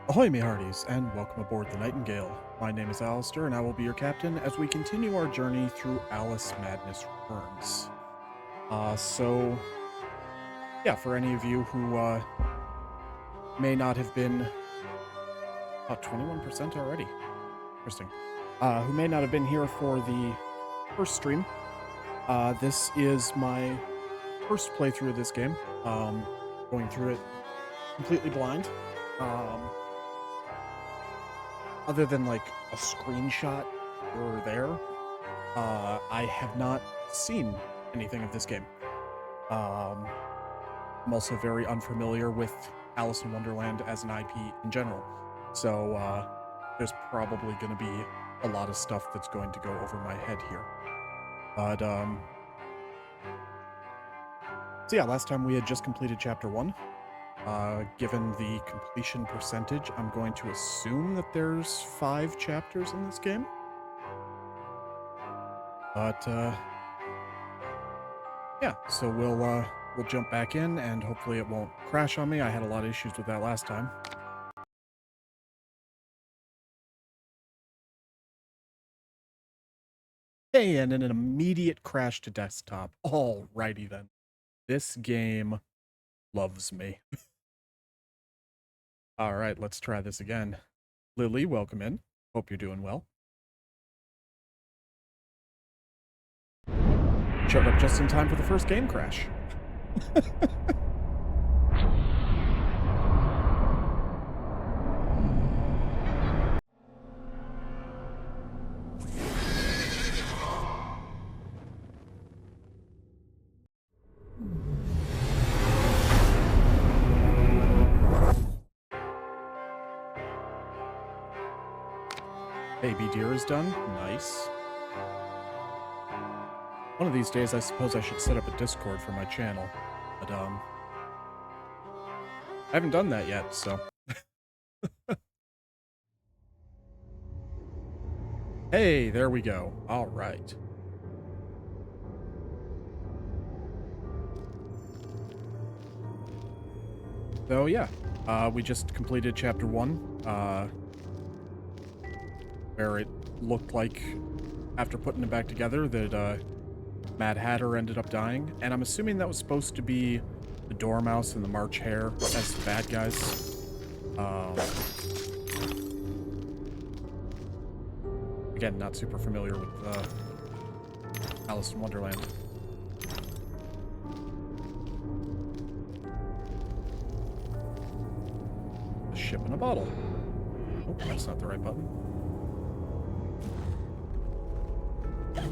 Ahoy, me hearties, and welcome aboard the Nightingale. My name is Alistair, and I will be your captain as we continue our journey through Alice Madness Returns. Yeah, for any of you who may not have been... 21% already. Interesting. Who may not have been here for the first stream, this is my first playthrough of this game. Going through it completely blind. Other than like a screenshot or there, I have not seen anything of this game. I'm also very unfamiliar with Alice in Wonderland as an IP in general. So there's probably going to be a lot of stuff that's going to go over my head here. But, so yeah, last time we had just completed Chapter 1. Given the completion percentage, I'm going to assume that there's 5 chapters in this game. But, yeah, so we'll jump back in, and hopefully it won't crash on me. I had a lot of issues with that last time. Hey, and an immediate crash to desktop. Alrighty then. This game loves me. Alright, let's try this again. Lily, welcome in. Hope you're doing well. Showed up just in time for the first game crash. Baby deer is done. Nice. One of these days, I suppose I should set up a Discord for my channel. But, I haven't done that yet, so. Hey, there we go. All right. So, yeah. We just completed Chapter 1. Where it looked like, after putting it back together, that Mad Hatter ended up dying. And I'm assuming that was supposed to be the Dormouse and the March Hare as the bad guys. Again, not super familiar with Alice in Wonderland. A ship in a bottle. Oh, that's not the right button.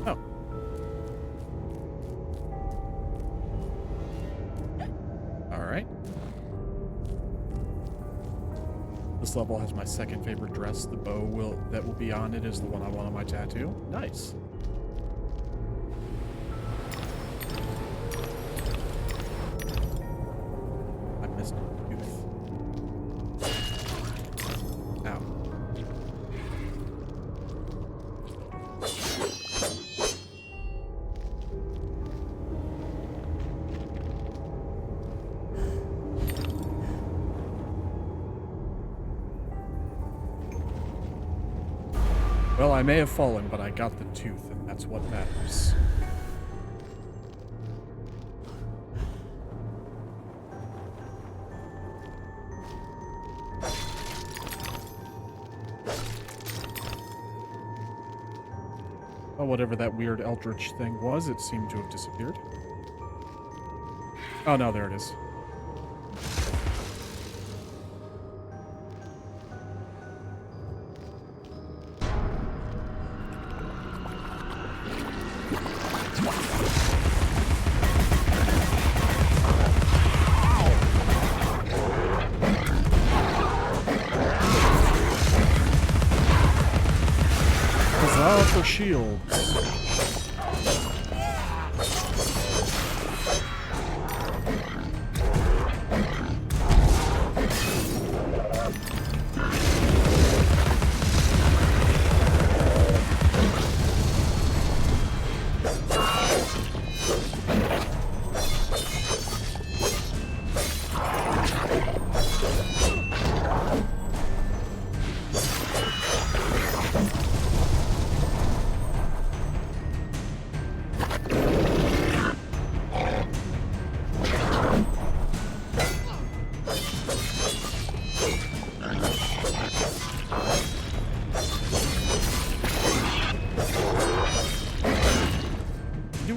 Oh. Alright. This level has my second favorite dress. The bow that will be on it is the one I want on my tattoo. Nice. I missed a tooth. Ow. Well, I may have fallen, but I got the tooth, and that's what matters. Well, whatever that weird eldritch thing was, it seemed to have disappeared. Oh, no, there it is. For shields.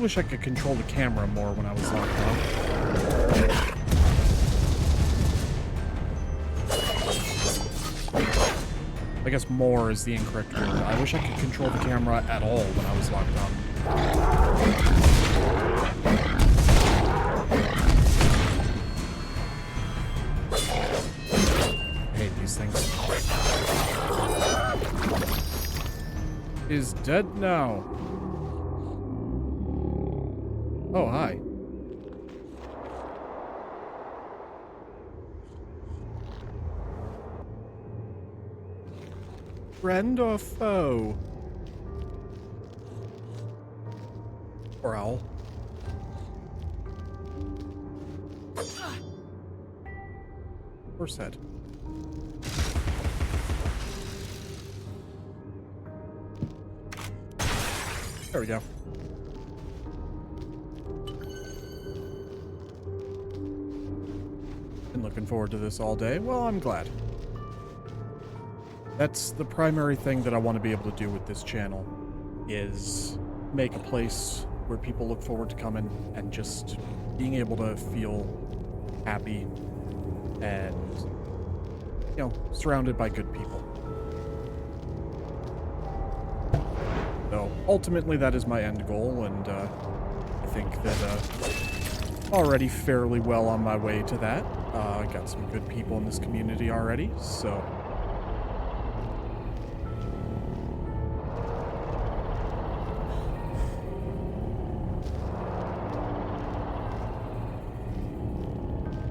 wish I could control the camera more when I was locked down. I guess more is the incorrect word. I wish I could control the camera at all when I was locked down. I hate these things. Is dead now. Oh, hi. Friend or foe? Or owl? Horse head. There we go. Been looking forward to this all day. Well, I'm glad. That's the primary thing that I want to be able to do with this channel, is make a place where people look forward to coming and just being able to feel happy and, you know, surrounded by good people. So ultimately that is my end goal, and I think that already fairly well on my way to that. I got some good people in this community already, so...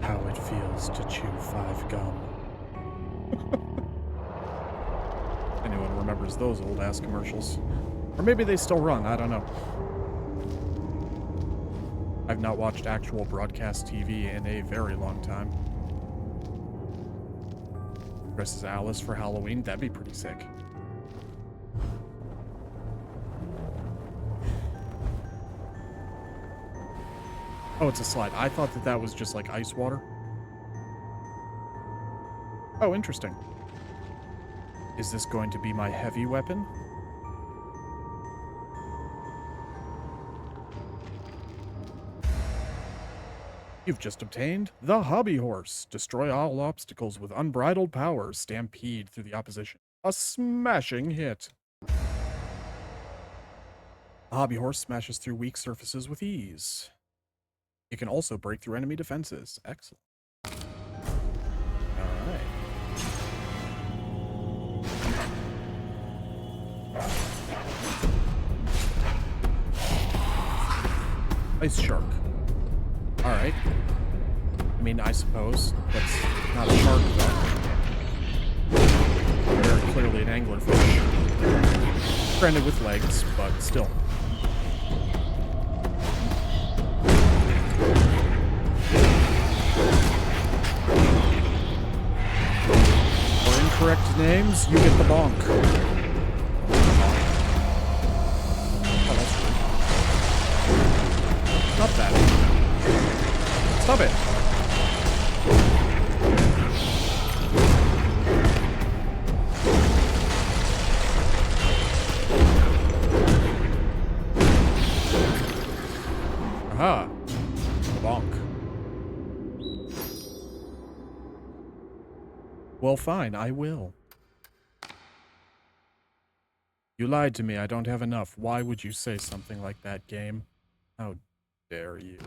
How it feels to chew 5 gum. Anyone remembers those old-ass commercials? Or maybe they still run, I don't know. I've not watched actual broadcast TV in a very long time. Dress as Alice for Halloween, that'd be pretty sick. Oh, it's a slide. I thought that that was just like ice water. Oh, interesting. Is this going to be my heavy weapon? You've just obtained the Hobby Horse. Destroy all obstacles with unbridled power. Stampede through the opposition. A smashing hit. The Hobby Horse smashes through weak surfaces with ease. It can also break through enemy defenses. Excellent. Alright. Ice Shark. Alright. I mean, I suppose that's not a shark, though. Very clearly an anglerfish. Granted with legs, but still. For incorrect names, you get the bonk. Oh, that's rude. Stop that. Stop it. Aha. Bonk. Well, fine, I will. You lied to me. I don't have enough. Why would you say something like that, game? How dare you?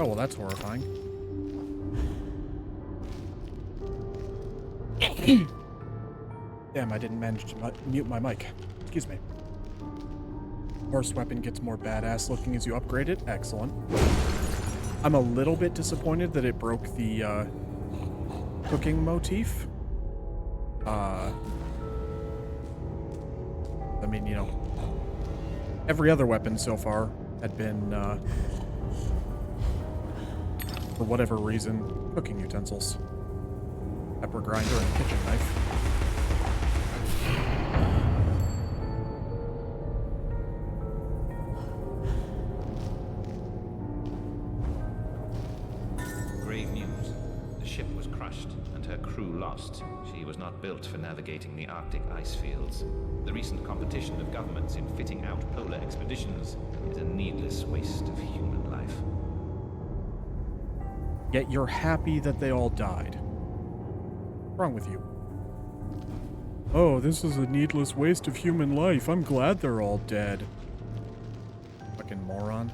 Oh, well, that's horrifying. Damn, I didn't manage to mute my mic. Excuse me. Horse weapon gets more badass looking as you upgrade it. Excellent. I'm a little bit disappointed that it broke the cooking motif. I mean, you know, every other weapon so far had been for whatever reason, cooking utensils. Pepper grinder and kitchen knife. Grave news. The ship was crushed and her crew lost. She was not built for navigating the Arctic ice fields. The recent competition of governments in fitting out polar expeditions is a needless waste of human life. Yet you're happy that they all died. What's wrong with you? Oh, this is a needless waste of human life. I'm glad they're all dead. Fucking moron.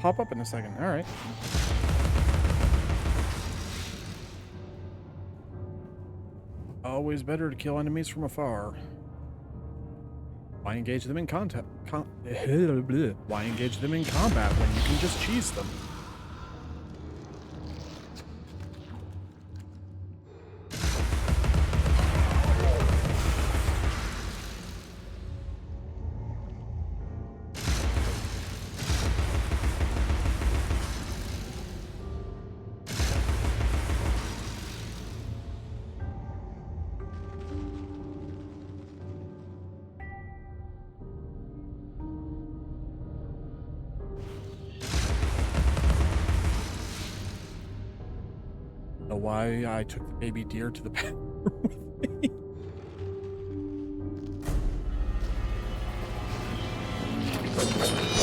Pop up in a second. All right. Always better to kill enemies from afar. Why engage them in contact? Why engage them in combat when you can just cheese them? Why I took the baby deer to the bathroom with me.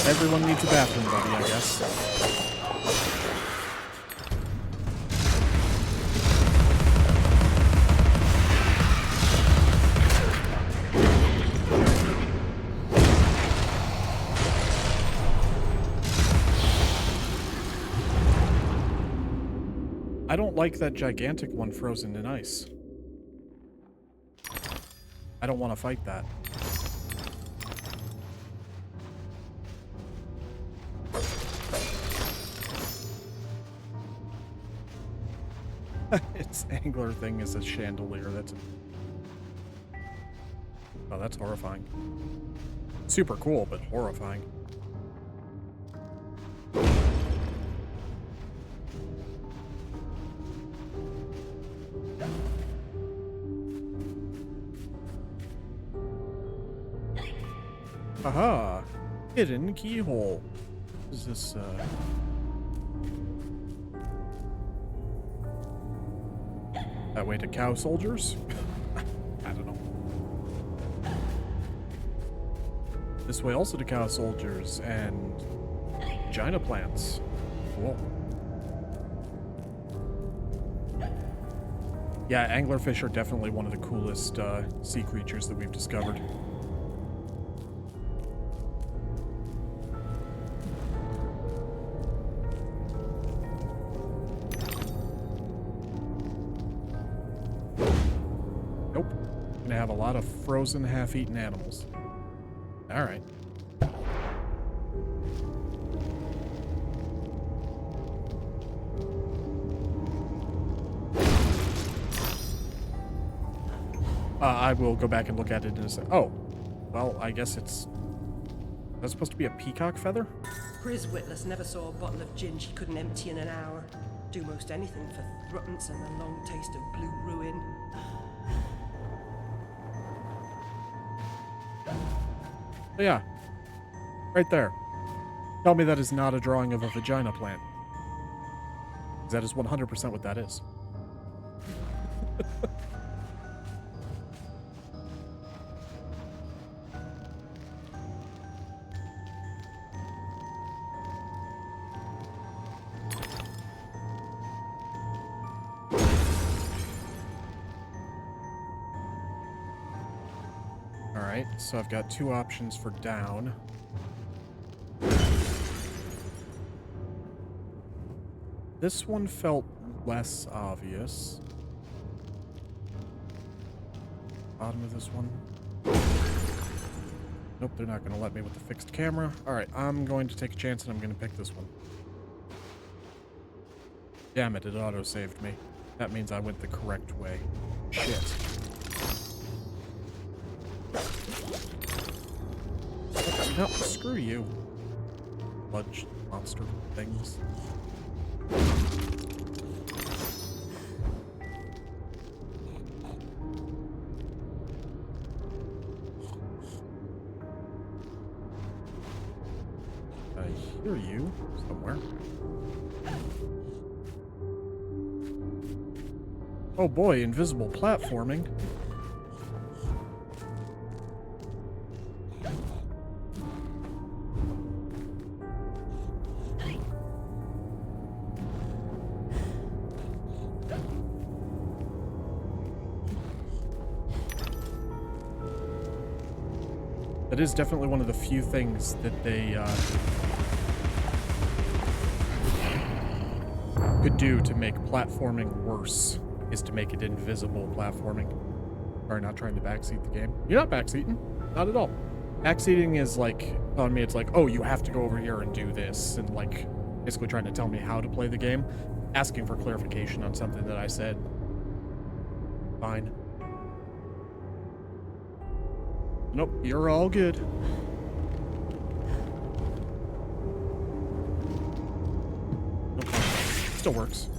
Everyone needs a bathroom buddy, I guess. I don't like that gigantic one frozen in ice. I don't want to fight that. Its angler thing is a chandelier. Oh, that's horrifying. Super cool, but horrifying. Aha! Hidden keyhole. Is this, that way to cow soldiers? I don't know. This way also to cow soldiers and vagina plants. Cool. Yeah, anglerfish are definitely one of the coolest sea creatures that we've discovered. Nope. Gonna have a lot of frozen, half-eaten animals. All right. I will go back and look at it in a second. Oh, well, I guess it's... That's supposed to be a peacock feather? Grizz Witless never saw a bottle of gin she couldn't empty in an hour. Do most anything for thruppence and a long taste of blue ruin. Oh, yeah. Right there. Tell me that is not a drawing of a vagina plant. That is 100% what that is. Alright, so I've got 2 options for down. This one felt less obvious. Bottom of this one. Nope, they're not going to let me with the fixed camera. Alright, I'm going to take a chance and I'm going to pick this one. Damn it auto-saved me. That means I went the correct way. Shit. No, screw you. Sludge monster things. I hear you somewhere. Oh boy, invisible platforming. That is definitely one of the few things that they could do to make platforming worse, is to make it invisible platforming. Sorry, not trying to backseat the game. You're not backseating. Not at all. Backseating is like, on me, it's like, oh, you have to go over here and do this, and like, basically trying to tell me how to play the game. Asking for clarification on something that I said. Fine. Nope, you're all good. Nope, still works.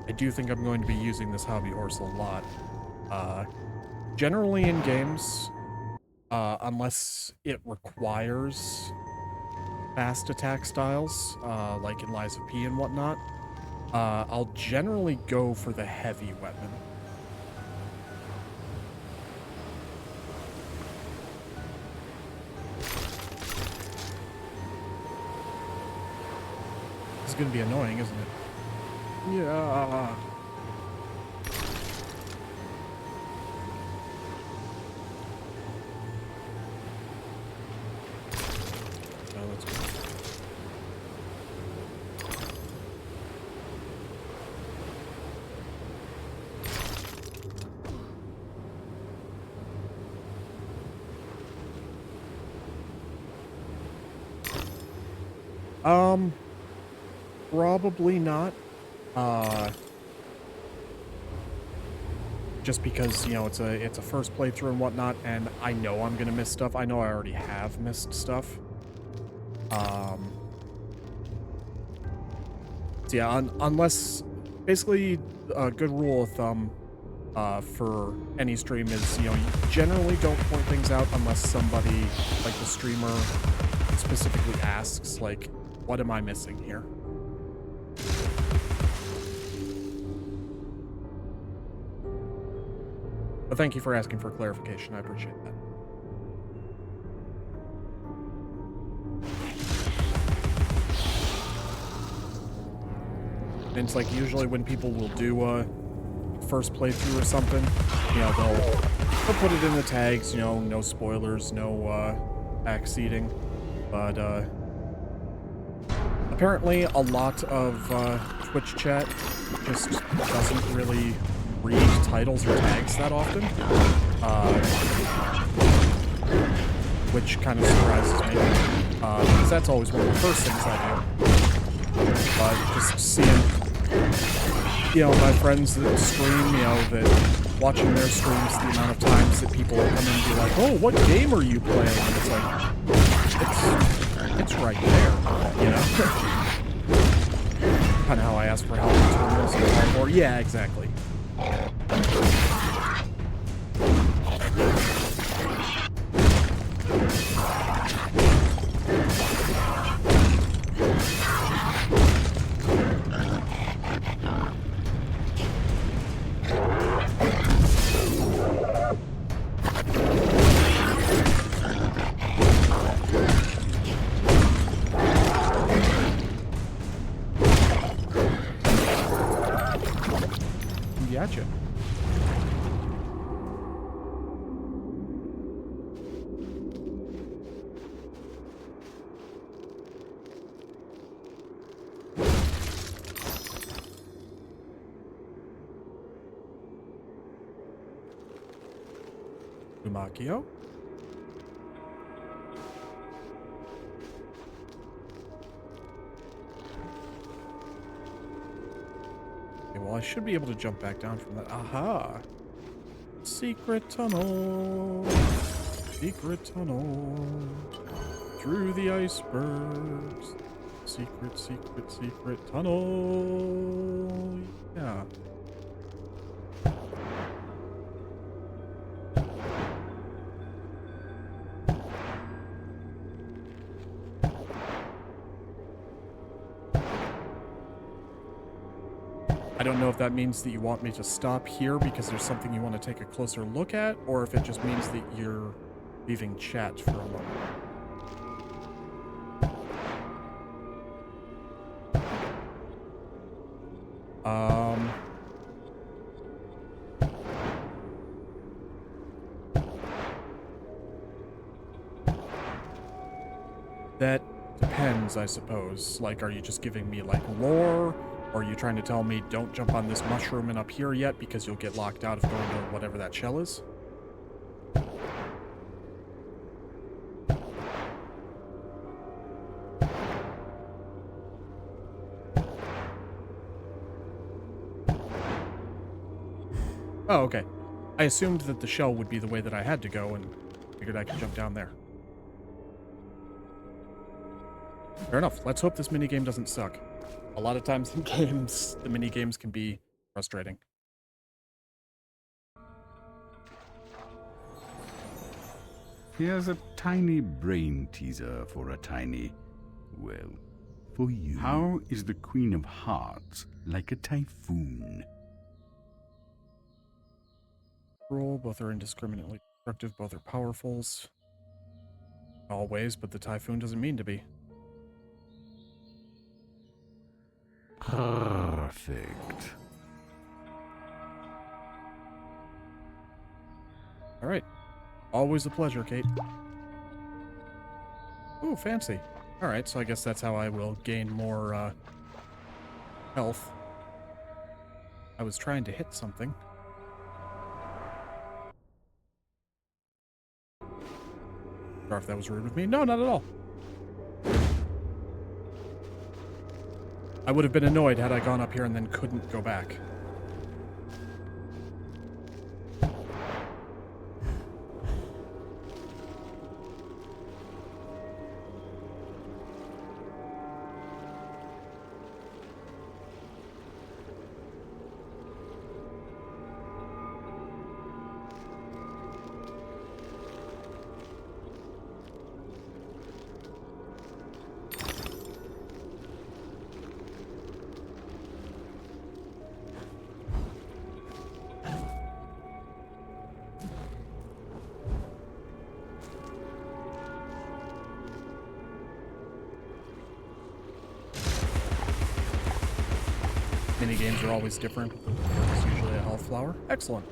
I do think I'm going to be using this hobby horse a lot. Generally in games, unless it requires fast attack styles, like in Lies of P and whatnot, I'll generally go for the heavy weapon. This is going to be annoying, isn't it? Yeah. Let's go. Probably not. Just because, you know, it's a first playthrough and whatnot, and I know I'm gonna miss stuff. I know I already have missed stuff. So yeah, unless, basically, a good rule of thumb for any stream is, you know, you generally don't point things out unless somebody, like the streamer, specifically asks, like, what am I missing here? But thank you for asking for clarification. I appreciate that. And it's like usually when people will do a first playthrough or something, you know, they'll put it in the tags, you know, no spoilers, no backseating. But apparently a lot of Twitch chat just doesn't really read titles or tags that often, which kind of surprises me, because that's always one of the first things I do. Just seeing, you know, my friends that stream, you know, that watching their streams, the amount of times that people will come in and be like, oh, what game are you playing? And it's like, it's right there, you know? Kind of how I ask for help in terminals and hardcore. Yeah, exactly. Makio. Okay, well, I should be able to jump back down from that. Aha! Secret tunnel! Secret tunnel! Through the icebergs! Secret, secret, secret tunnel! Yeah. I don't know if that means that you want me to stop here because there's something you want to take a closer look at, or if it just means that you're leaving chat for a moment. That depends, I suppose. Like, are you just giving me, like, lore? Or are you trying to tell me don't jump on this mushroom and up here yet because you'll get locked out of going to whatever that shell is? Oh, okay. I assumed that the shell would be the way that I had to go and figured I could jump down there. Fair enough. Let's hope this minigame doesn't suck. A lot of times in games, the minigames can be frustrating. Here's a tiny brain teaser for a tiny, well, for you. How is the Queen of Hearts like a typhoon? Cruel, both are indiscriminately destructive, both are powerfuls. Always, but the typhoon doesn't mean to be. Perfect. All right. Always a pleasure, Kate. Ooh, fancy. All right, so I guess that's how I will gain more health. I was trying to hit something. Sorry if that was rude with me. No, not at all. I would have been annoyed had I gone up here and then couldn't go back. Minigames are always different. It's usually a health flower. Excellent.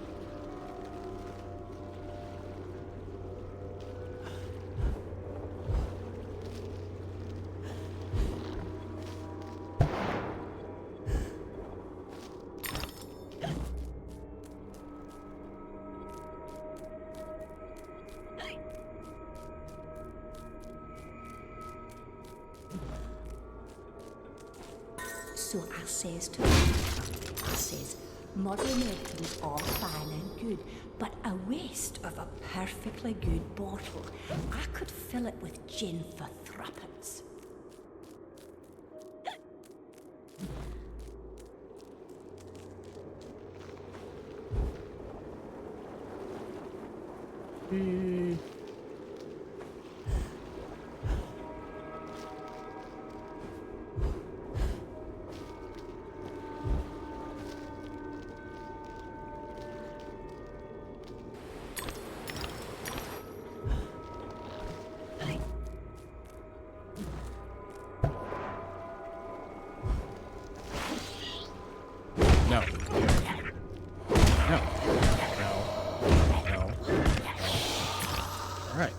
So I says to him, I says, modern medicine's all fine and good, but a waste of a perfectly good bottle. I could fill it with gin for threepence. No. No. No. Alright.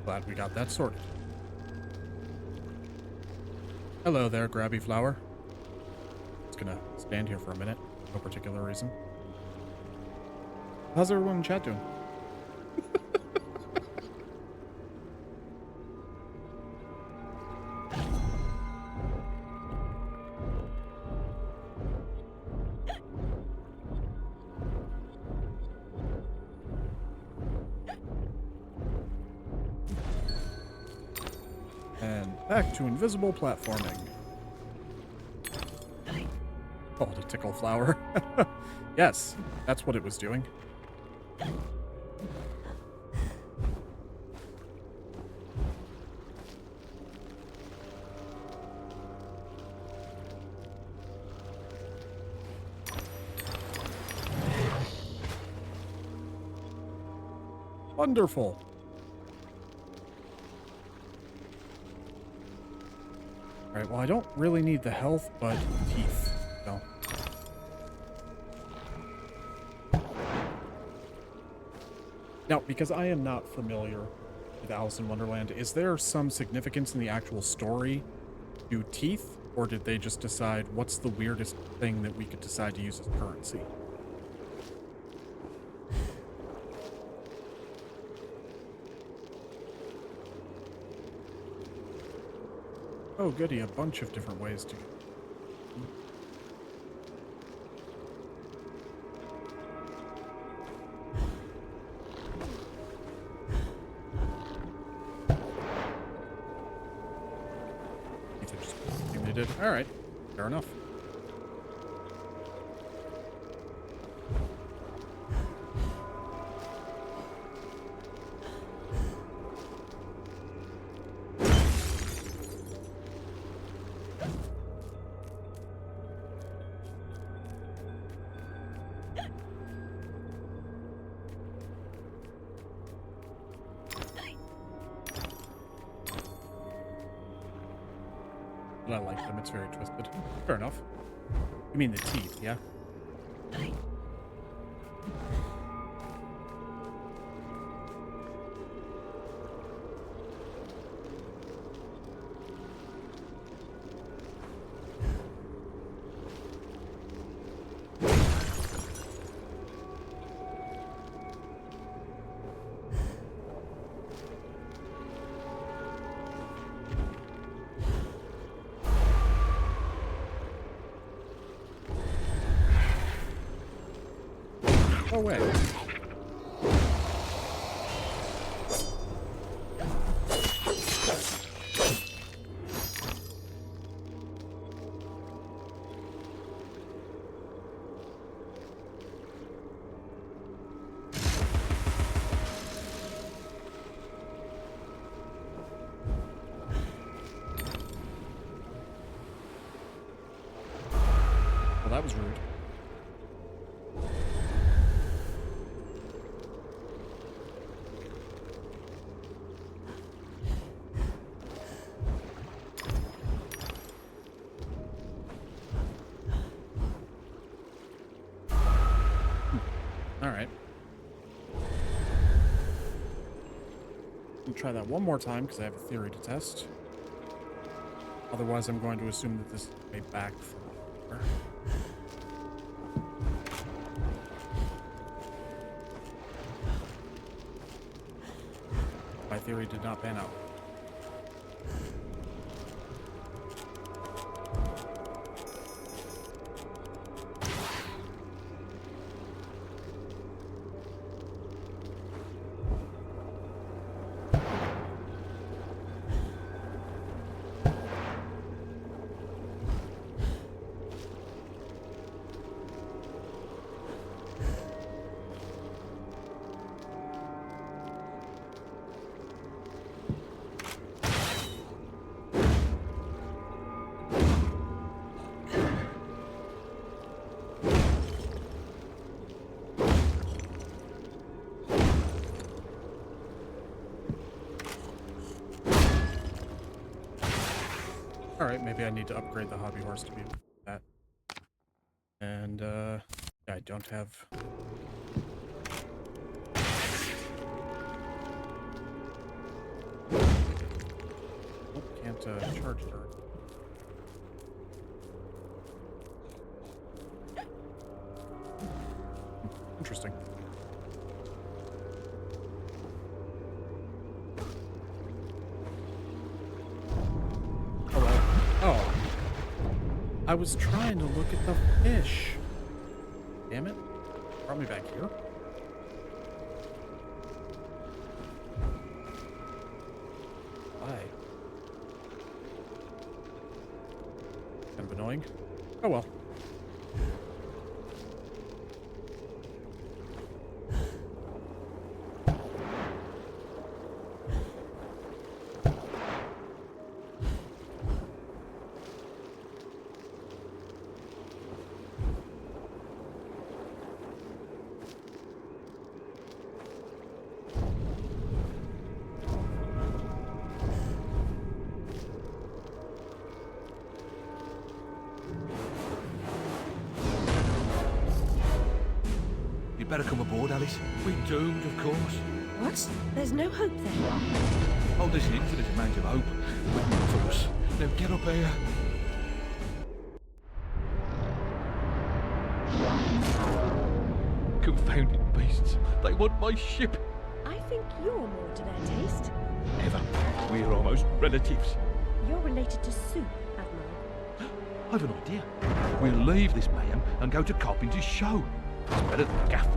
Glad we got that sorted. Hello there, Grabby Flower. Just gonna stand here for a minute. No particular reason. How's everyone in chat doing? And back to invisible platforming. Oh, the tickle flower. Yes, that's what it was doing. Wonderful. Alright, well, I don't really need the health, but teeth. So. Now, because I am not familiar with Alice in Wonderland, is there some significance in the actual story to teeth? Or did they just decide what's the weirdest thing that we could decide to use as currency? Oh, goody, a bunch of different ways to... Alright, fair enough. But I like them, it's very twisted. Fair enough. You mean the teeth, yeah? No way. Well, that was rude. Alright. We'll try that one more time because I have a theory to test. Otherwise, I'm going to assume that this is a back from here. My theory did not pan out. Alright, maybe I need to upgrade the hobby horse to be able to do that. And, yeah, I don't have... Oh, can't, charge her. Interesting. Oh. I was trying to look at the fish. Damn it. Brought me back here. Why? annoying. Oh well. You'd better come aboard, Alice. We're doomed, of course. What? There's no hope then? Oh, there's an infinite amount of hope, but not for us. Now get up here. Confounded beasts. They want my ship. I think you're more to their taste. Never. We're almost relatives. You're related to Sue, Admiral. I've an idea. We'll leave this mayhem and go to Carpenter's show. It's better than Gaff.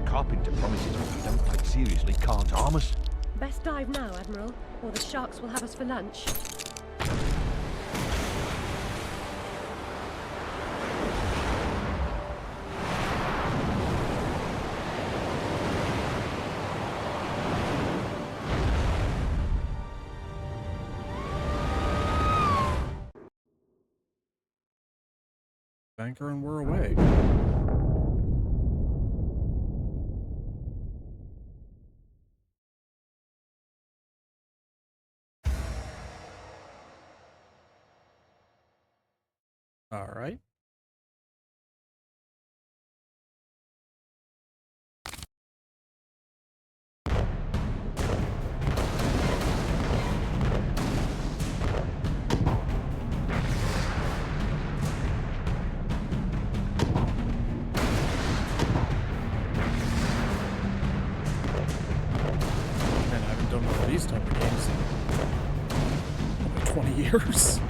Carpenter promises what we don't take seriously can't harm us. Best dive now, Admiral, or the sharks will have us for lunch. Anchor and we're away. All right. Man, I haven't done one of these type of games in like 20 years.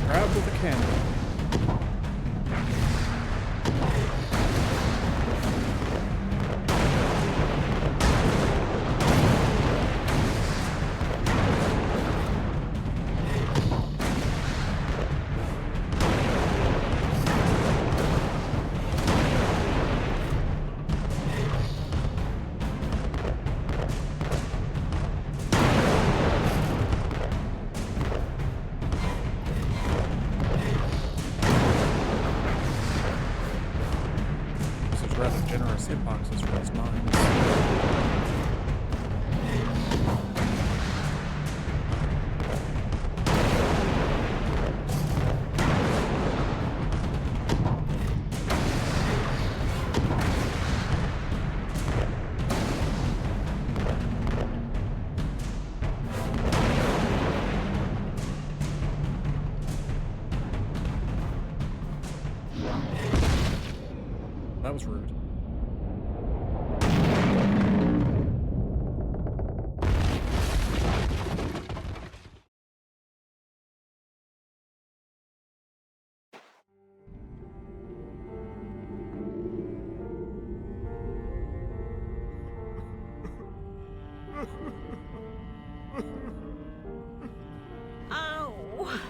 Grab with a candle. These rather generous hitboxes for these mines. That was rude. Ow!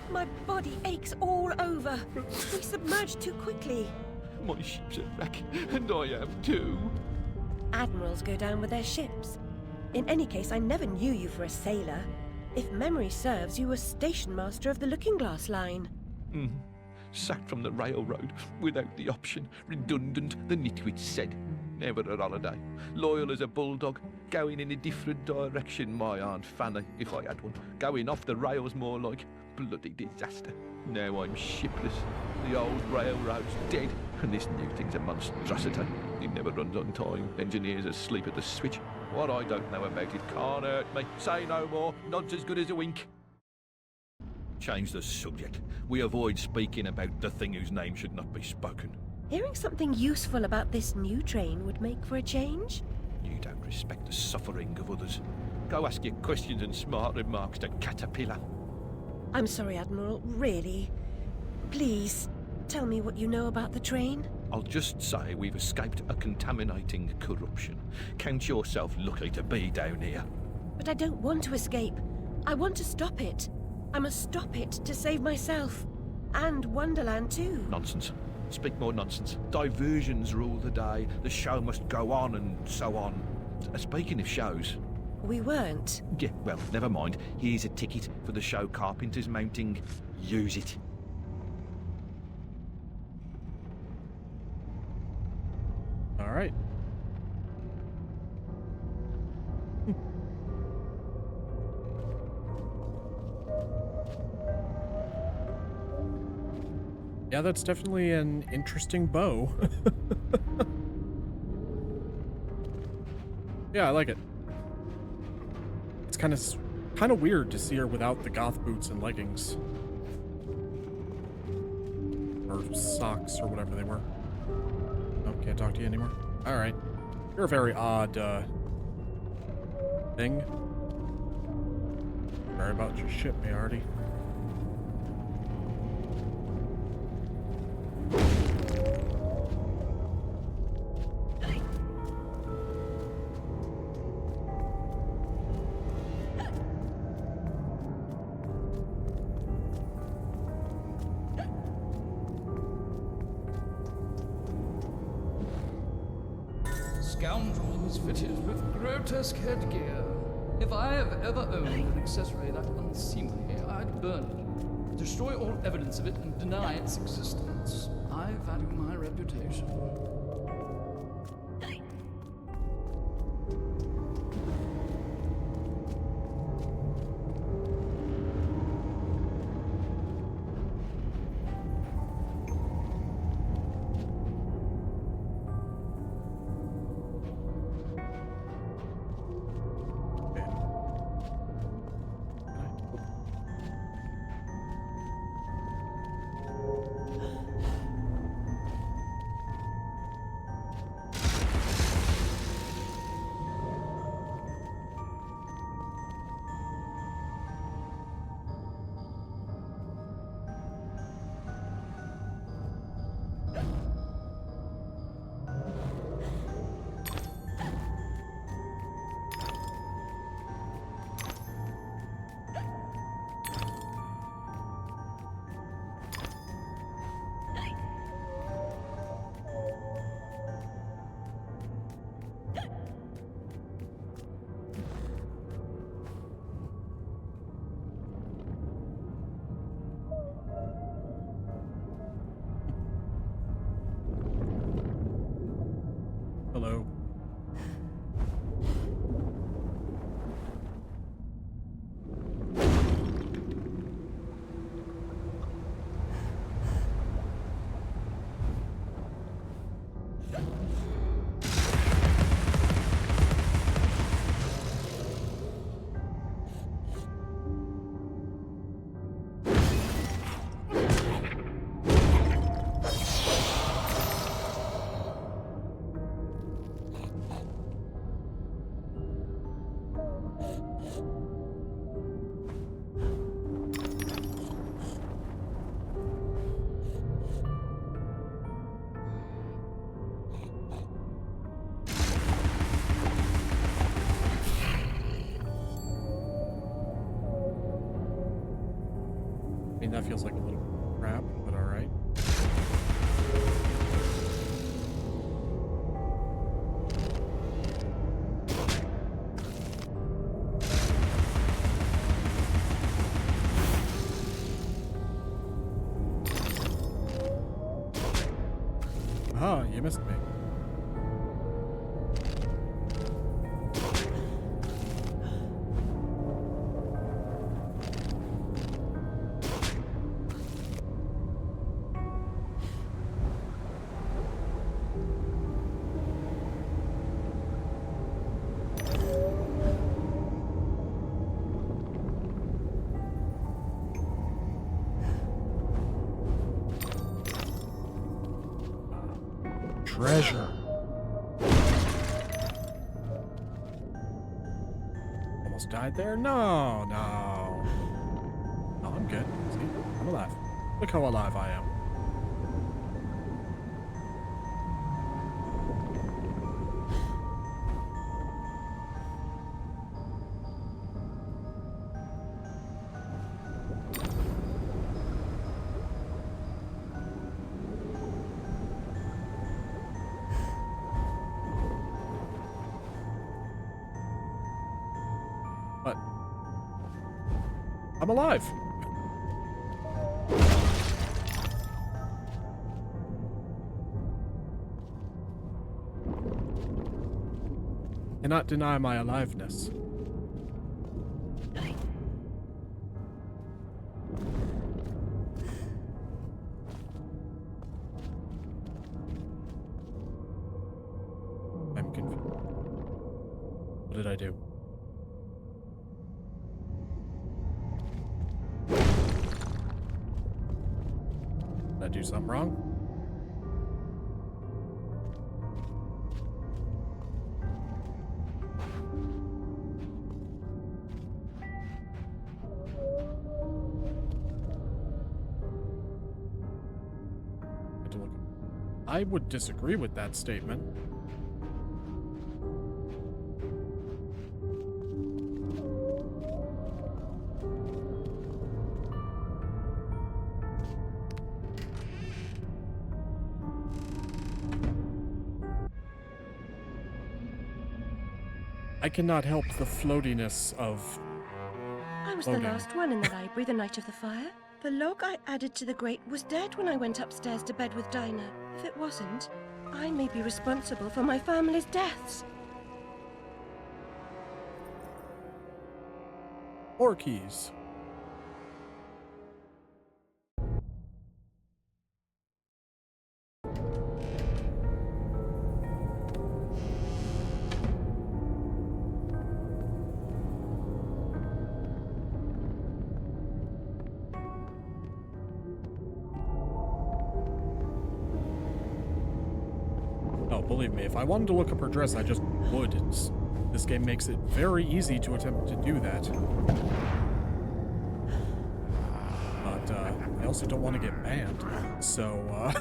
My body aches all over. We submerged too quickly. My ship's a wreck, and I am too. Admirals go down with their ships. In any case, I never knew you for a sailor. If memory serves, you were station master of the Looking Glass line. Sacked from the railroad without the option. Redundant, the nitwit said. Never a holiday. Loyal as a bulldog. Going in a different direction, my Aunt Fanny, if I had one. Going off the rails more like. Bloody disaster. Now I'm shipless. The old railroad's dead, and this new thing's a monstrosity. It never runs on time. Engineers asleep at the switch. What I don't know about it can't hurt me. Say no more. Nod's as good as a wink. Change the subject. We avoid speaking about the thing whose name should not be spoken. Hearing something useful about this new train would make for a change. You don't respect the suffering of others. Go ask your questions and smart remarks to Caterpillar. I'm sorry, Admiral, really. Please, tell me what you know about the train. I'll just say we've escaped a contaminating corruption. Count yourself lucky to be down here. But I don't want to escape. I want to stop it. I must stop it to save myself. And Wonderland too. Nonsense. Speak more nonsense. Diversions rule the day. The show must go on and so on. Speaking of shows... We weren't. Yeah, well, never mind. Here's a ticket for the show Carpenter's mounting. Use it. All right. Yeah, that's definitely an interesting bow. Yeah, I like it. It's kind of weird to see her without the goth boots and leggings. Or socks or whatever they were. Oh, can't talk to you anymore. All right. You're a very odd thing. Sorry about your ship, Mayardi. Scoundrels fitted with grotesque headgear. If I have ever owned an accessory that unseemly, I'd burn it, destroy all evidence of it, and deny its existence. I value my reputation. Hello. I mean, that feels like a little crap, but all right. Huh, you missed me. Treasure. Almost died there? No, no. No, I'm good. See, I'm alive. Look how alive I am. But I'm alive. Cannot deny my aliveness. I'm confused. What did I do? Did I do something wrong? I would disagree with that statement. I cannot help the floatiness of I was floating. the last one in the library the night of the fire. The log I added to the grate was dead when I went upstairs to bed with Dinah. If it wasn't, I may be responsible for my family's deaths. Or keys. Oh, believe me, if I wanted to look up her dress, I just would. This game makes it very easy to attempt to do that. But, I also don't want to get banned, so,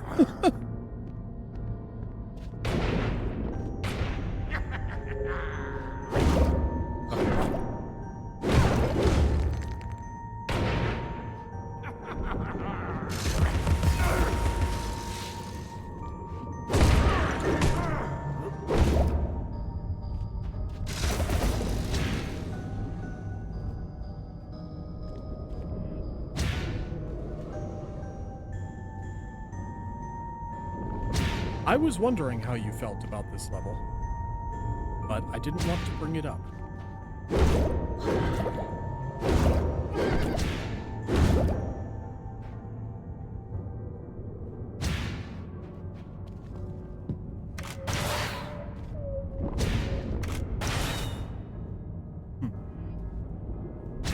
I was wondering how you felt about this level, but I didn't want to bring it up.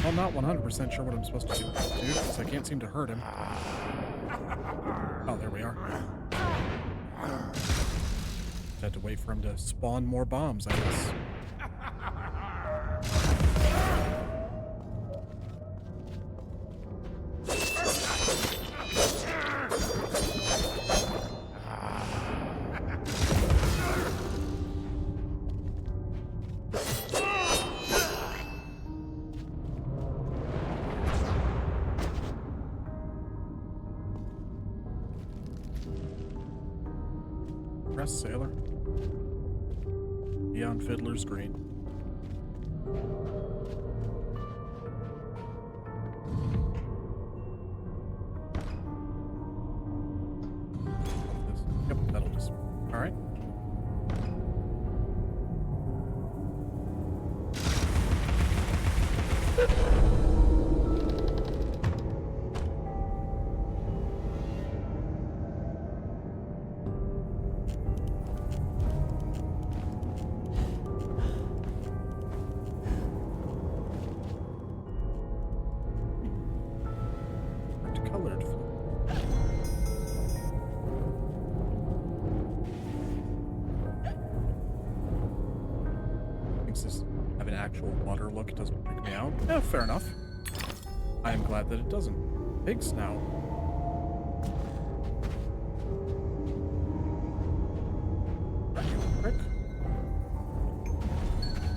I'm not 100% sure what I'm supposed to do with this dude, because I can't seem to hurt him. Oh, there we are. Had to wait for him to spawn more bombs, I guess. Rest, sailor. Beyond Fiddler's Green. Yep, that'll just All right. Colored. Thinks this have an actual water look doesn't freak me out. Yeah, fair enough. I am glad that it doesn't. Pig snout. Are you a prick?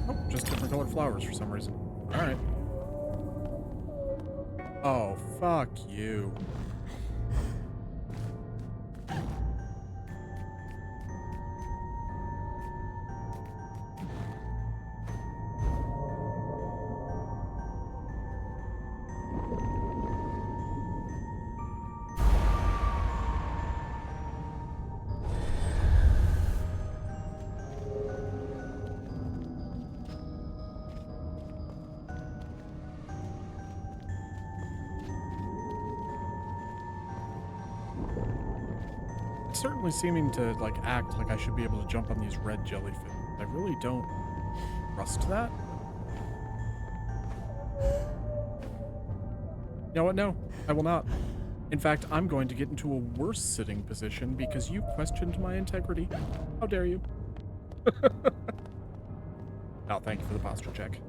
Oh, just different colored flowers for some reason. Alright. Oh, fuck you. Certainly seeming to like act like I should be able to jump on these red jellyfish. I really don't trust that. You know what? No, I will not. In fact, I'm going to get into a worse sitting position because you questioned my integrity. How dare you? Oh, thank you for the posture check.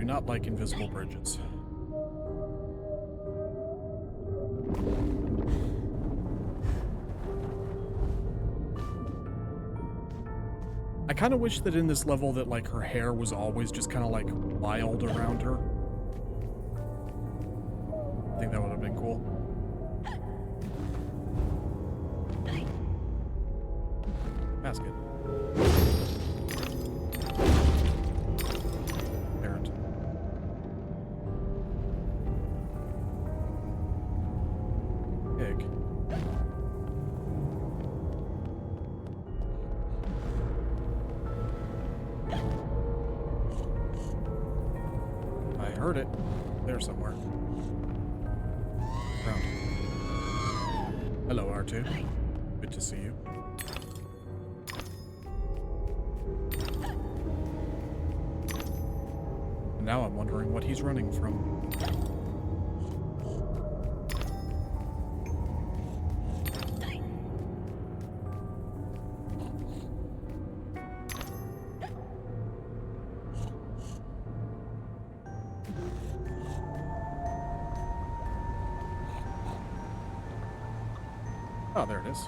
Not like invisible bridges. I kind of wish that in this level that like her hair was always just kind of like wild around her. I think that would have been cool. Basket. Heard it there somewhere. Around. Hello, R2. Good to see you. Now I'm wondering what he's running from. Oh, there it is.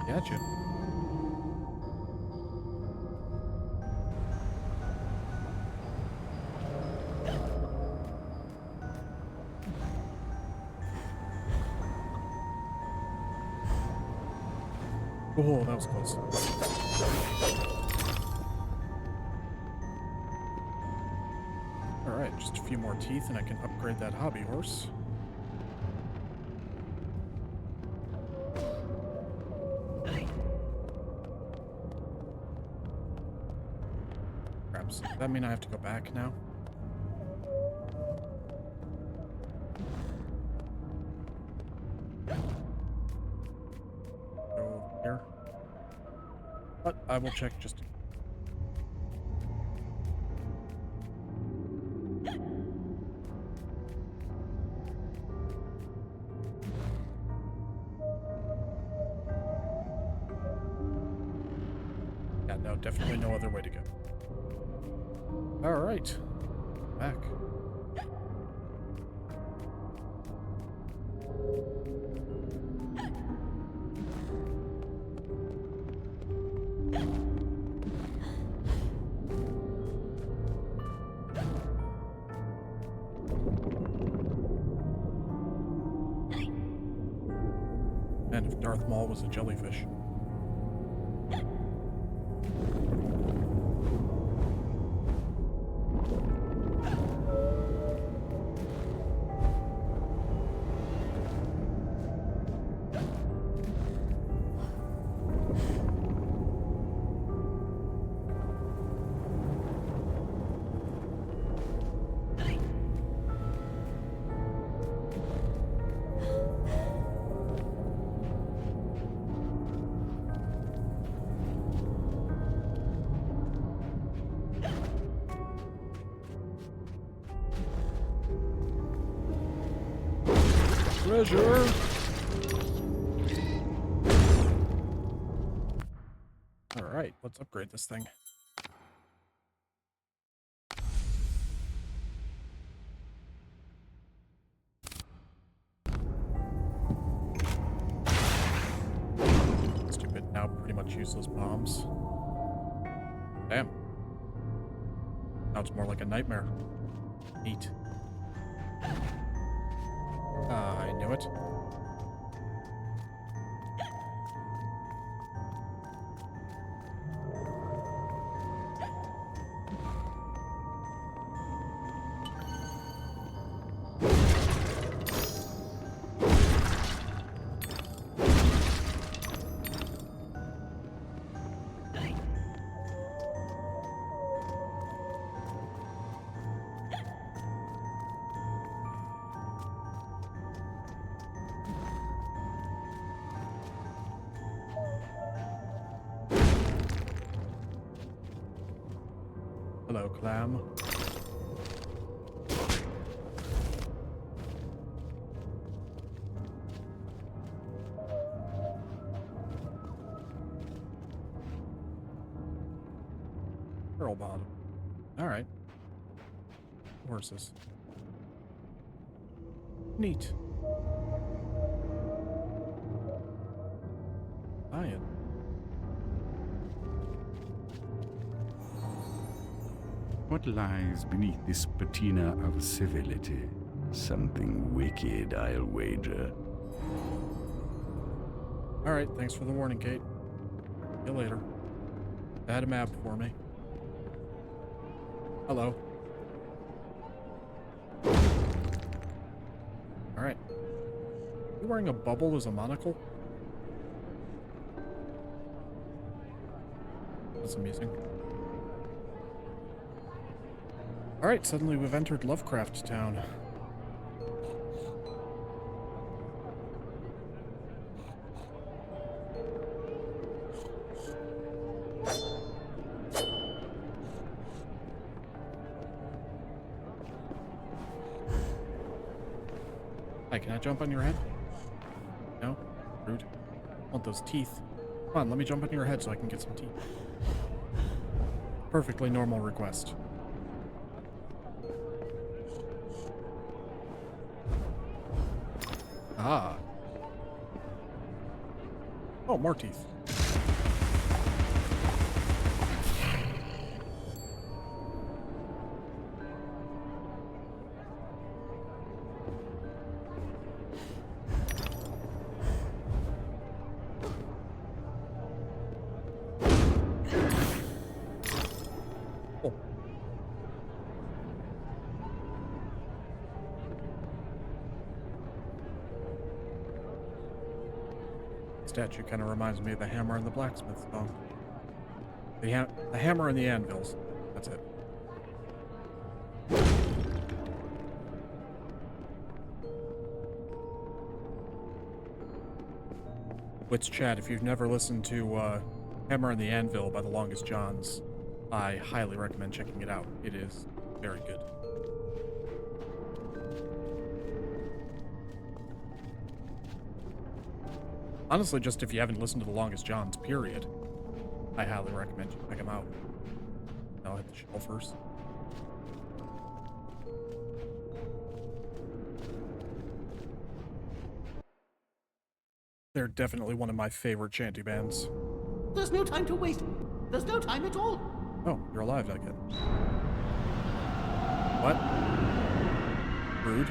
Gotcha. Oh, that was close. Alright, just a few more teeth and I can upgrade that hobby horse. Perhaps. Does that mean I have to go back now? Go here. But I will check just in. Yeah, no, definitely no other way to go. All right. Back. And if Darth Maul was a jellyfish. Treasure! Alright, let's upgrade this thing. Stupid, now pretty much useless bombs. Damn. Now it's more like a nightmare. Neat. I knew it. Hello, clam. Pearl bottom. Alright. Horses. Neat. Iron. What lies beneath this patina of civility? Something wicked, I'll wager. Alright, thanks for the warning, Kate. See you later. Add a map for me. Hello. Alright. You wearing a bubble as a monocle? That's amusing. Alright, suddenly we've entered Lovecraft Town. Hi, can I jump on your head? No? Rude. I want those teeth. Come on, let me jump on your head so I can get some teeth. Perfectly normal request. Ah. Oh, more teeth. Oh. Statue kind of reminds me of the hammer and the blacksmith song. The hammer and the anvils. That's it. Wits chat, if you've never listened to Hammer and the Anvil by the Longest Johns, I highly recommend checking it out. It is very good. Honestly, just if you haven't listened to The Longest Johns, period, I highly recommend you check them out. I'll hit the shell first. They're definitely one of my favorite shanty bands. There's no time to waste. There's no time at all. Oh, you're alive again. What? Rude.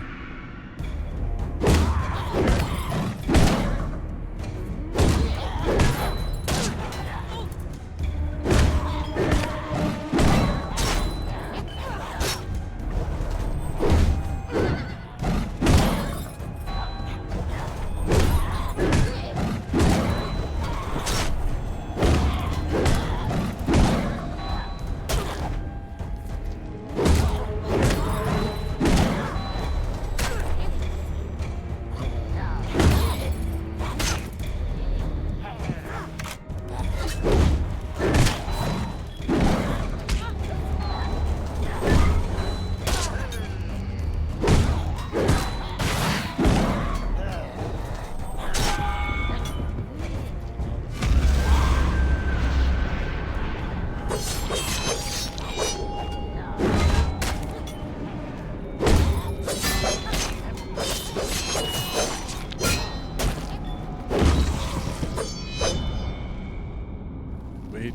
Wait.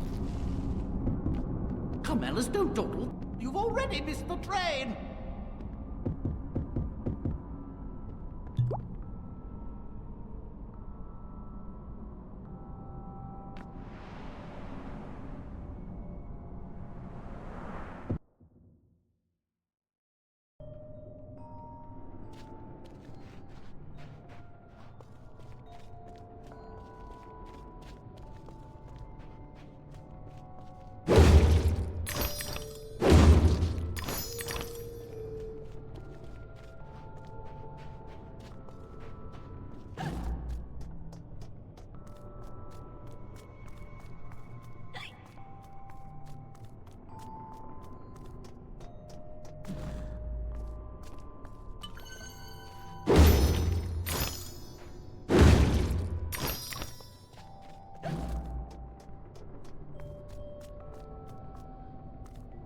Come, Alice, don't dawdle. You've already missed the train.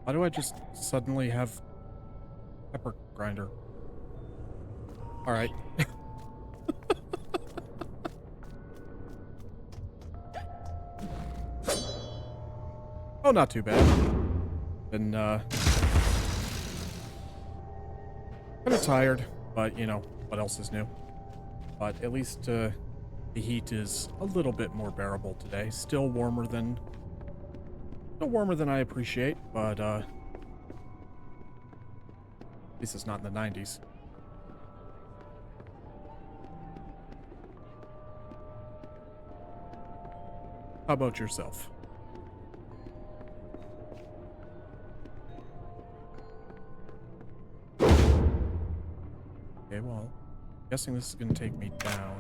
Why do I just suddenly have pepper grinder? All right. Oh, not too bad. Been kind of tired, but you know what else is new? But at least the heat is a little bit more bearable today. Still warmer than I appreciate, but at least it's not in the 90s. How about yourself? Okay, well, guessing this is going to take me down.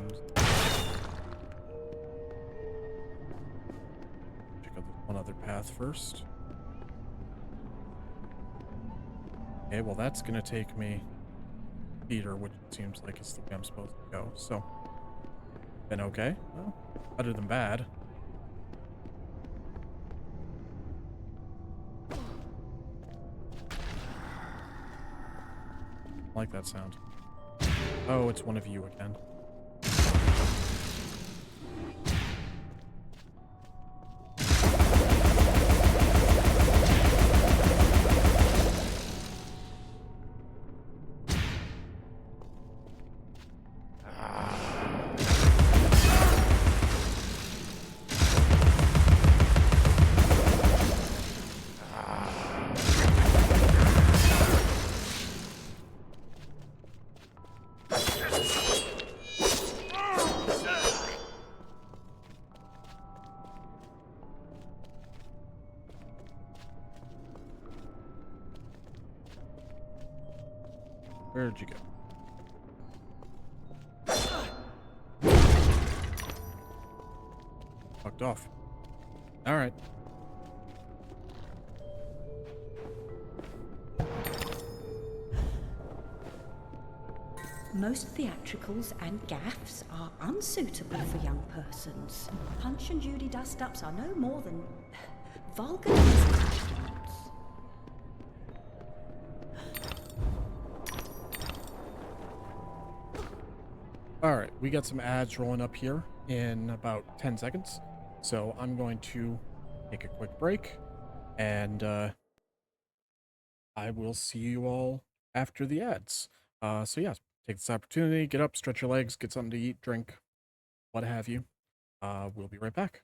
One other path first. Okay, well that's gonna take me Peter, which seems like it's the way I'm supposed to go. So, been okay. Well, better than bad. I like that sound. Oh, it's one of you again. Where'd you go? Fucked off. All right. Most theatricals and gaffs are unsuitable for young persons. Punch and Judy dust-ups are no more than vulgar discussions. All right, we got some ads rolling up here. in about 10 seconds. So I'm going to take a quick break, and I will see you all after the ads. So yeah, take this opportunity, get up, stretch your legs, get something to eat, drink, what have you. We'll be right back.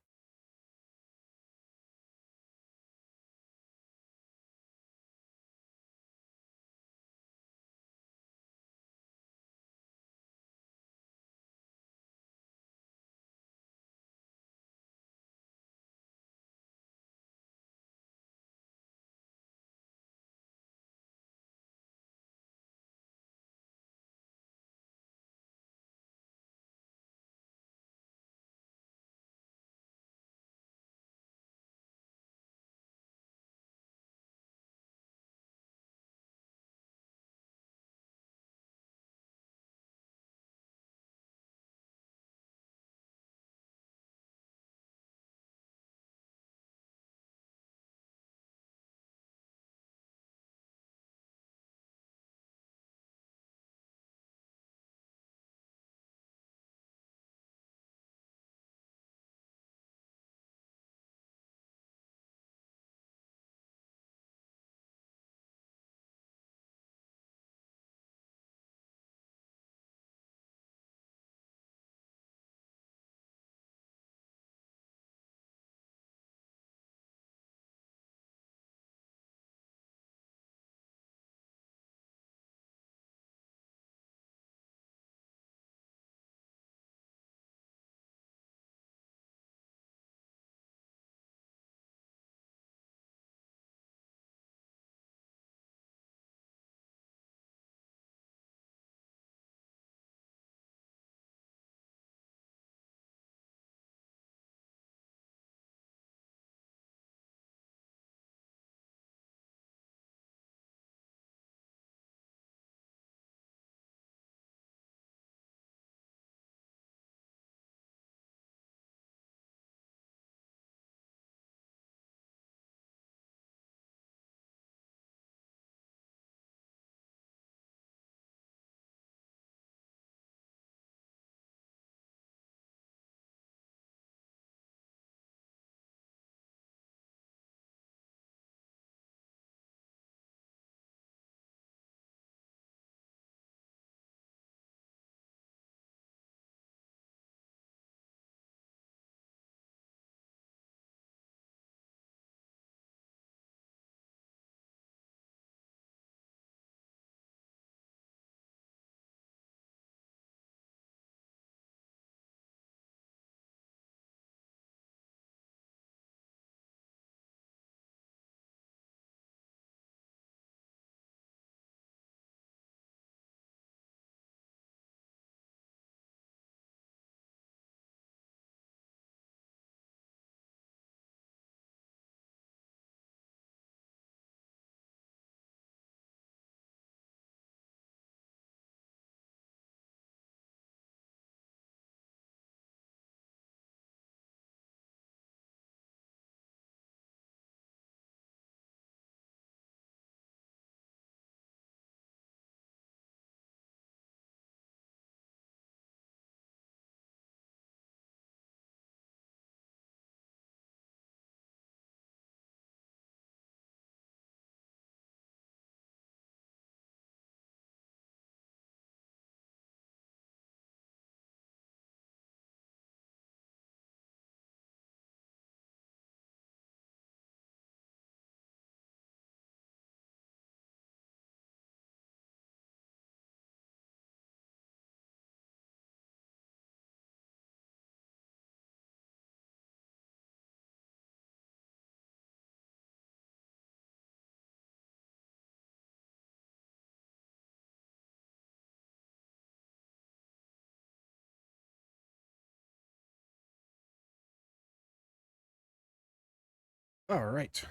All right.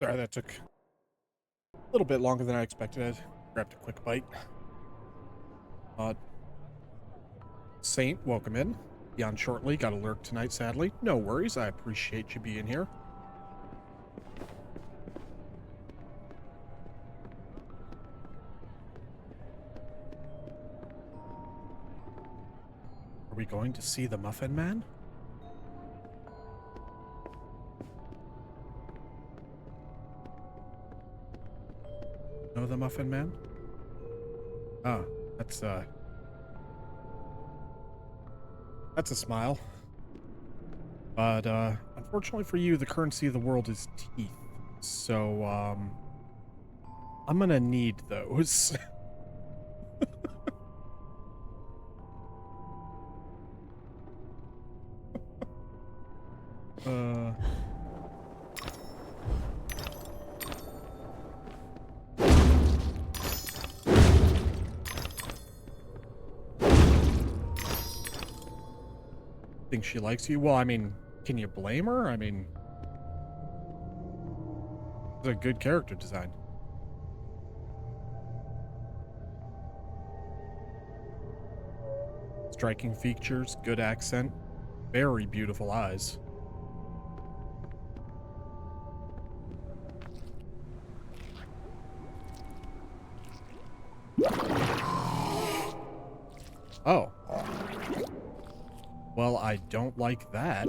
Sorry, that took a little bit longer than I expected. I grabbed a quick bite. Saint, welcome in. Be on shortly. Got a lurk tonight, sadly. No worries. I appreciate you being here. we going to see the Muffin Man? Know the Muffin Man? Ah, that's a smile. But, unfortunately for you, the currency of the world is teeth. So, I'm gonna need those. Think she likes you? Well, I mean, can you blame her? I mean, it's a good character design. Striking features, good accent, very beautiful eyes. Oh. Well, I don't like that.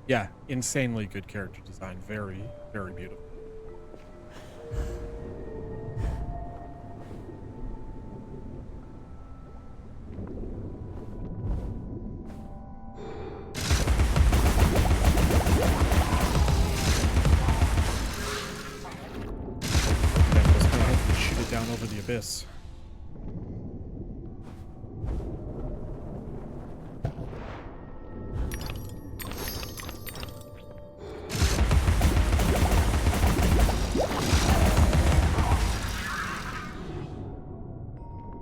Yeah, insanely good character design. Very, very beautiful. Down over the abyss.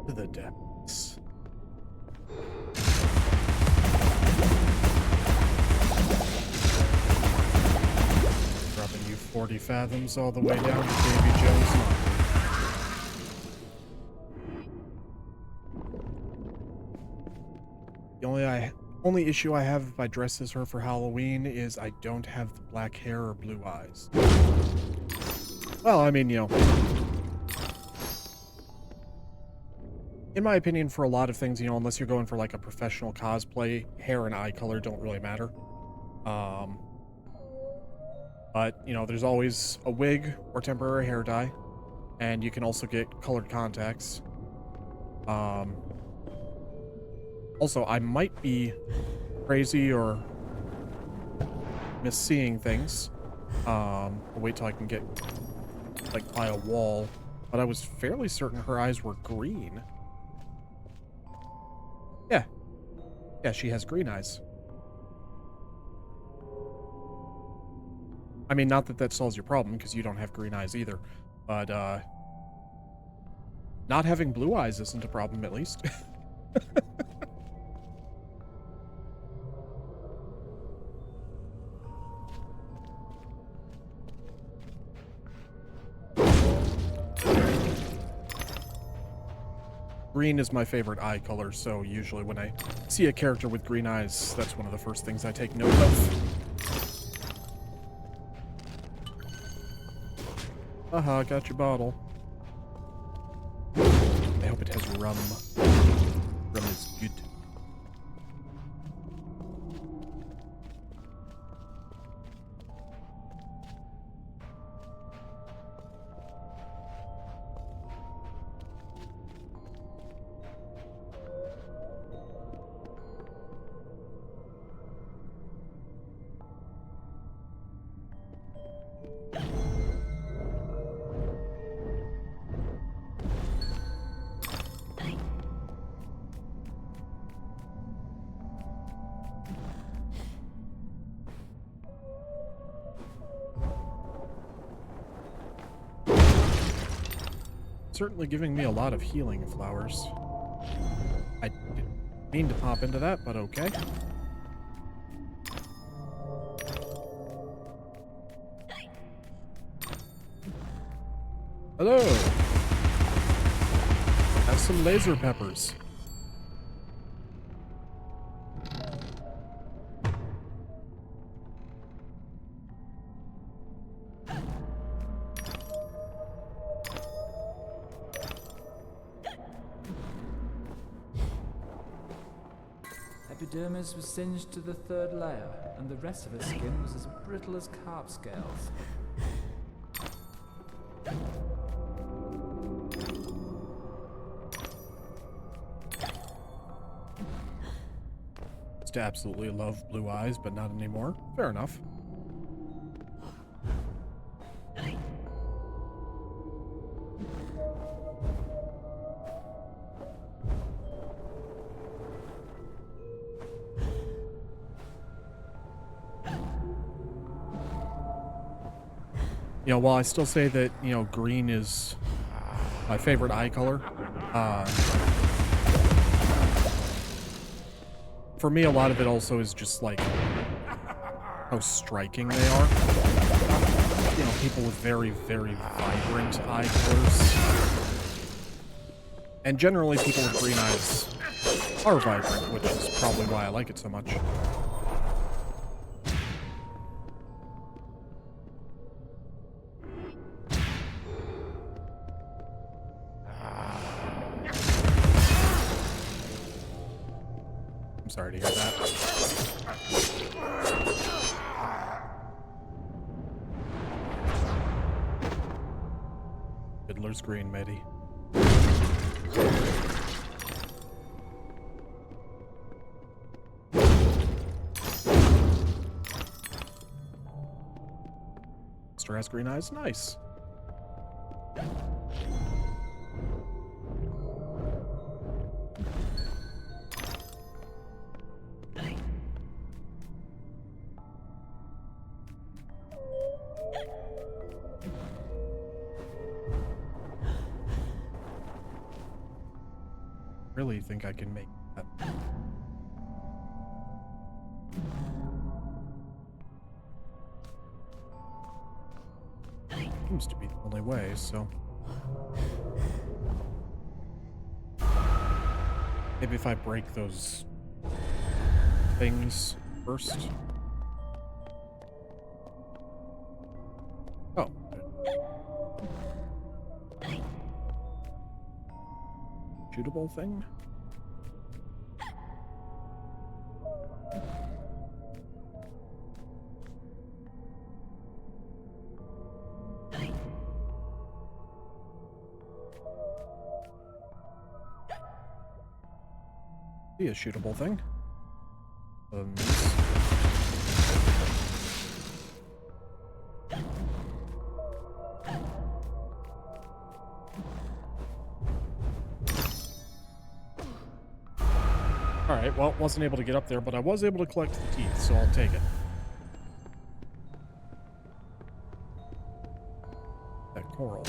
To the depths. Dropping you 40 fathoms all the way down to Davy Jones' line. The only issue I have if I dress as her for Halloween is I don't have the black hair or blue eyes. Well, I mean, you know, in my opinion, for a lot of things, you know, unless you're going for like a professional cosplay, hair and eye color don't really matter. But, you know, there's always a wig or temporary hair dye, and you can also get colored contacts. Also, I might be crazy or misseeing things. I'll wait till I can get, like, by a wall. But I was fairly certain her eyes were green. Yeah. Yeah, she has green eyes. I mean, not that that solves your problem, because you don't have green eyes either. But, not having blue eyes isn't a problem, at least. Green is my favorite eye color, so usually when I see a character with green eyes, that's one of the first things I take note of. Haha, got your bottle. I hope it has rum. Rum is good. Certainly giving me a lot of healing flowers. I didn't mean to pop into that, but okay. Hello! Have some laser peppers. Epidermis was singed to the 3rd layer, and the rest of her skin was as brittle as carp scales. Used to absolutely love blue eyes, but not anymore. Fair enough. You know, while I still say that, you know, green is my favorite eye color, for me, a lot of it also is just, like, how striking they are. You know, people with very, very vibrant eye colors. And generally, people with green eyes are vibrant, which is probably why I like it so much. Sorry to hear that. Fiddler's Green, matey. Mr. has green eyes. Nice. Really think I can make that. Seems to be the only way, so maybe if I break those things first. Oh. Shootable thing? Be a shootable thing. Alright, well, wasn't able to get up there, but I was able to collect the teeth, so I'll take it. That coral.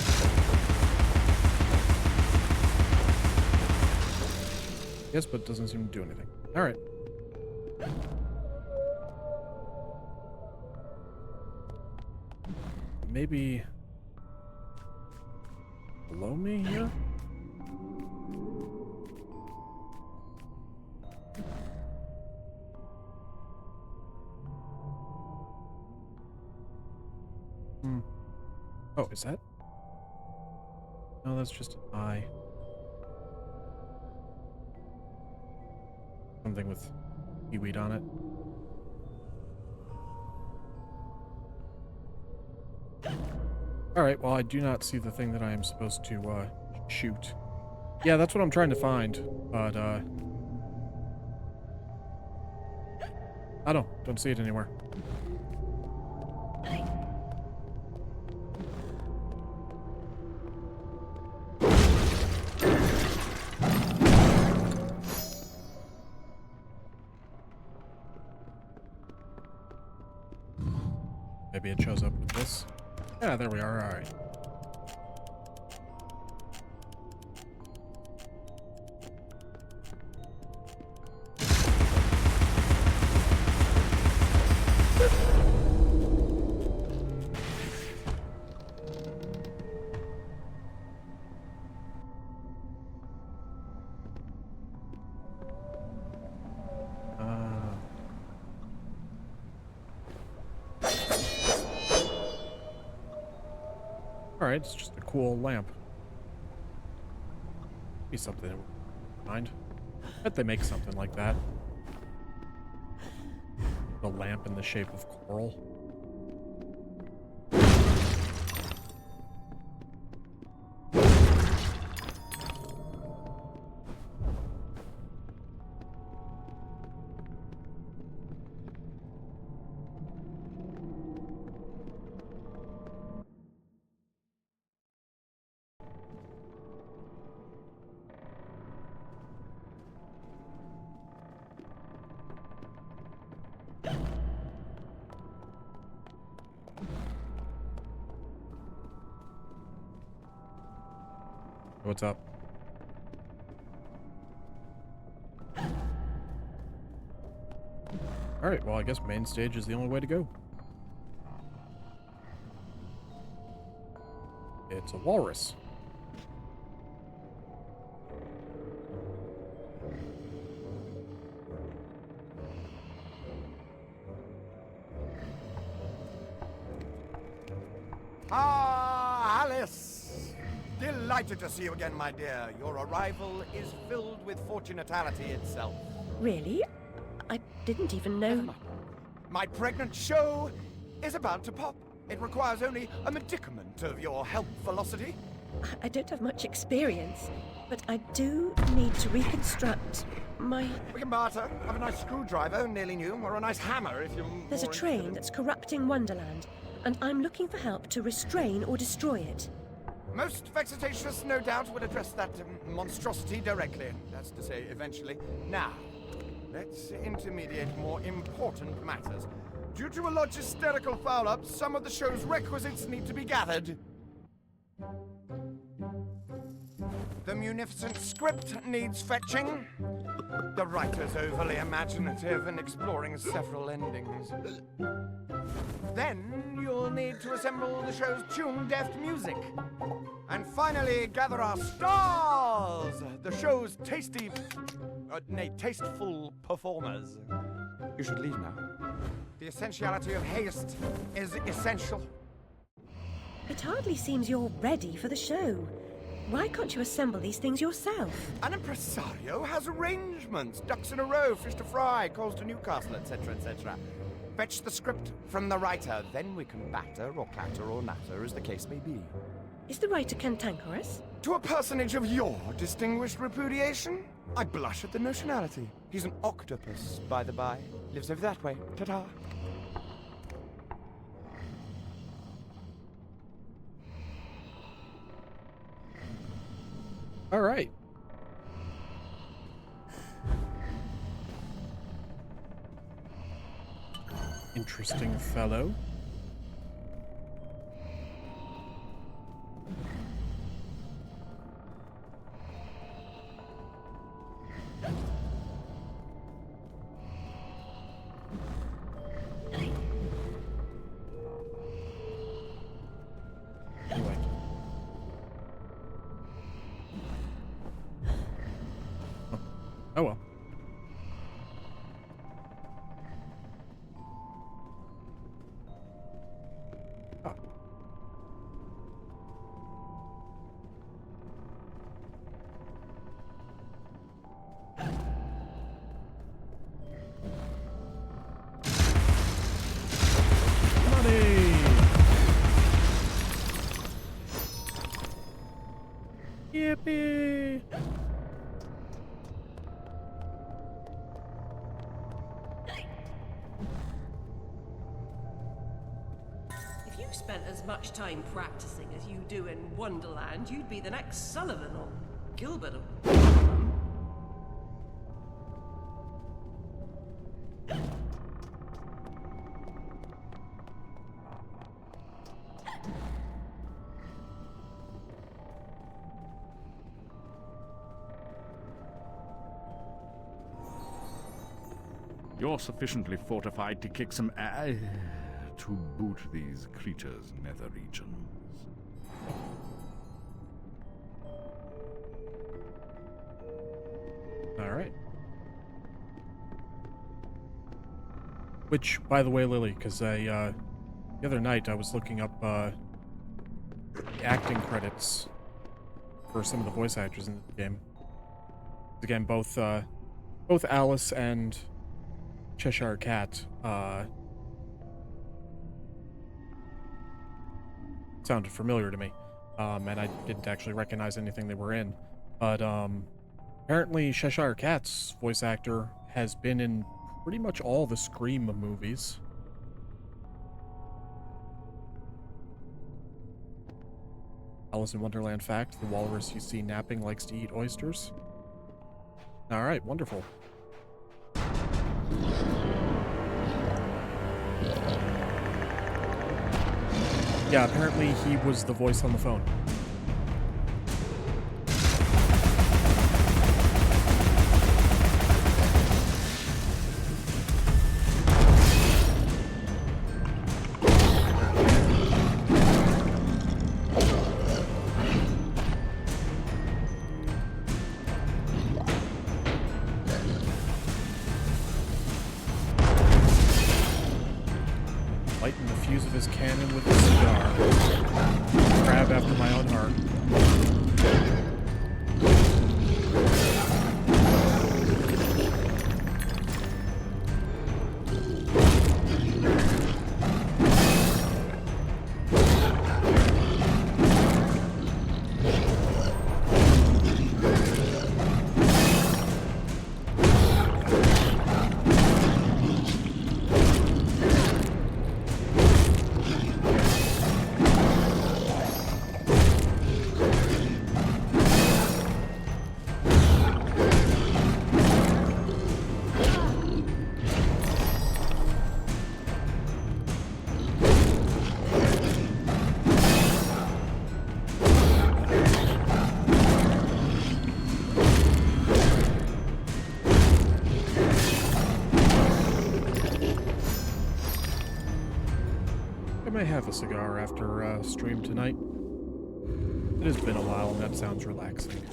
Yes, but it doesn't seem to do anything. Alright. Maybe below me here? Oh, is that? No, that's just an eye. Something with seaweed on it. Alright, well, I do not see the thing that I am supposed to, shoot. Yeah, that's what I'm trying to find, but, I don't see it anywhere. Maybe it shows up with this. Yeah, there we are. All right. Alright, it's just a cool lamp. Be something to mind. Bet they make something like that. The lamp in the shape of coral. What's up? Alright, well, I guess main stage is the only way to go. It's a walrus. Ah, Alice! Delighted to see you again, my dear. Your arrival is filled with fortunatality itself. Really? I didn't even know. My pregnant show is about to pop. It requires only a medicament of your health velocity. I don't have much experience, but I do need to reconstruct my... We can barter. Have a nice screwdriver, nearly new, or a nice hammer if you're There's a more train interested. that's corrupting Wonderland, and I'm looking for help to restrain or destroy it. Most vexatious, no doubt, would address that monstrosity directly. That's to say, eventually. Now, let's intermediate more important matters. Due to a logisterical foul-up, some of the show's requisites need to be gathered. The munificent script needs fetching. The writer's overly imaginative and exploring several endings. Then you'll need to assemble the show's tune-deft music. And finally, gather our stars! The show's tasteful performers. You should leave now. The essentiality of haste is essential. It hardly seems you're ready for the show. Why can't you assemble these things yourself? An impresario has arrangements. Ducks in a row, fish to fry, calls to Newcastle, etc., etc. Fetch the script from the writer, then we can batter or clatter or natter, as the case may be. Is the writer cantankerous? To a personage of your distinguished repudiation, I blush at the notionality. He's an octopus, by the by. Lives over that way. Ta-ta. All right. Interesting fellow. Anyway. Oh well. Ah. Money! Yippee! If you spent as much time practicing as you do in Wonderland, you'd be the next Sullivan or Gilbert or... You're sufficiently fortified to kick some to boot these creatures' nether regions. All right. Which, by the way, Lily, because the other night I was looking up the acting credits for some of the voice actors in the game. Again, both Alice and Cheshire Cat sounded familiar to me, and I didn't actually recognize anything they were in. But apparently Cheshire Cat's voice actor has been in pretty much all the Scream movies. Alice in Wonderland fact, the walrus you see napping likes to eat oysters. Alright, wonderful. Yeah, apparently he was the voice on the phone. Lighten the fuse of his cannon with a cigar. Crab after my own heart. I may have a cigar after stream tonight. It has been a while and that sounds relaxing.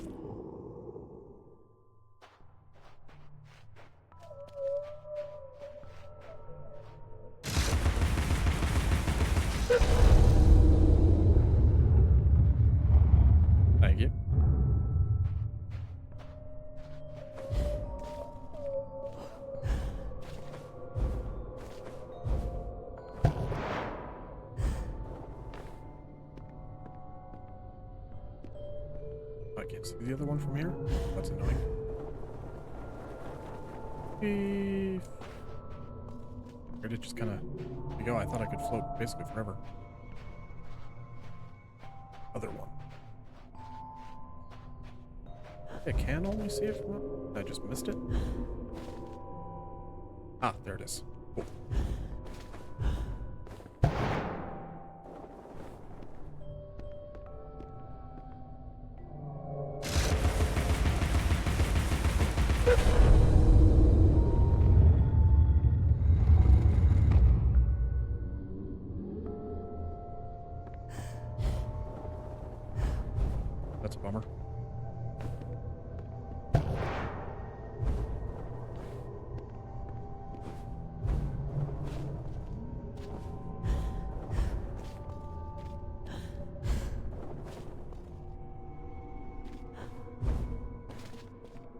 Thank you. I can't see the other one from here. That's annoying. Where did it just kind of go? I thought I could float basically forever. Other one. I can only see it from up. I just missed it. Ah, there it is. Cool. That's a bummer.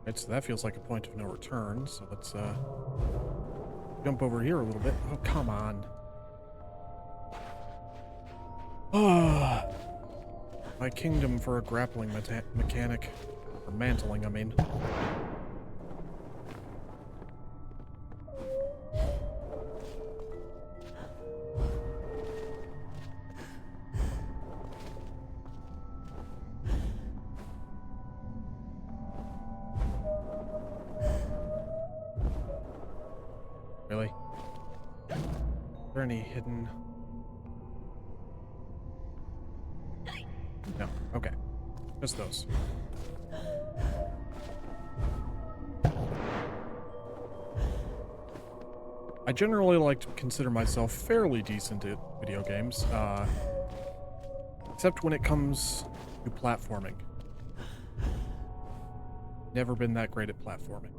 Right, so that feels like a point of no return, so let's jump over here a little bit. Oh, come on. Ah. My kingdom for a grappling mechanic. Or mantling, I mean. Really? Are there any hidden... No, okay. Just those. I generally like to consider myself fairly decent at video games, except when it comes to platforming. Never been that great at platforming.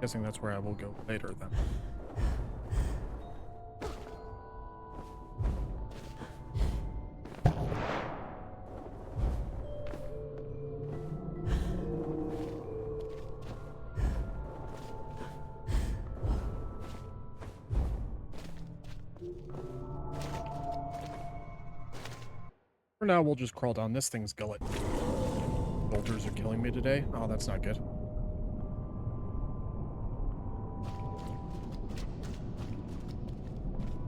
Guessing that's where I will go later then. For now, we'll just crawl down this thing's gullet. Soldiers are killing me today. Oh, that's not good.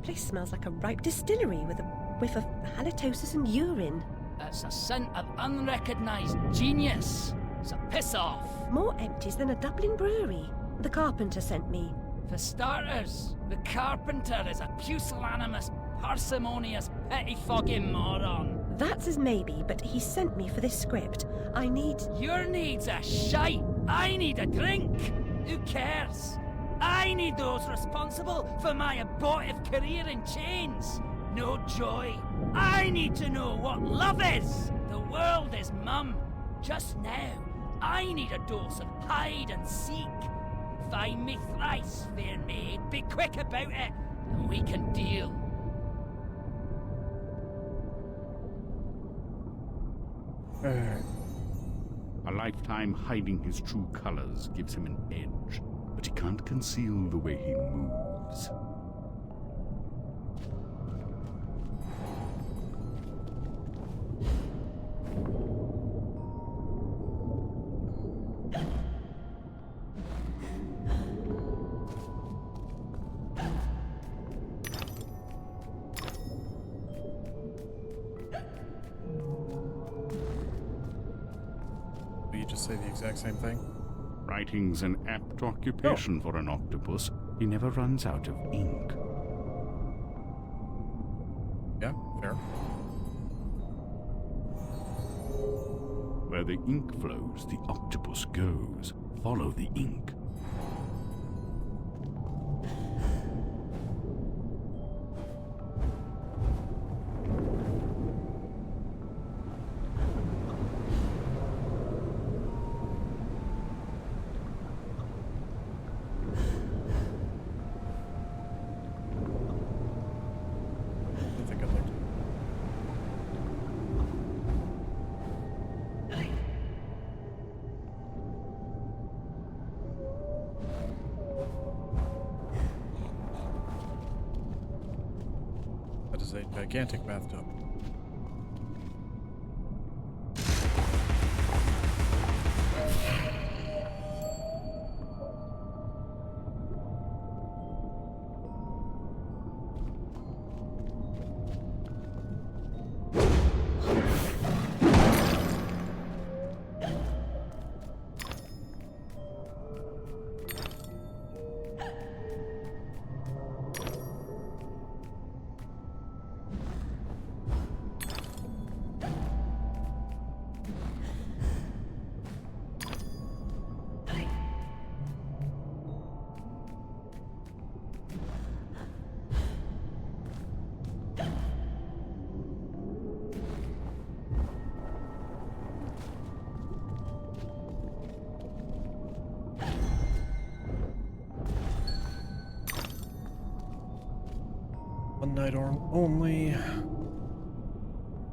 Place smells like a ripe distillery with a whiff of halitosis and urine. It's a scent of unrecognised genius. So piss off. More empties than a Dublin brewery. The carpenter sent me. For starters, the carpenter is a pusillanimous, parsimonious, pettifogging moron. That's as maybe, but he sent me for this script. I need... Your needs are shite. I need a drink. Who cares? I need those responsible for my abortive career in chains. No joy. I need to know what love is. The world is mum. Just now, I need a dose of hide and seek. Find me thrice, fair maid. Be quick about it, and we can deal. A lifetime hiding his true colors gives him an edge, but he can't conceal the way he moves. You just say the exact same thing? Writing's an apt occupation for an octopus. He never runs out of ink. Yeah, fair. Where the ink flows, the octopus goes. Follow the ink. That is a gigantic bathtub. One night only.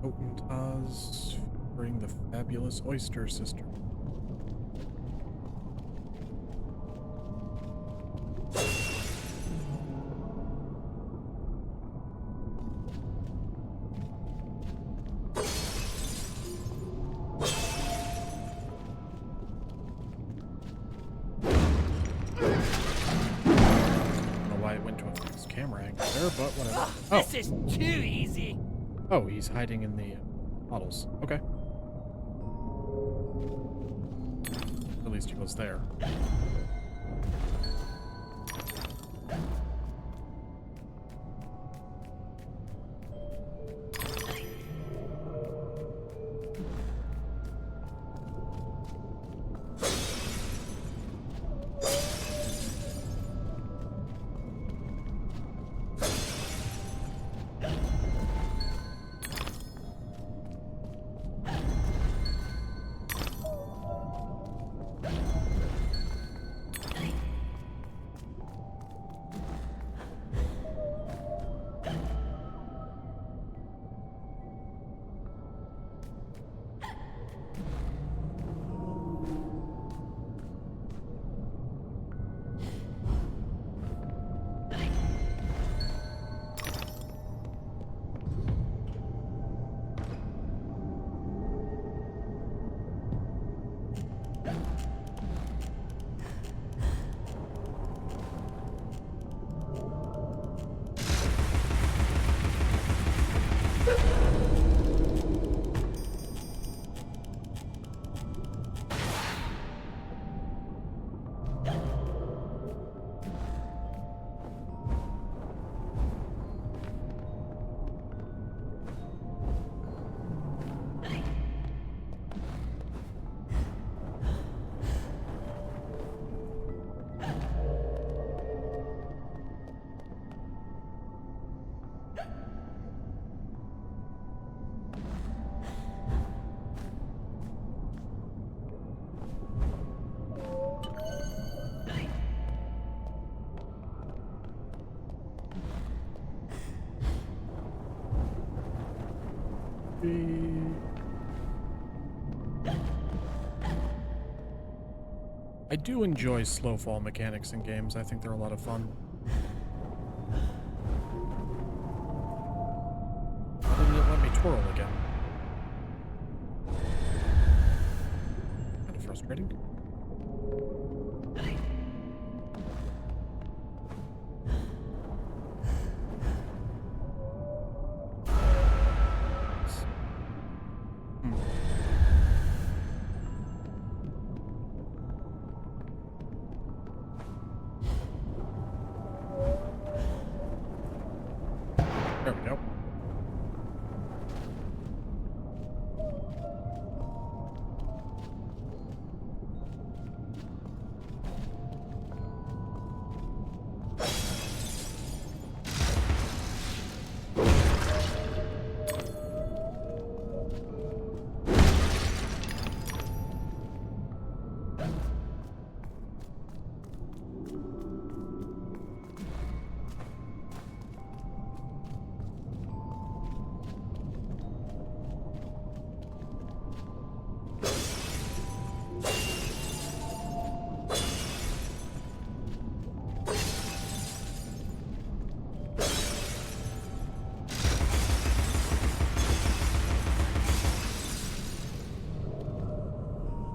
Potent Oz bring the fabulous Oyster Sister. Camera angle there, but whatever. This is too easy. Oh, he's hiding in the models. Okay. At least he was there. I do enjoy slow fall mechanics in games. I think they're a lot of fun. Why didn't it let me twirl again? Kind of frustrating. There we go.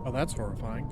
Oh, that's horrifying.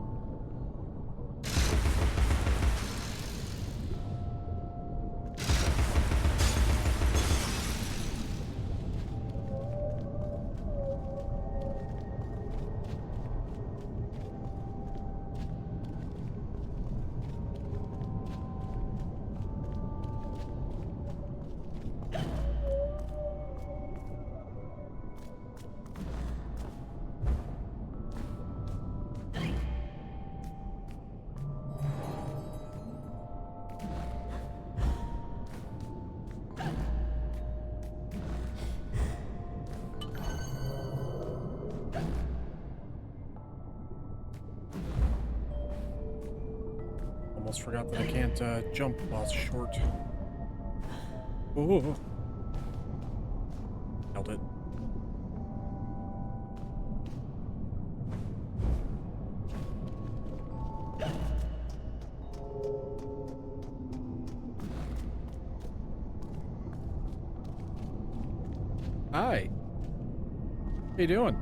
Almost forgot that I can't jump while short. Ooh. Held it. Hi. How you doing?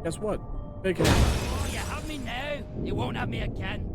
Guess what? Big hand. Oh, you have me now. You won't have me again.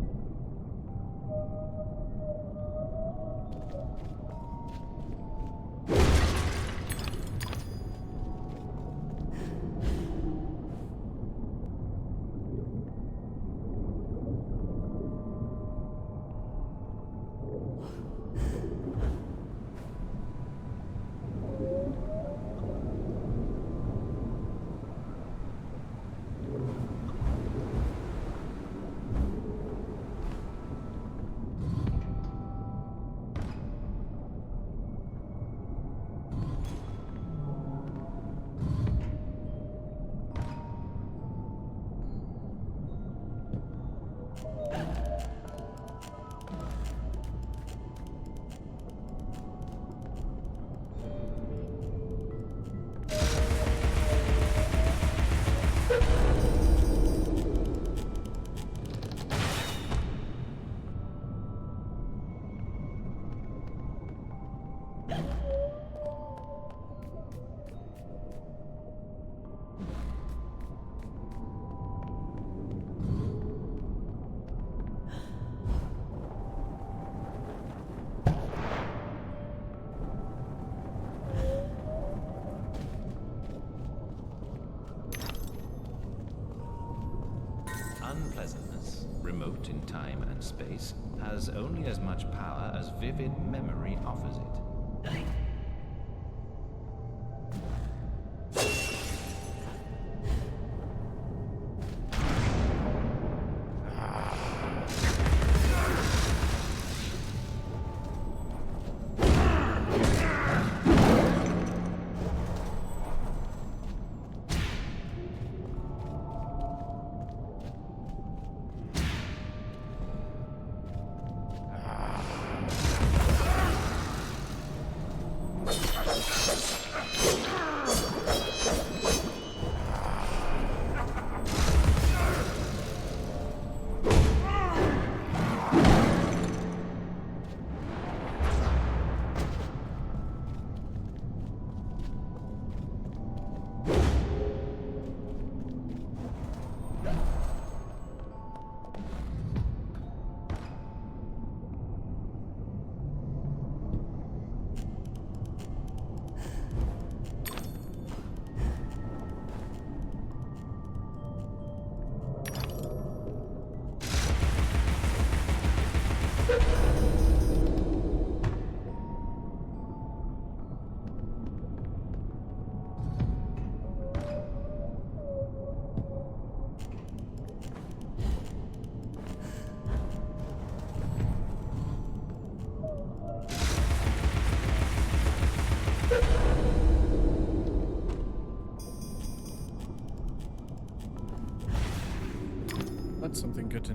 Unpleasantness, remote in time and space, has only as much power as vivid memory offers it.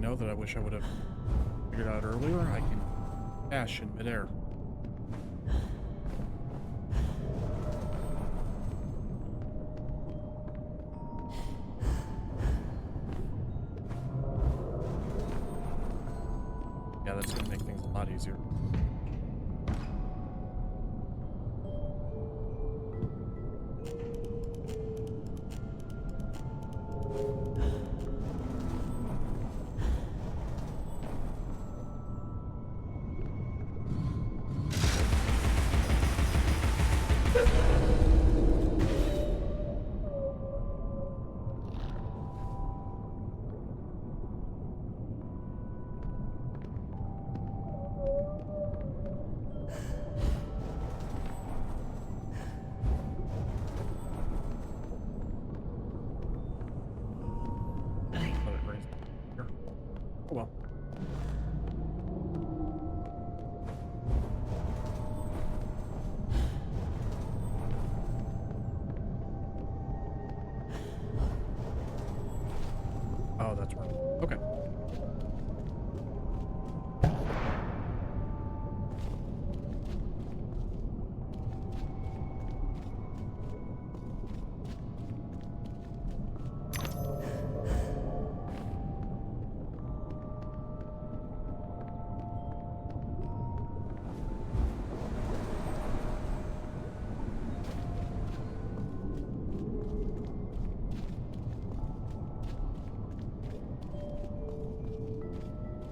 know that I wish I would have figured out earlier. I can dash in midair. Yeah, that's gonna make things a lot easier. Oh well. Oh, that's right. Okay.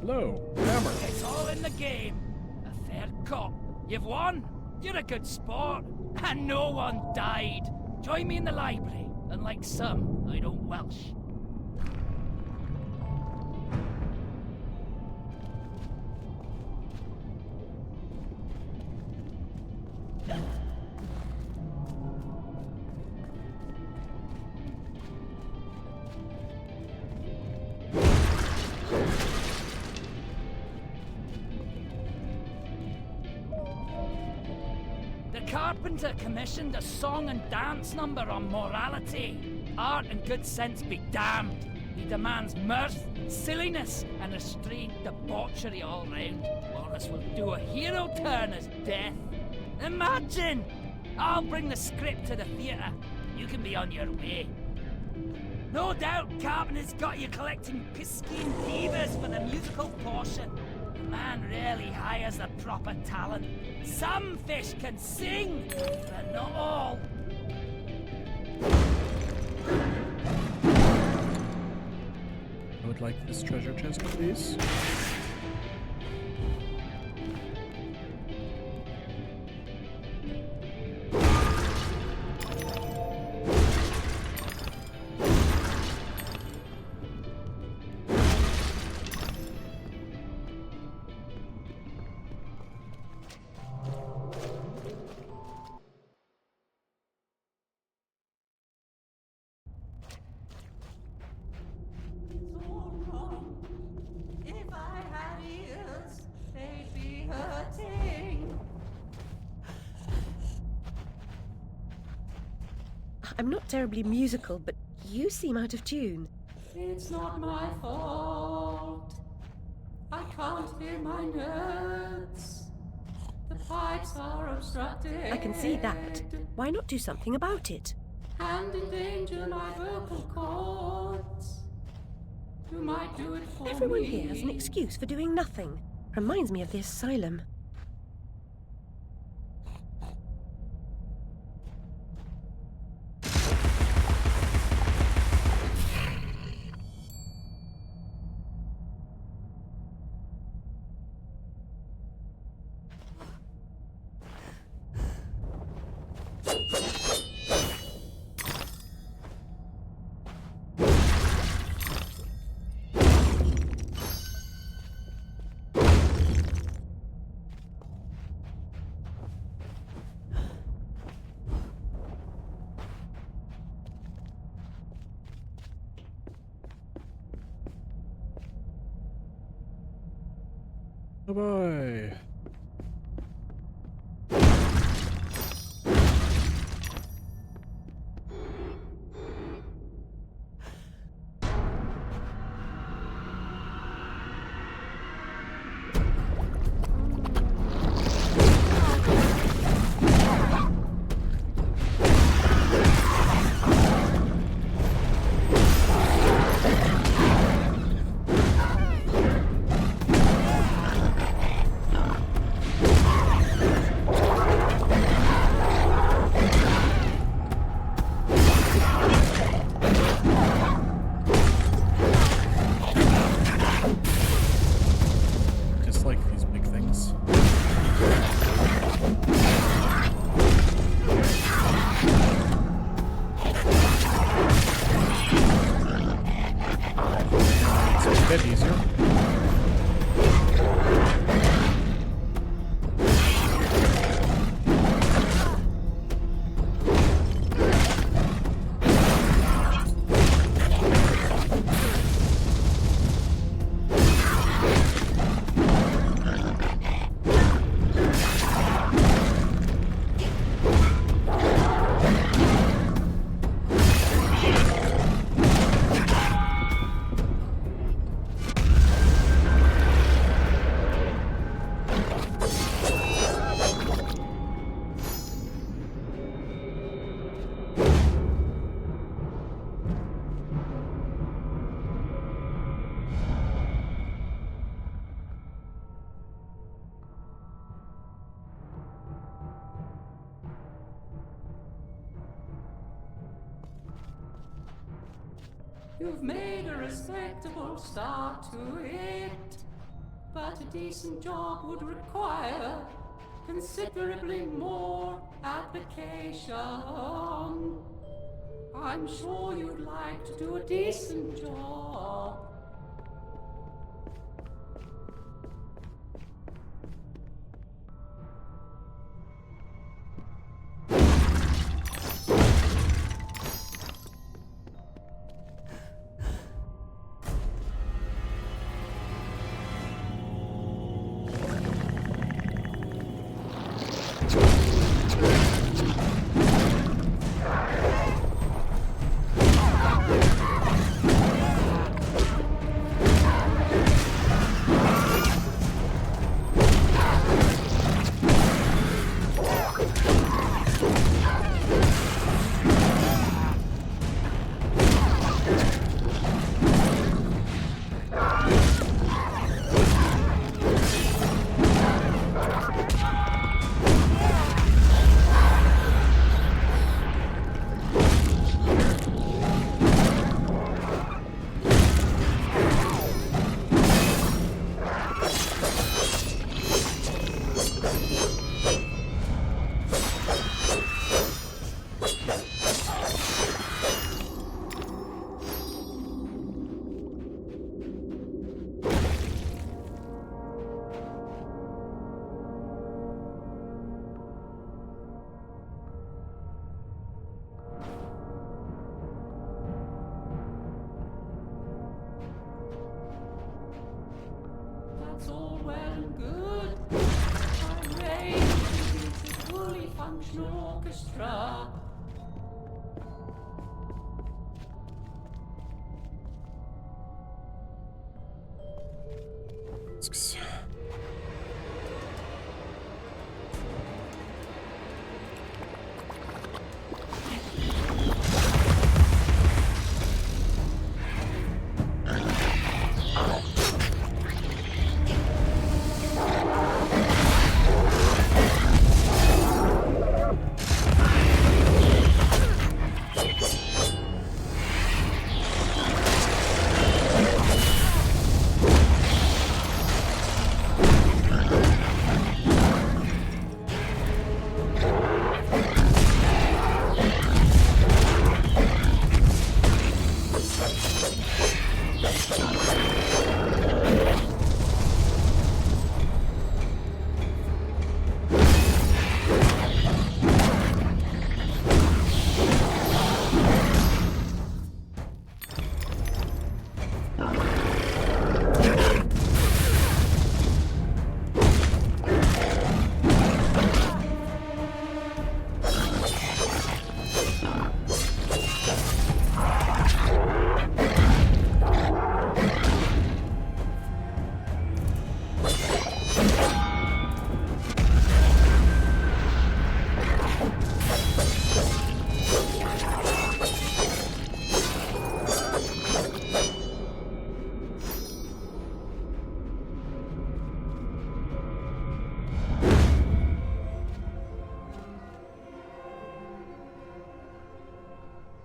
Hello, hammer. It's all in the game. A fair cop. You've won. You're a good sport. And no one died. Join me in the library. Unlike some, I don't welsh. Carpenter commissioned a song and dance number on morality. Art and good sense be damned. He demands mirth, silliness, and restrained debauchery all round. Morris will do a hero turn as death. Imagine! I'll bring the script to the theatre. You can be on your way. No doubt Carpenter's got you collecting Piscean divas for the musical portion. Man rarely hires the proper talent. Some fish can sing, but not all. I would like this treasure chest, please. I'm not terribly musical, but you seem out of tune. It's not my fault. I can't hear my notes. The pipes are obstructed. I can see that. Why not do something about it? And endanger my vocal cords. You might do it for Everyone me. here has an excuse for doing nothing. Reminds me of the asylum. Bye-bye. You've made a respectable start to it, but a decent job would require considerably more application. I'm sure you'd like to do a decent job. That's all well and good. I'm raised into a fully functional orchestra.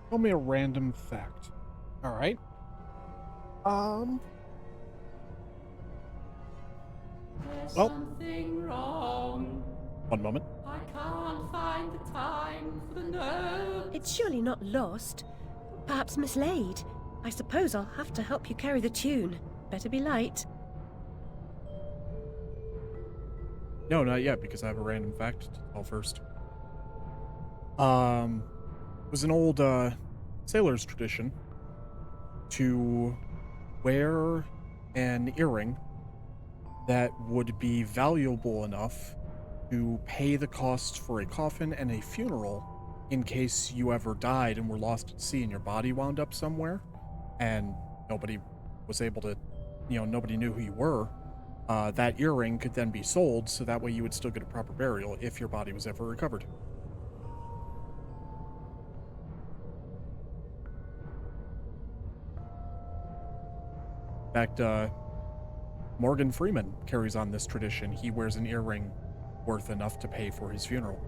Tell me a random fact. All right. There's Well. something wrong. One moment. I can't find the time for the note. It's surely not lost. Perhaps mislaid. I suppose I'll have to help you carry the tune. Better be light. No, not yet, because I have a random fact to tell first. It was an old sailor's tradition to wear an earring that would be valuable enough to pay the costs for a coffin and a funeral in case you ever died and were lost at sea and your body wound up somewhere and nobody was able to, nobody knew who you were. That earring could then be sold, so that way you would still get a proper burial if your body was ever recovered. In fact, Morgan Freeman carries on this tradition. He wears an earring worth enough to pay for his funeral.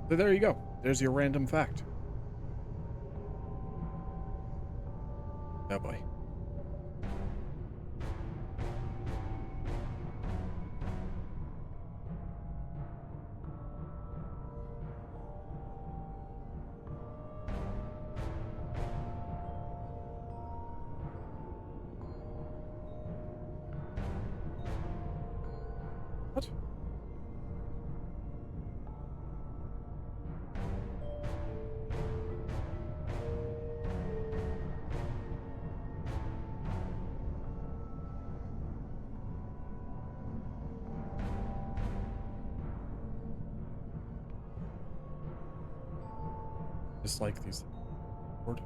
So there you go. There's your random fact. Oh boy. What? Just like these. Lord.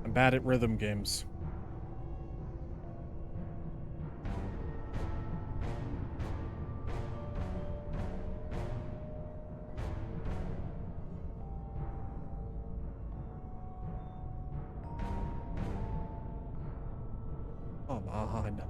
I'm bad at rhythm games. Come on.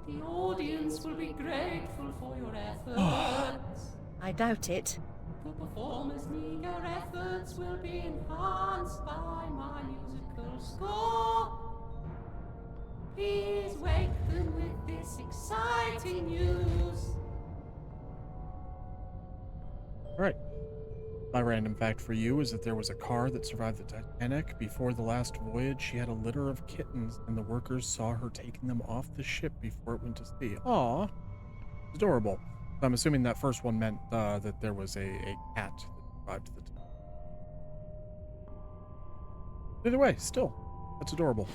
The audience will be grateful for your efforts. I doubt it. The performers' meager efforts will be enhanced by my musical score. Please wake them with this exciting news. Alright. My random fact for you is that there was a car that survived the Titanic. Before the last voyage, she had a litter of kittens, and the workers saw her taking them off the ship before it went to sea. Aw. Adorable. I'm assuming that first one meant that there was a cat that survived the Titanic. Either way, still, that's adorable.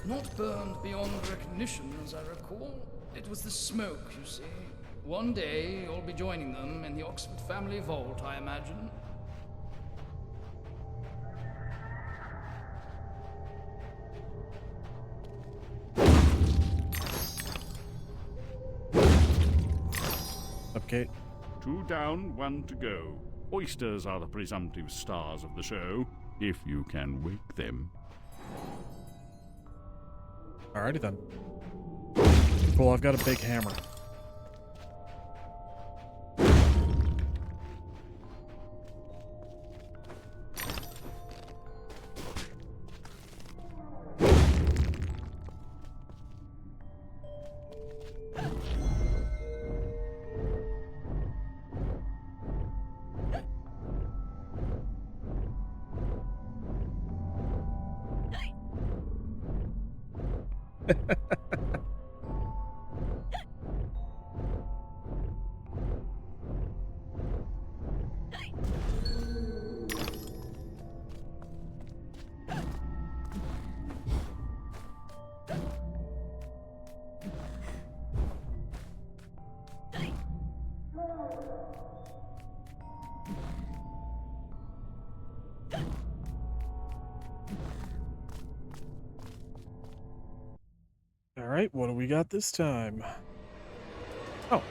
Not burned beyond recognition, as I recall. It was the smoke, you see. One day, you'll be joining them in the Oxford family vault, I imagine. Up, Kate. 2 down, 1 to go. Oysters are the presumptive stars of the show, if you can wake them. Alrighty then. Cool, I've got a big hammer. Alright, what do we got this time? Oh.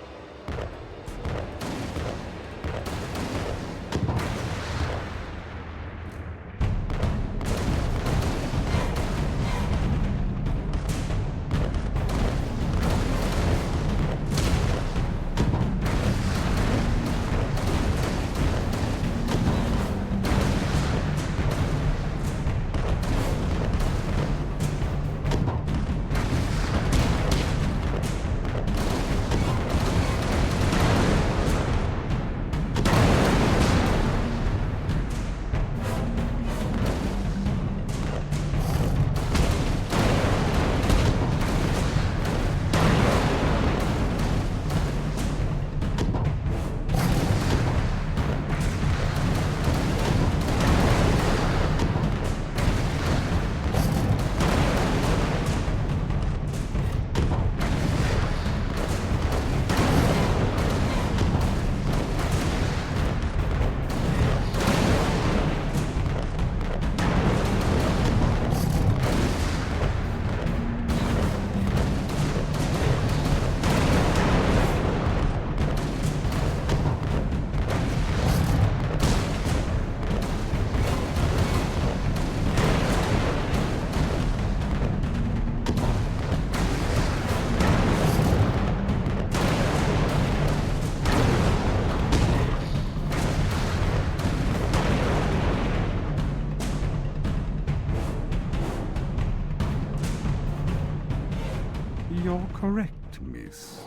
correct, miss?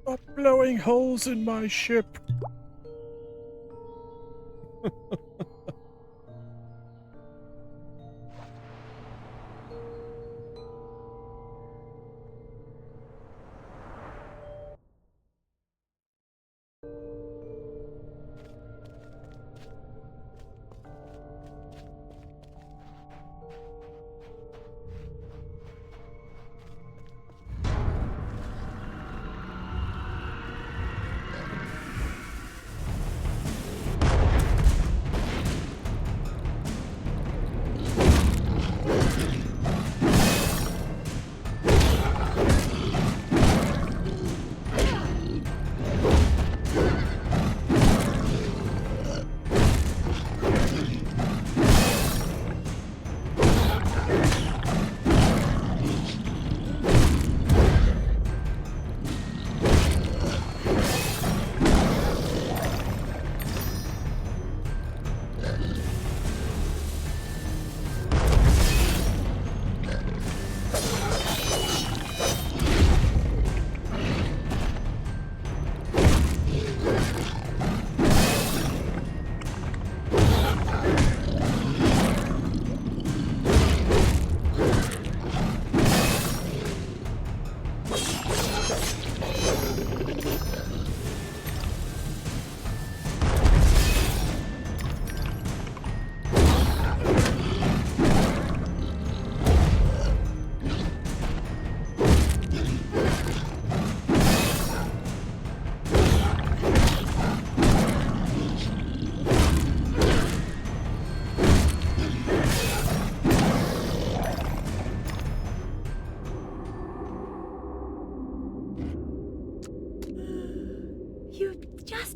Stop blowing holes in my ship.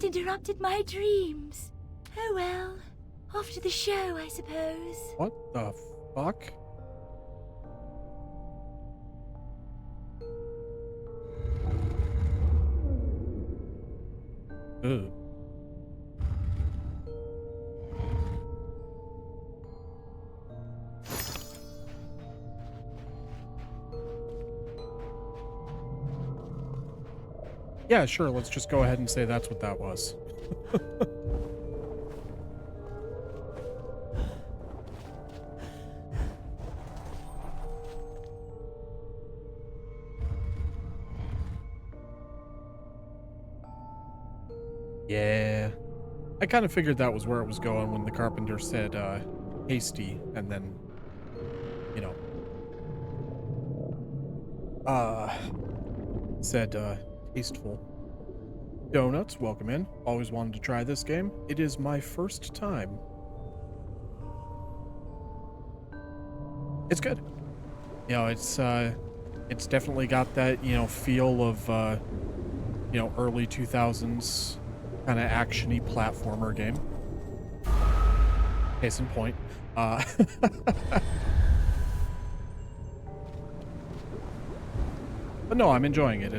Interrupted my dreams. Oh well. Off to the show, I suppose. What the fuck? Ugh. Yeah, sure, let's just go ahead and say that's what that was. Yeah. I kind of figured that was where it was going when the carpenter said, hasty, and then, you know, said, tasteful. Donuts, welcome in. Always wanted to try this game. It is my first time. It's good. You know, it's definitely got that, you know, feel of, you know, early 2000s kind of action-y platformer game. Case in point. But no, I'm enjoying it.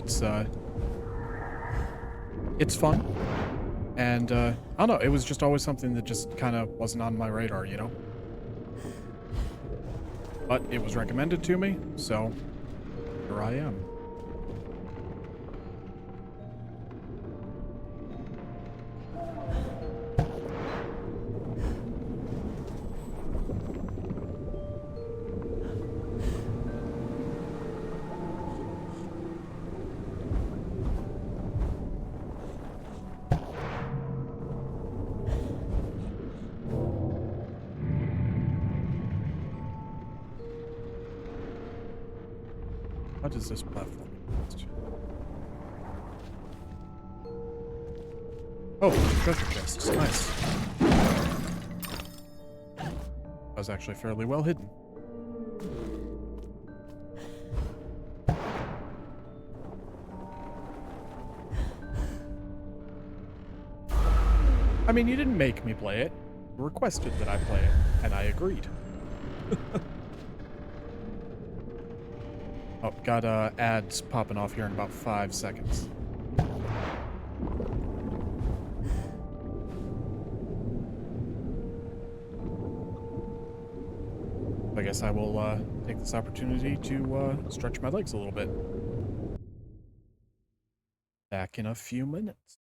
It's fun, and I don't know, it was just always something that just kind of wasn't on my radar, you know? But it was recommended to me, so here I am. What is this platform? Oh, treasure chests. Nice. That was actually fairly well hidden. I mean, you didn't make me play it. You requested that I play it, and I agreed. Oh, got ads popping off here in about 5 seconds. guess I will take this opportunity to stretch my legs a little bit. Back in a few minutes.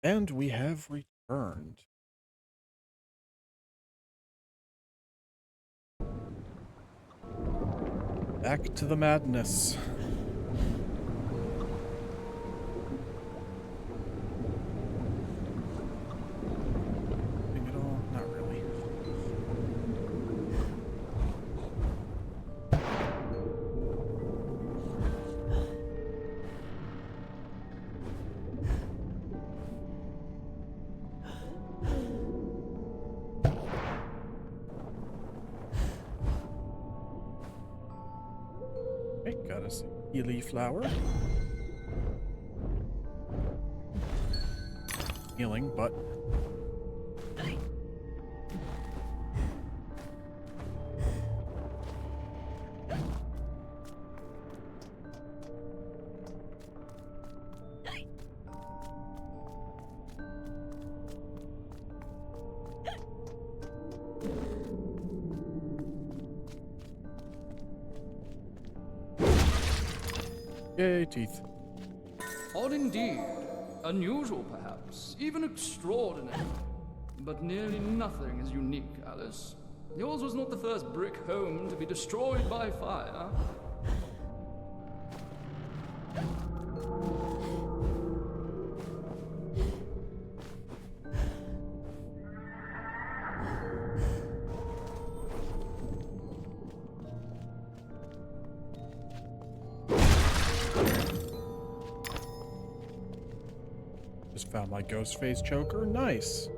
And we have returned. Back to the madness. Doing it all? Not really. Okay, got us a Healy flower. Healing, but Yay, teeth. Odd indeed. Unusual, perhaps. Even extraordinary. But nearly nothing is unique, Alice. Yours was not the first brick home to be destroyed by fire. Just found my ghost face choker. Nice.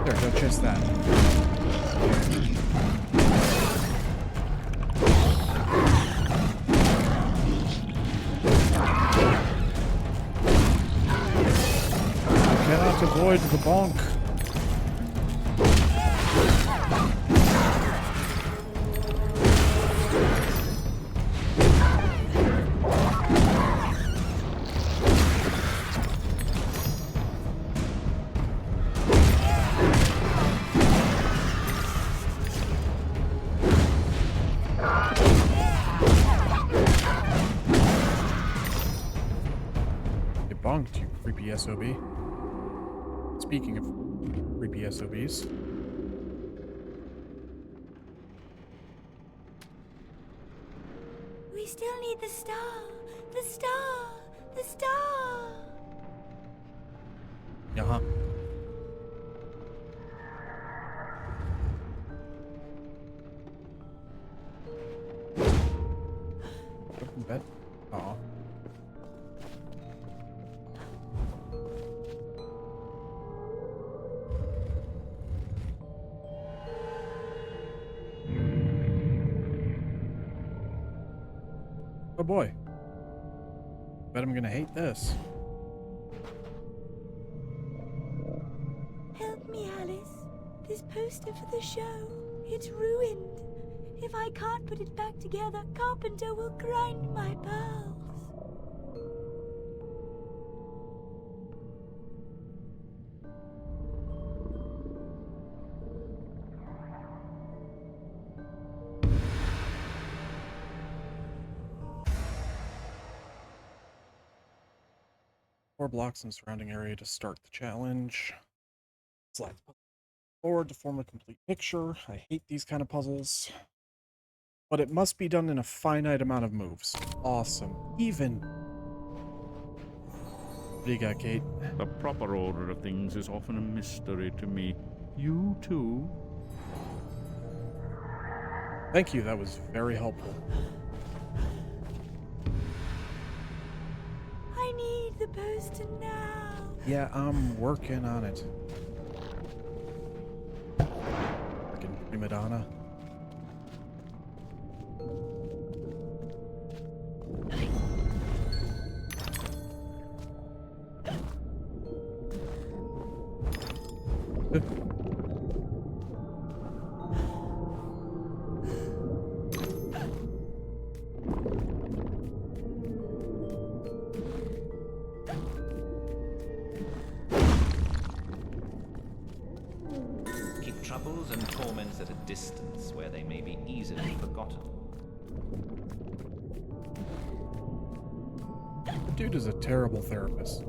There, don't chase that. Cannot avoid the bonk. You bonked, you creepy SOB. Speaking of creepy SOBs. We still need the star! The star! The star! Uh-huh. Open bed. Aw. Oh boy. Bet I'm gonna hate this. Help me, Alice. This poster for the show, it's ruined. If I can't put it back together, Carpenter will grind my pearls. Four blocks in the surrounding area to start the challenge. Slide forward to form a complete picture. I hate these kind of puzzles. But it must be done in a finite amount of moves. Awesome. Even. What do you got, Kate? The proper order of things is often a mystery to me. You too? Thank you, that was very helpful. I need the poster now. Yeah, I'm working on it. Freaking prima donna. Keep troubles and torments at a distance where they may be easily forgotten. The dude is a terrible therapist.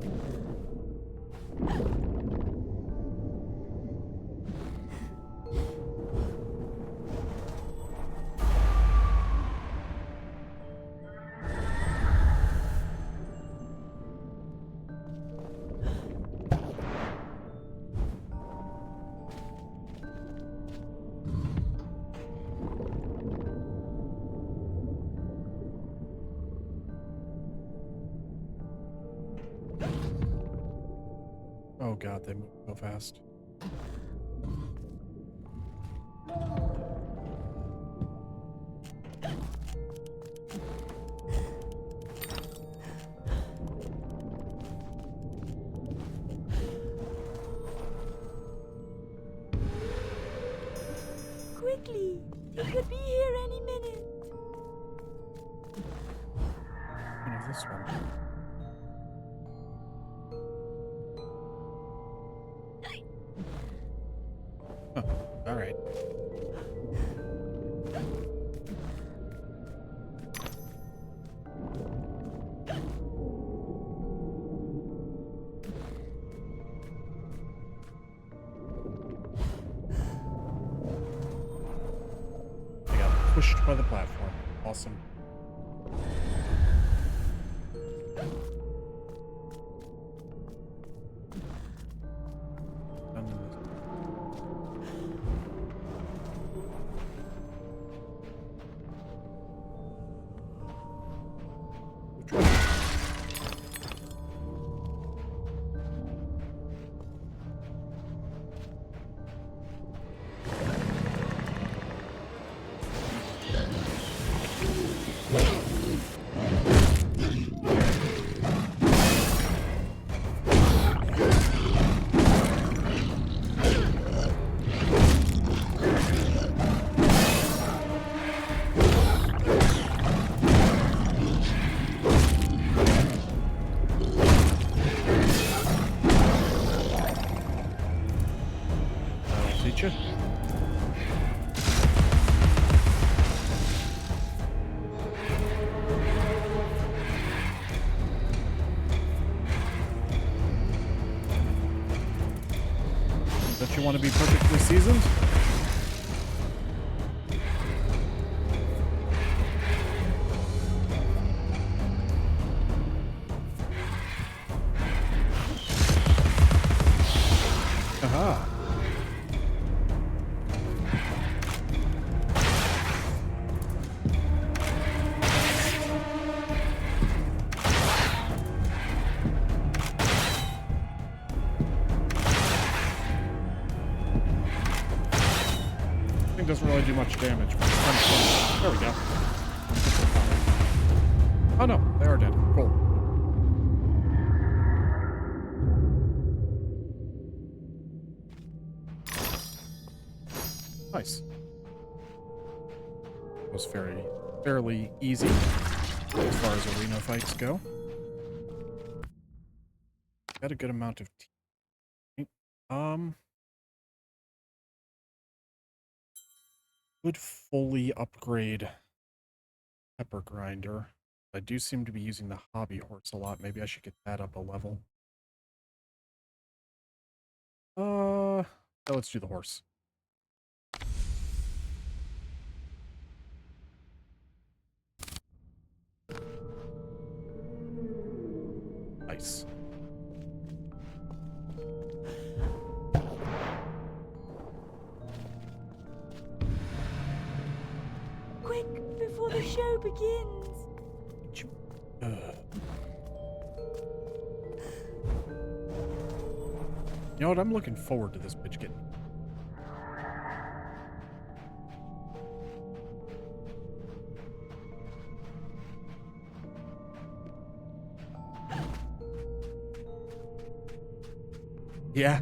Oh god, they move so fast. quickly. He could be here any minute. What is this one? Huh. All right. I got pushed by the platform. Awesome. Teacher. Don't you want to be perfectly seasoned? Aha. Doesn't really do much damage, but it's kind of fun. There we go. Oh no, they are dead. Cool. Nice. It was fairly easy as far as arena fights go. Got a good amount of would fully upgrade Pepper Grinder. I do seem to be using the Hobby Horse a lot. Maybe I should get that up a level. Let's do the horse. Nice. Quick, before the show begins. You know what? I'm looking forward to this bitch getting. Yeah.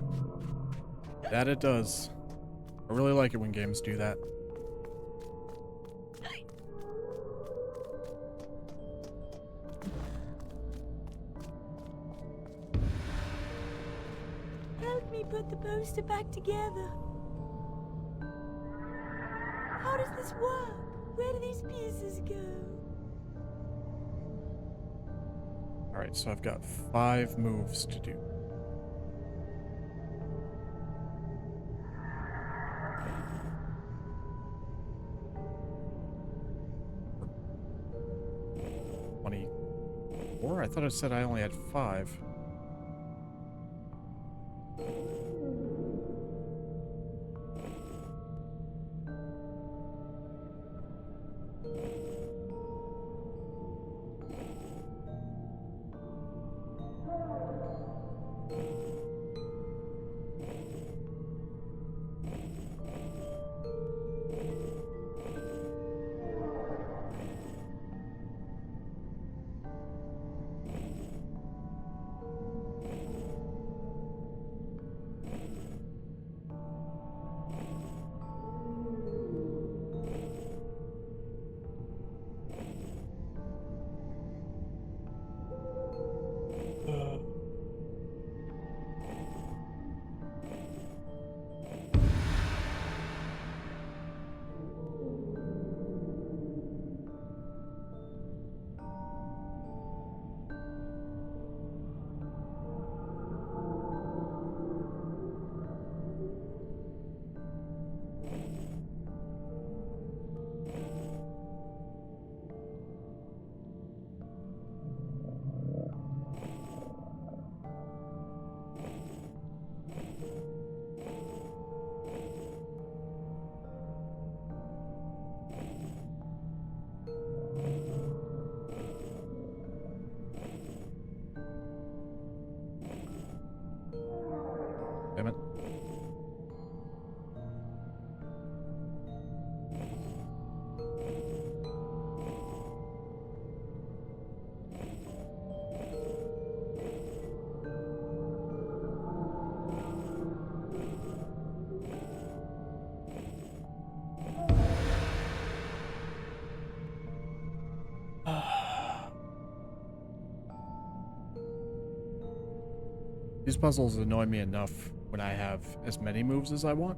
That it does. I really like it when games do that. Help me put the poster back together. How does this work? Where do these pieces go? Alright, so I've got 5 moves to do. I thought it said I only had 5. These puzzles annoy me enough when I have as many moves as I want.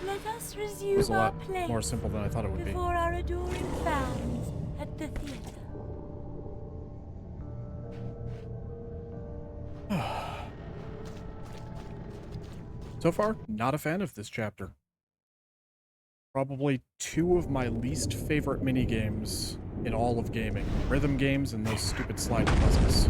Let us It was resume a our lot play more simple than I thought it would be. before our adoring fans at the theater. So far, not a fan of this chapter. Probably two of my least favorite minigames in all of gaming. Rhythm games and those stupid sliding puzzles.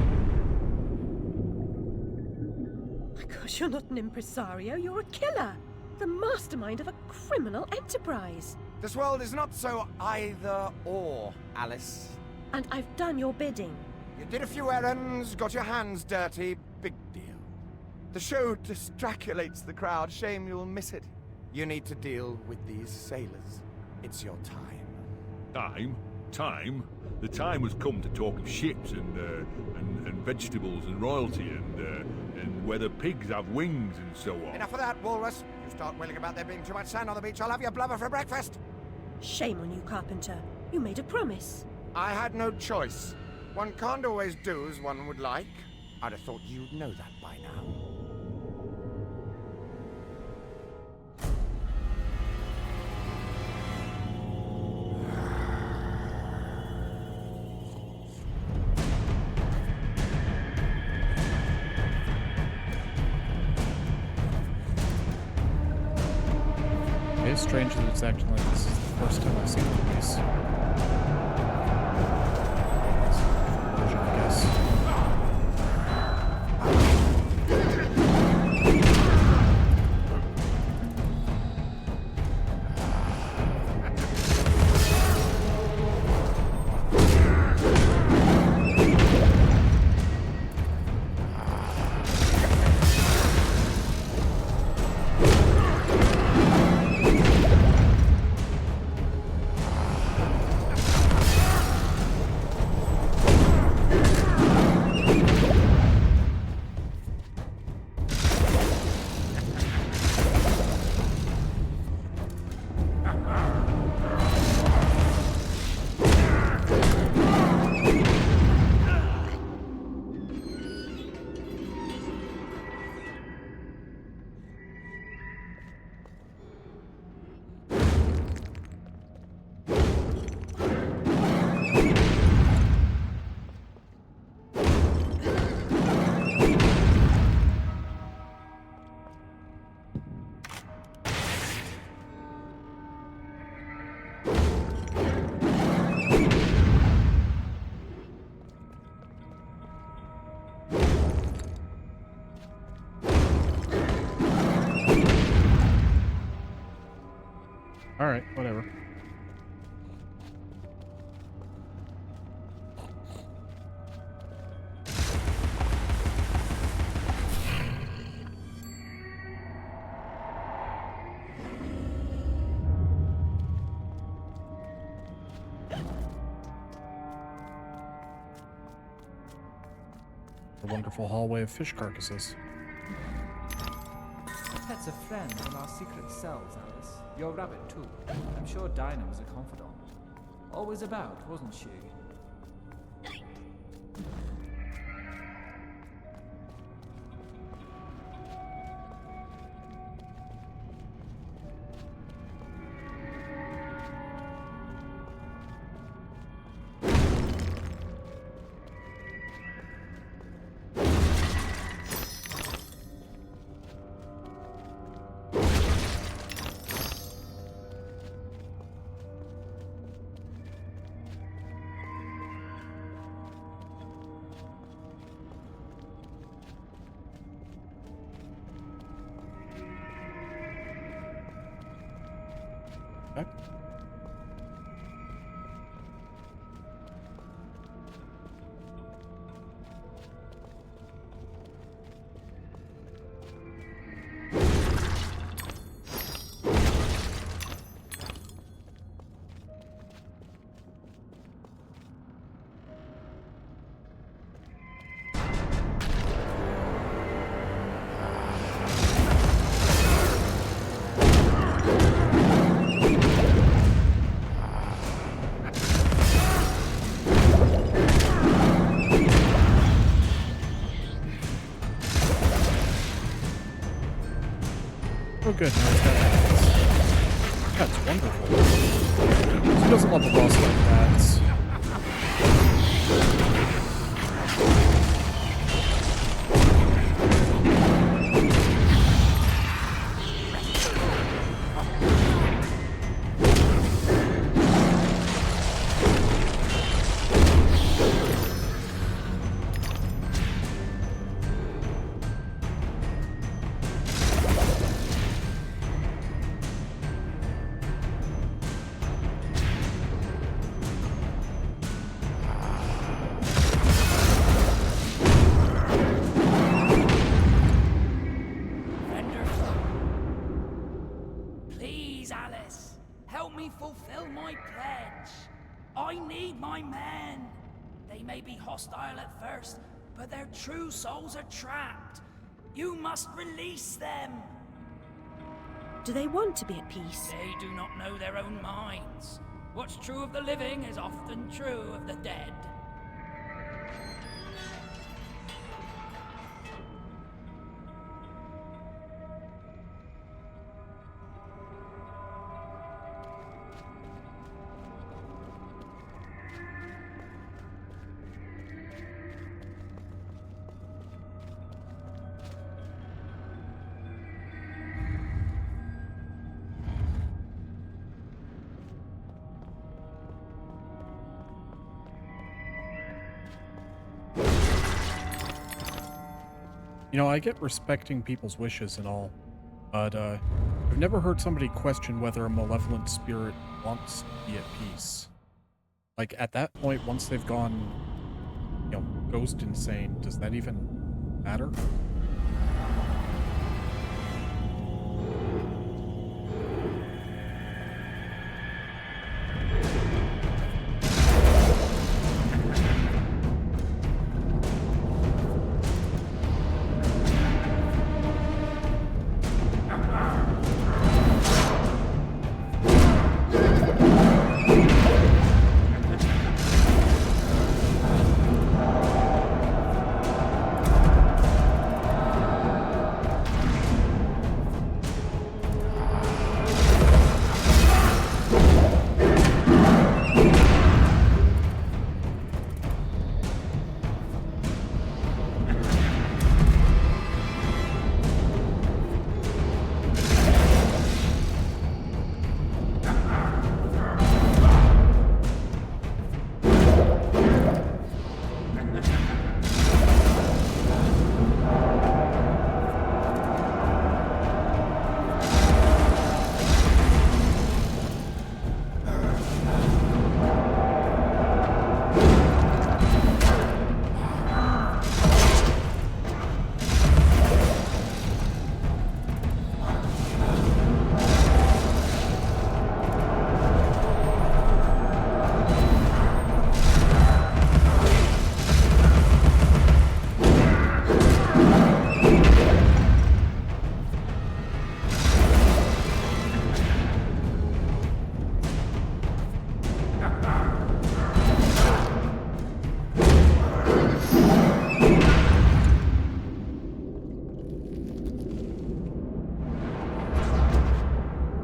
My gosh, you're not an impresario, you're a killer. The mastermind of a criminal enterprise. This world is not so either-or, Alice. And I've done your bidding. You did a few errands, got your hands dirty, big deal. The show distraculates the crowd, shame you'll miss it. You need to deal with these sailors. It's your time. Time? Time? The time has come to talk of ships and vegetables and royalty and whether pigs have wings and so on. Enough of that, Walrus. You start wailing about there being too much sand on the beach, I'll have your blubber for breakfast. Shame on you, Carpenter. You made a promise. I had no choice. One can't always do as one would like. I'd have thought you'd know that by now. It is strange that it's acting like this is the first time I've seen one of these. Version, I guess. Alright, whatever. A wonderful hallway of fish carcasses. Pet's a friend in our secret cells, Alice. Your rabbit, too. I'm sure Dinah was a confidant. Always about, wasn't she? Okay. Oh good, now he's got bats. That's wonderful. Who doesn't love a boss like bats? Please, Alice, help me fulfill my pledge. I need my men. They may be hostile at first, but their true souls are trapped. You must release them. Do they want to be at peace? They do not know their own minds. What's true of the living is often true of the dead. You know, I get respecting people's wishes and all, but I've never heard somebody question whether a malevolent spirit wants to be at peace. Like, at that point, once they've gone, you know, ghost insane, does that even matter?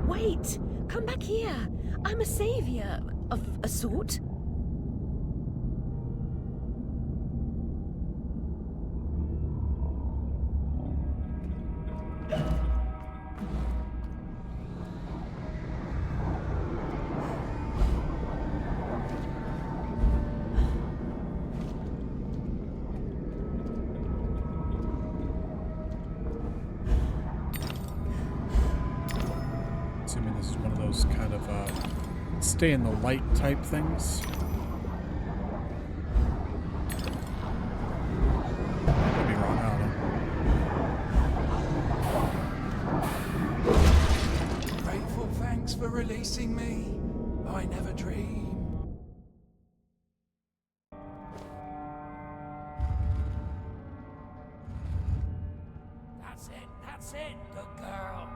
Wait! Come back here! I'm a savior of a sort. Assuming this is one of those kind of stay in the light type things. Could be wrong, I don't know. Grateful thanks for releasing me. I never dreamed. That's it, good girl.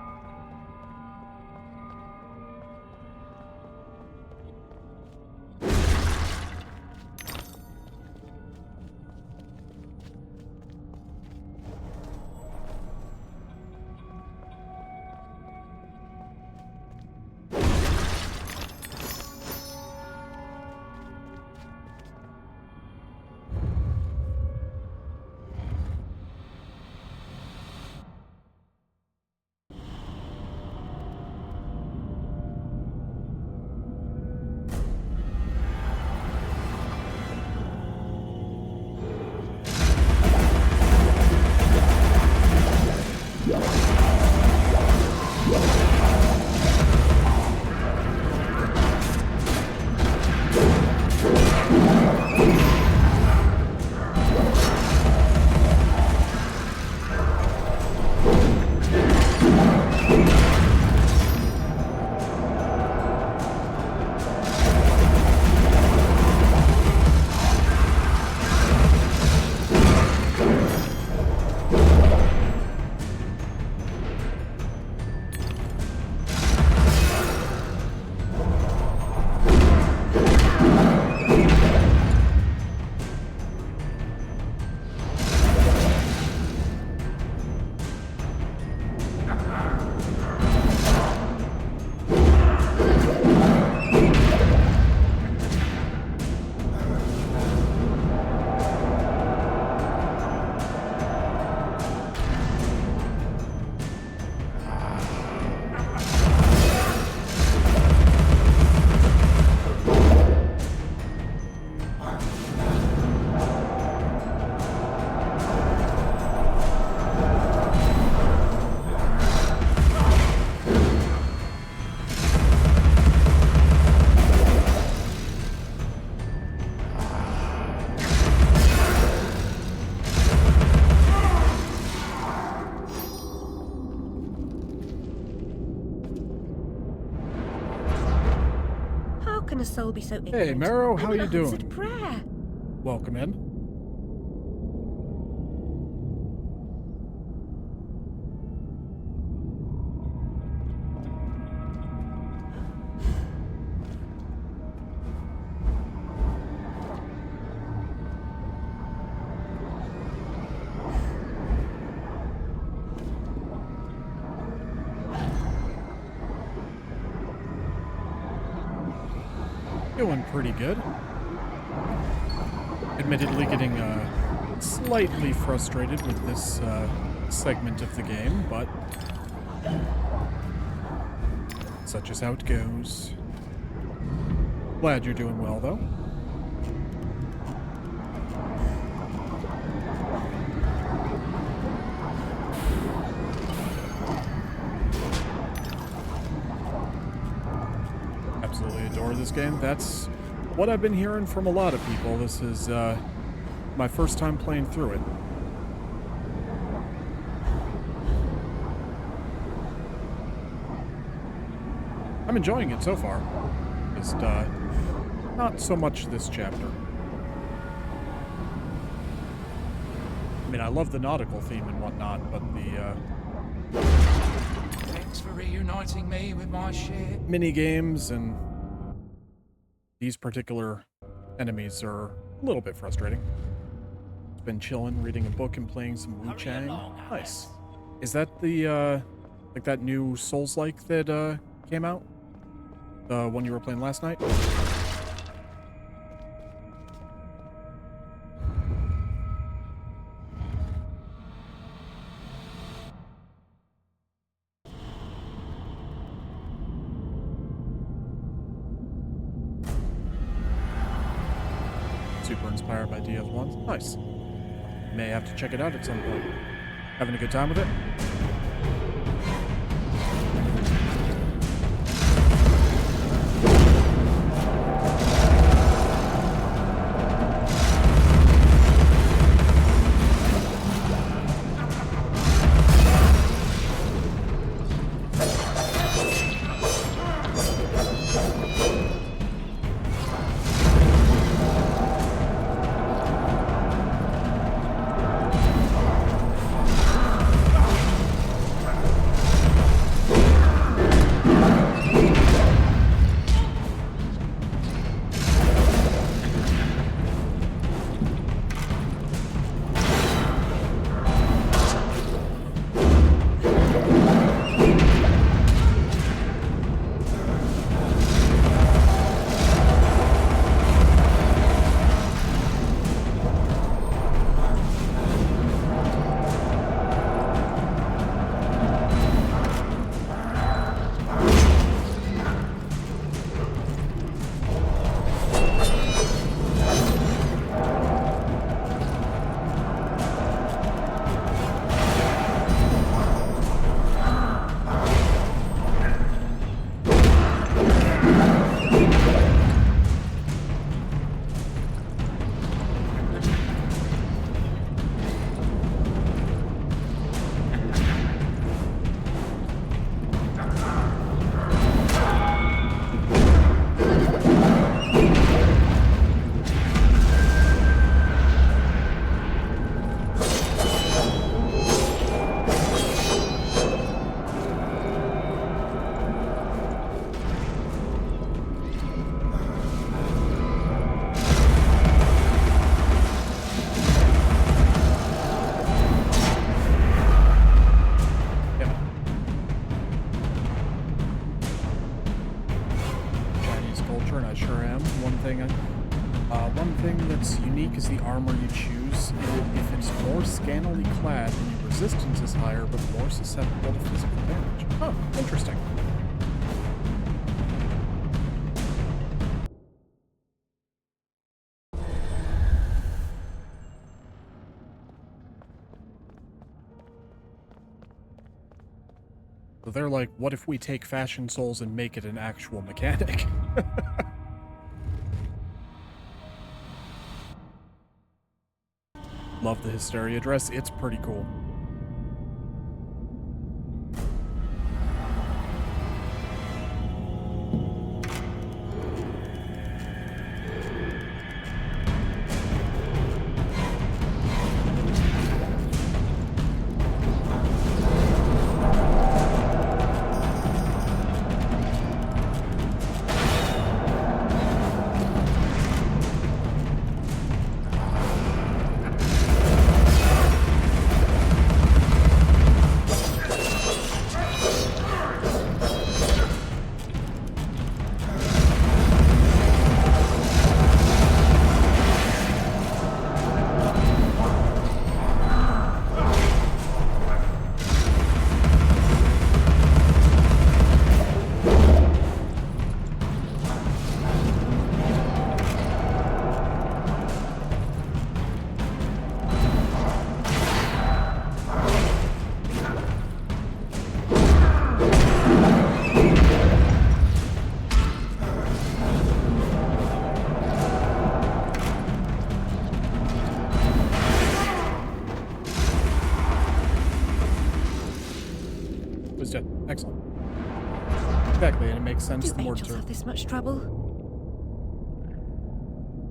a soul be so ignorant? Hey, Marrow, how Even you a doing? answered prayer. Welcome in. Doing pretty good. Admittedly getting slightly frustrated with this segment of the game, but such is how it goes. Glad you're doing well, though. Absolutely adore this game. That's what I've been hearing from a lot of people. This is my first time playing through it. I'm enjoying it so far. Just not so much this chapter. I mean, I love the nautical theme and whatnot, but the Thanks for reuniting me with my shit. mini games and these particular enemies are a little bit frustrating. Been chilling, reading a book and playing some Wu Chang. Nice. Is that the like that new Souls-like that came out? The one you were playing last night? Super inspired by DS1. Nice. May have to check it out at some point. Having a good time with it? One thing that's unique is the armor you choose. If it's more scantily clad, then your resistance is higher, but more susceptible to physical damage. Huh, interesting. So they're like, what if we take Fashion Souls and make it an actual mechanic? Love the Hysteria dress. It's pretty cool. Exactly, and it makes sense. Do angels have this much trouble?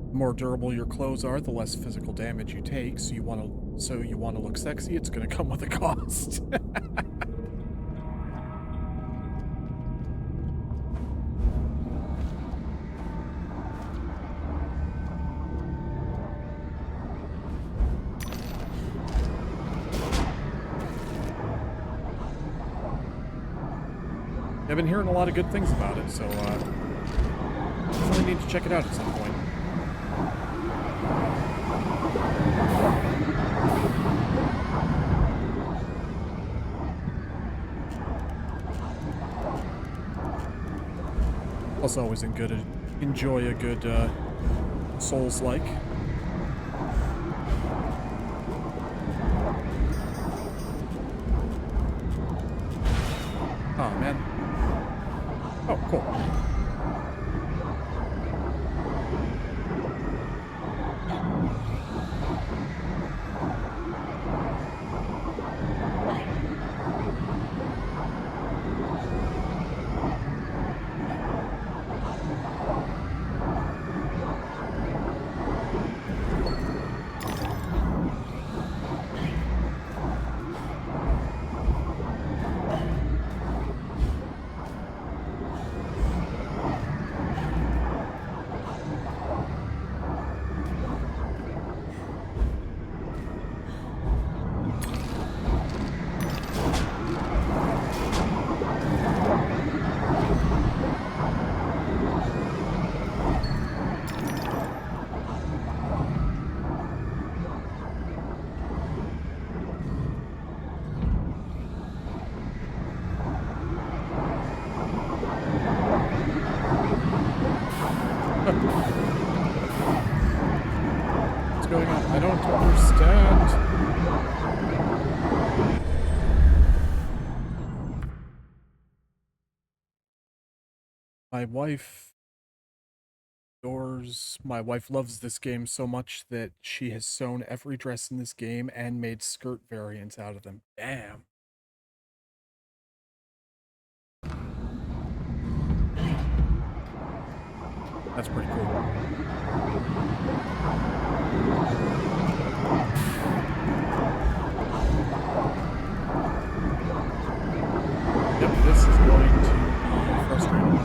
The more durable your clothes are, the less physical damage you take. So you want to look sexy. It's going to come with a cost. I've been hearing a lot of good things about it, so definitely need to check it out at some point. Also, always enjoy a good Souls-like. Oh man. Oh, cool. What's going on? I don't understand. My wife loves this game so much that she has sewn every dress in this game and made skirt variants out of them. Damn. That's pretty cool. Yep, this is going to be frustrating.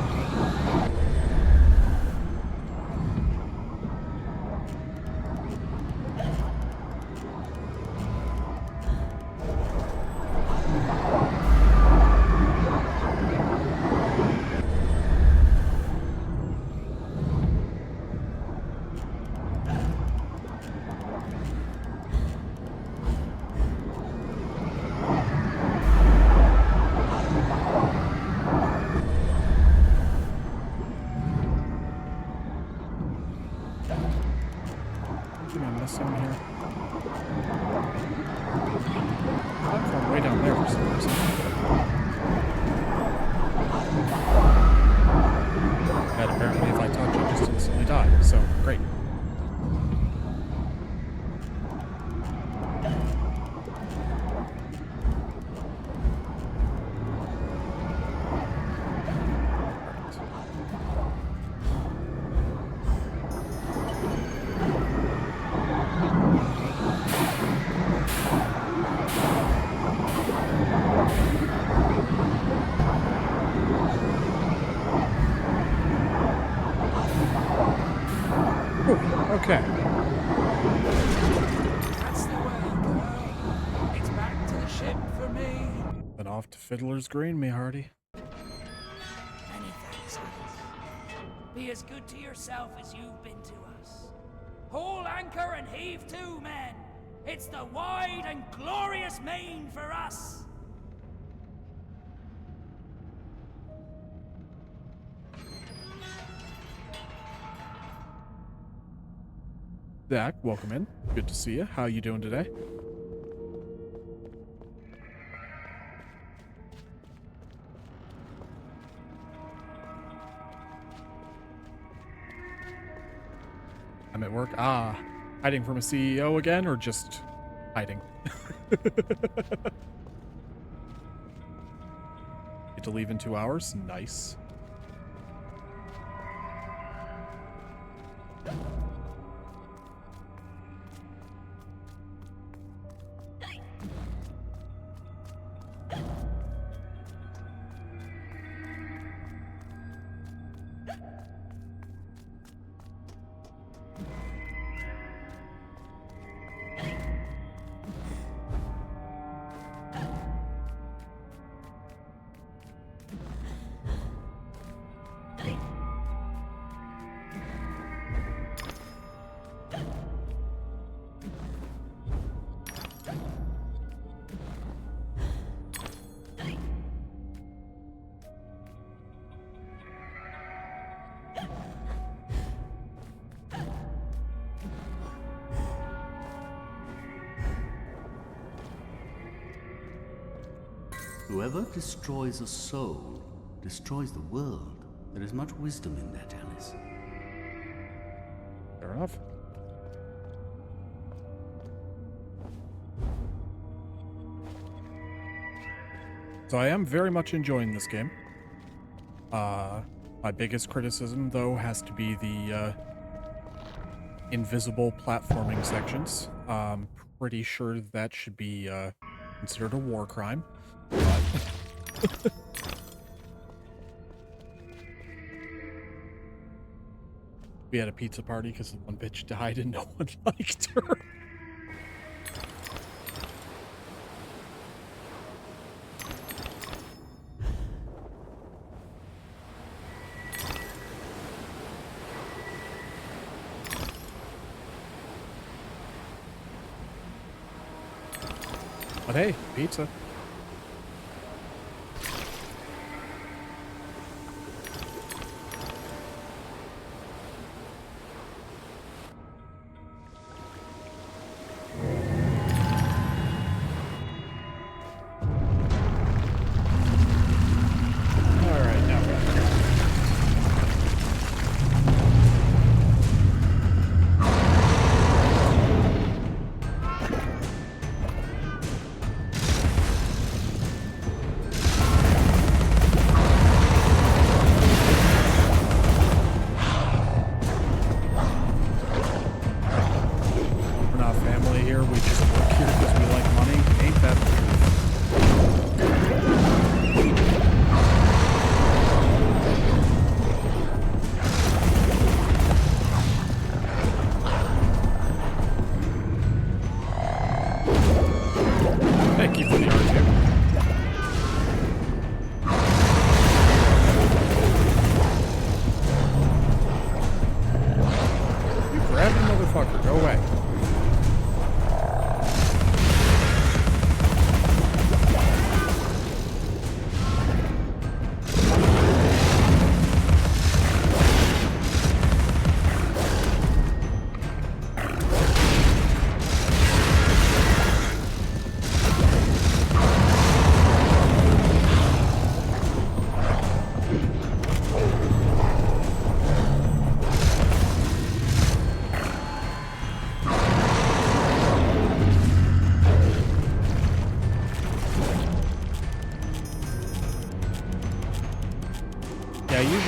Way down there for some reason. And apparently if I touch it, just instantly die, so great. Okay. That's the way, girl. It's back to the ship for me. Then off to Fiddler's Green, me hearty. Many thanks, Alice. Be as good to yourself as you've been to us. Haul anchor and heave to, men. It's the wide and glorious main for us. Zach, welcome in. Good to see you. How you doing today? I'm at work. Ah, hiding from a CEO again, or just hiding? It to leave in 2 hours. Nice. Whoever destroys a soul destroys the world. There is much wisdom in that, Alice. Fair enough. So I am very much enjoying this game. My biggest criticism, though, has to be the invisible platforming sections. Pretty sure that should be considered a war crime. But we had a pizza party because one bitch died and no one liked her. But hey, pizza.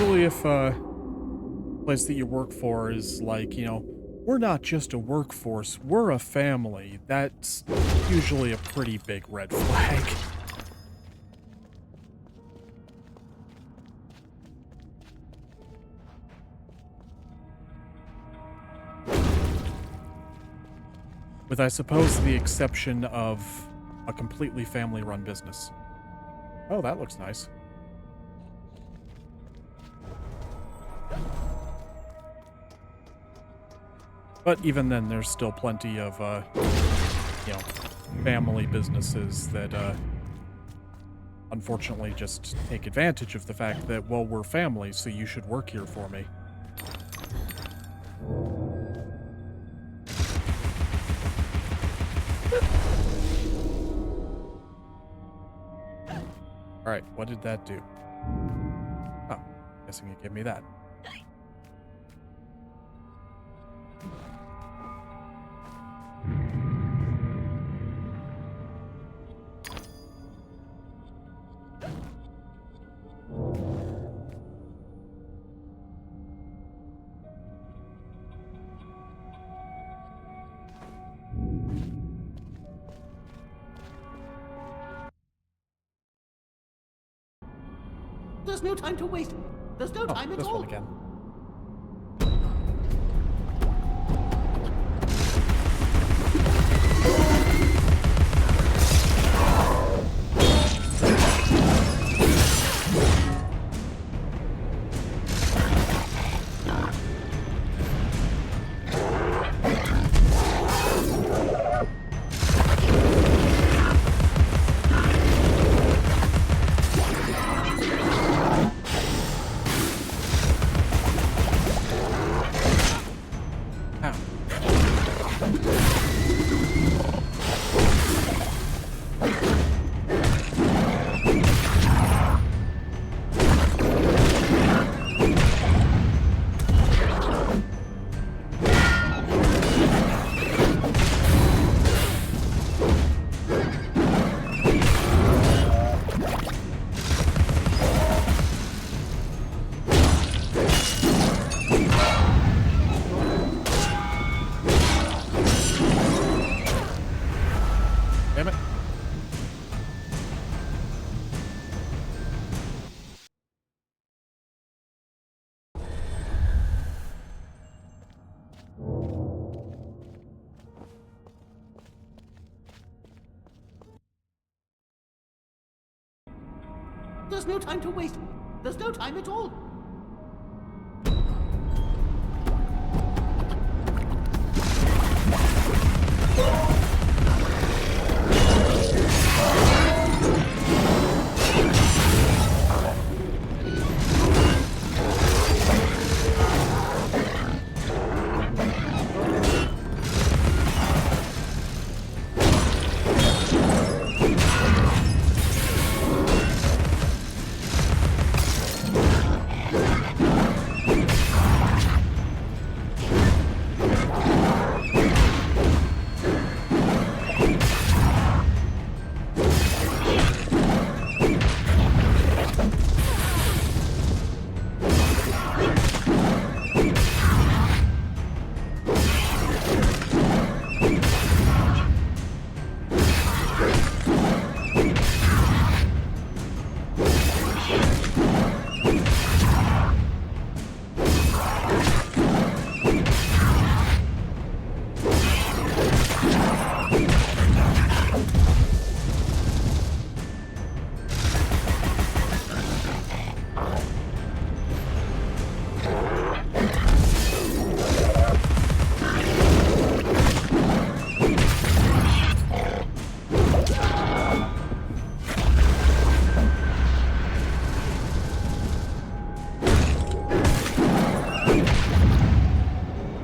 Usually if a place that you work for is like, you know, we're not just a workforce, we're a family, that's usually a pretty big red flag. With, I suppose, the exception of a completely family-run business. Oh, that looks nice. But even then, there's still plenty of, you know, family businesses that, unfortunately just take advantage of the fact that, well, we're family, so you should work here for me. Alright, what did that do? Oh, guessing it gave me that. There's no time to waste. There's no time at this all. one again. Damn it. There's no time to waste. There's no time at all.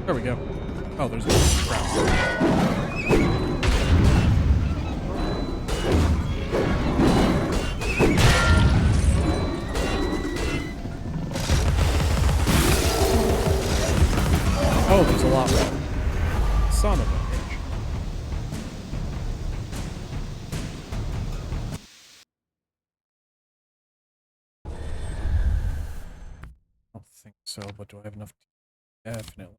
There we go. Oh, there's a crowd. Oh, there's a lot more. Son of a bitch. I don't think so, but do I have enough? Definitely.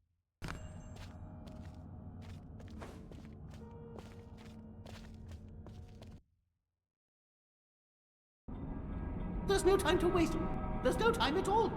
There's no time to waste. There's no time at all.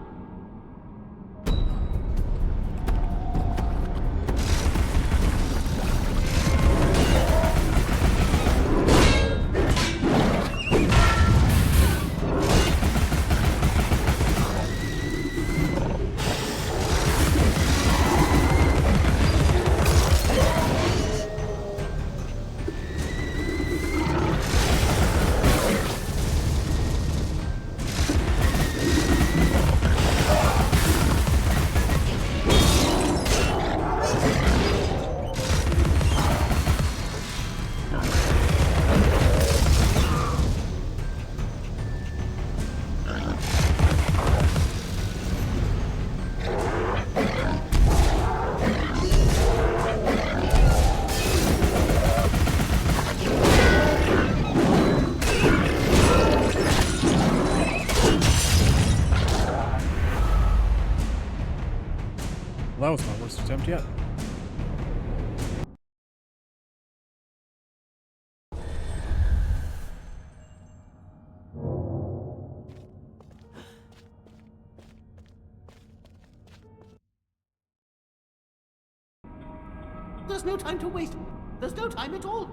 Well, that was my worst attempt yet. There's no time to waste. There's no time at all.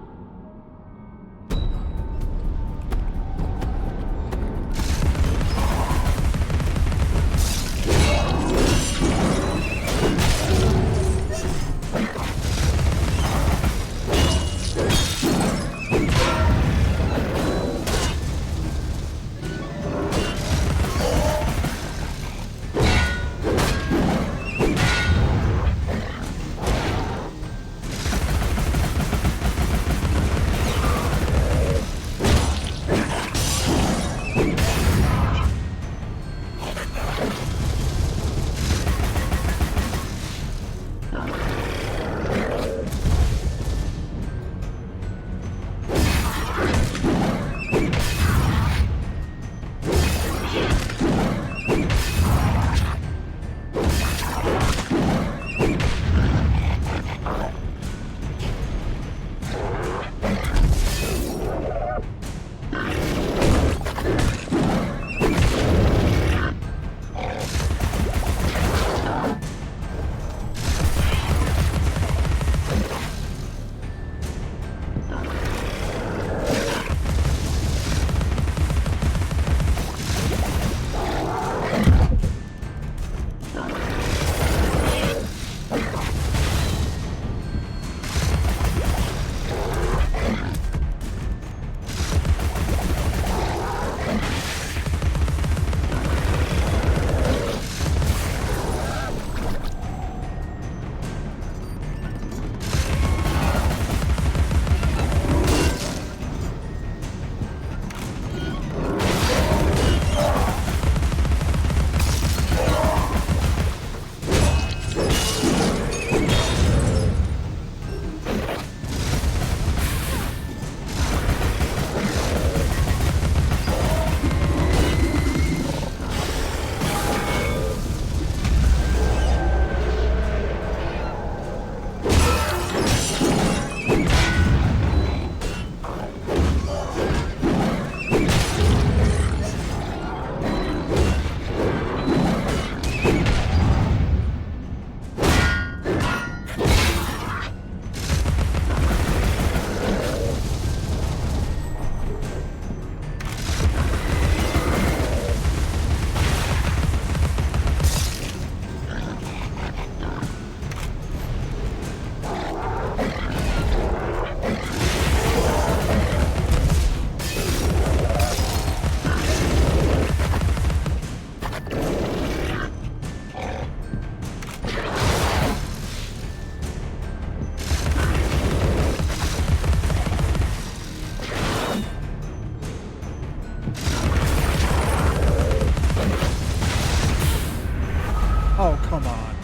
Oh, come on.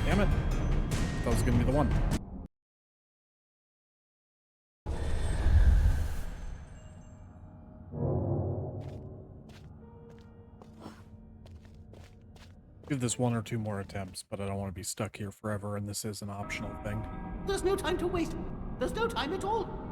Damn it. That was gonna be the one. Give this one or two more attempts, but I don't want to be stuck here forever, and this is an optional thing. There's no time to waste. There's no time at all.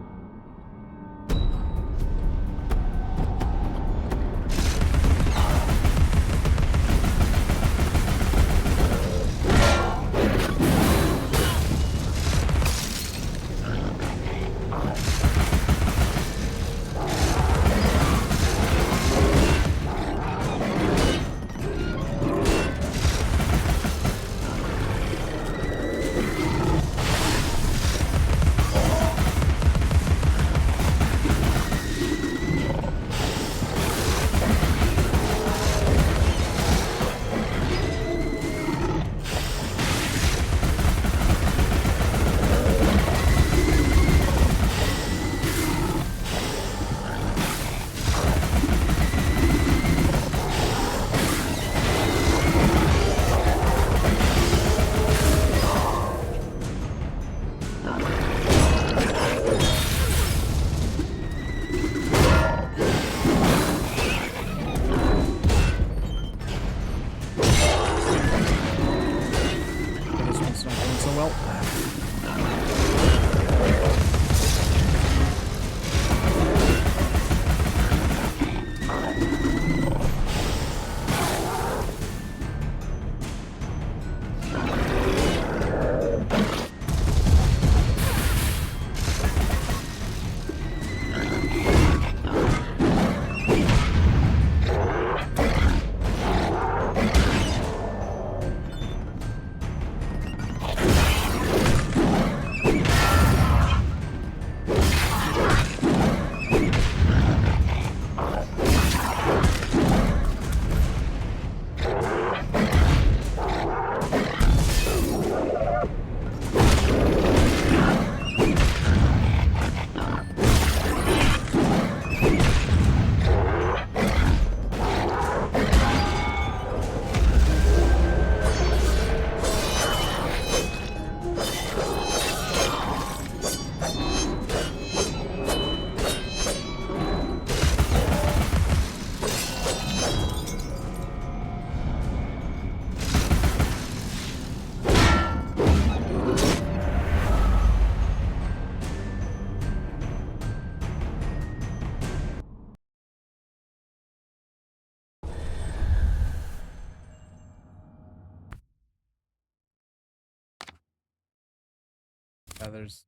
there's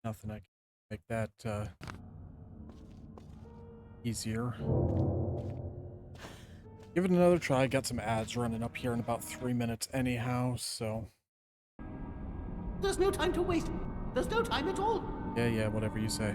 nothing I can make that easier. Give it another try. Got some ads running up here in about 3 minutes anyhow, so... There's no time to waste. There's no time at all. Yeah, whatever you say.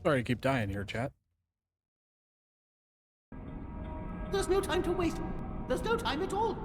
Sorry to keep dying here, chat. There's no time to waste. There's no time at all.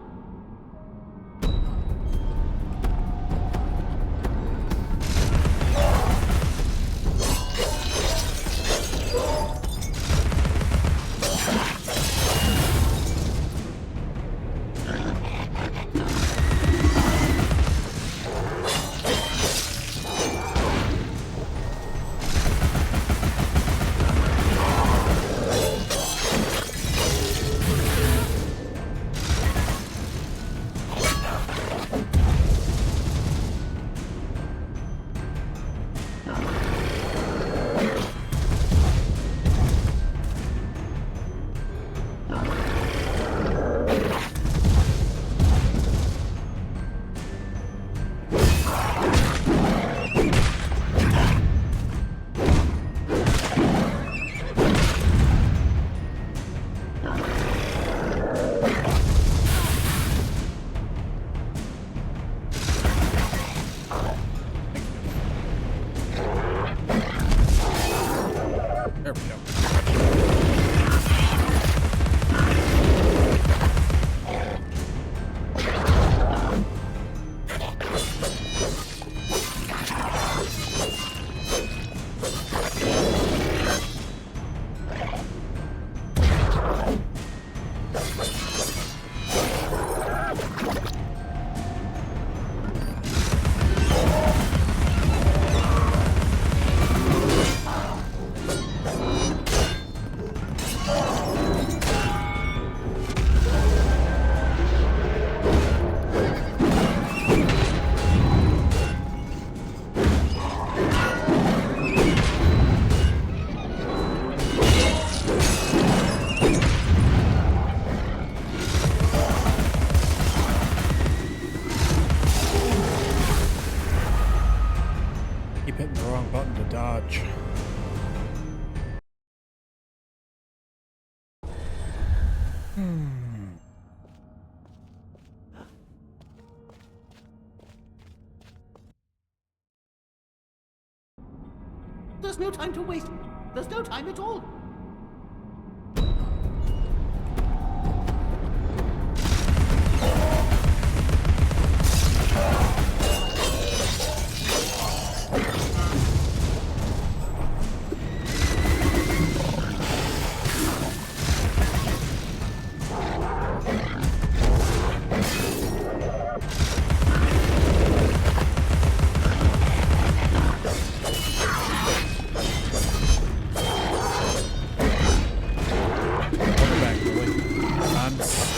There's no time to waste. There's no time at all.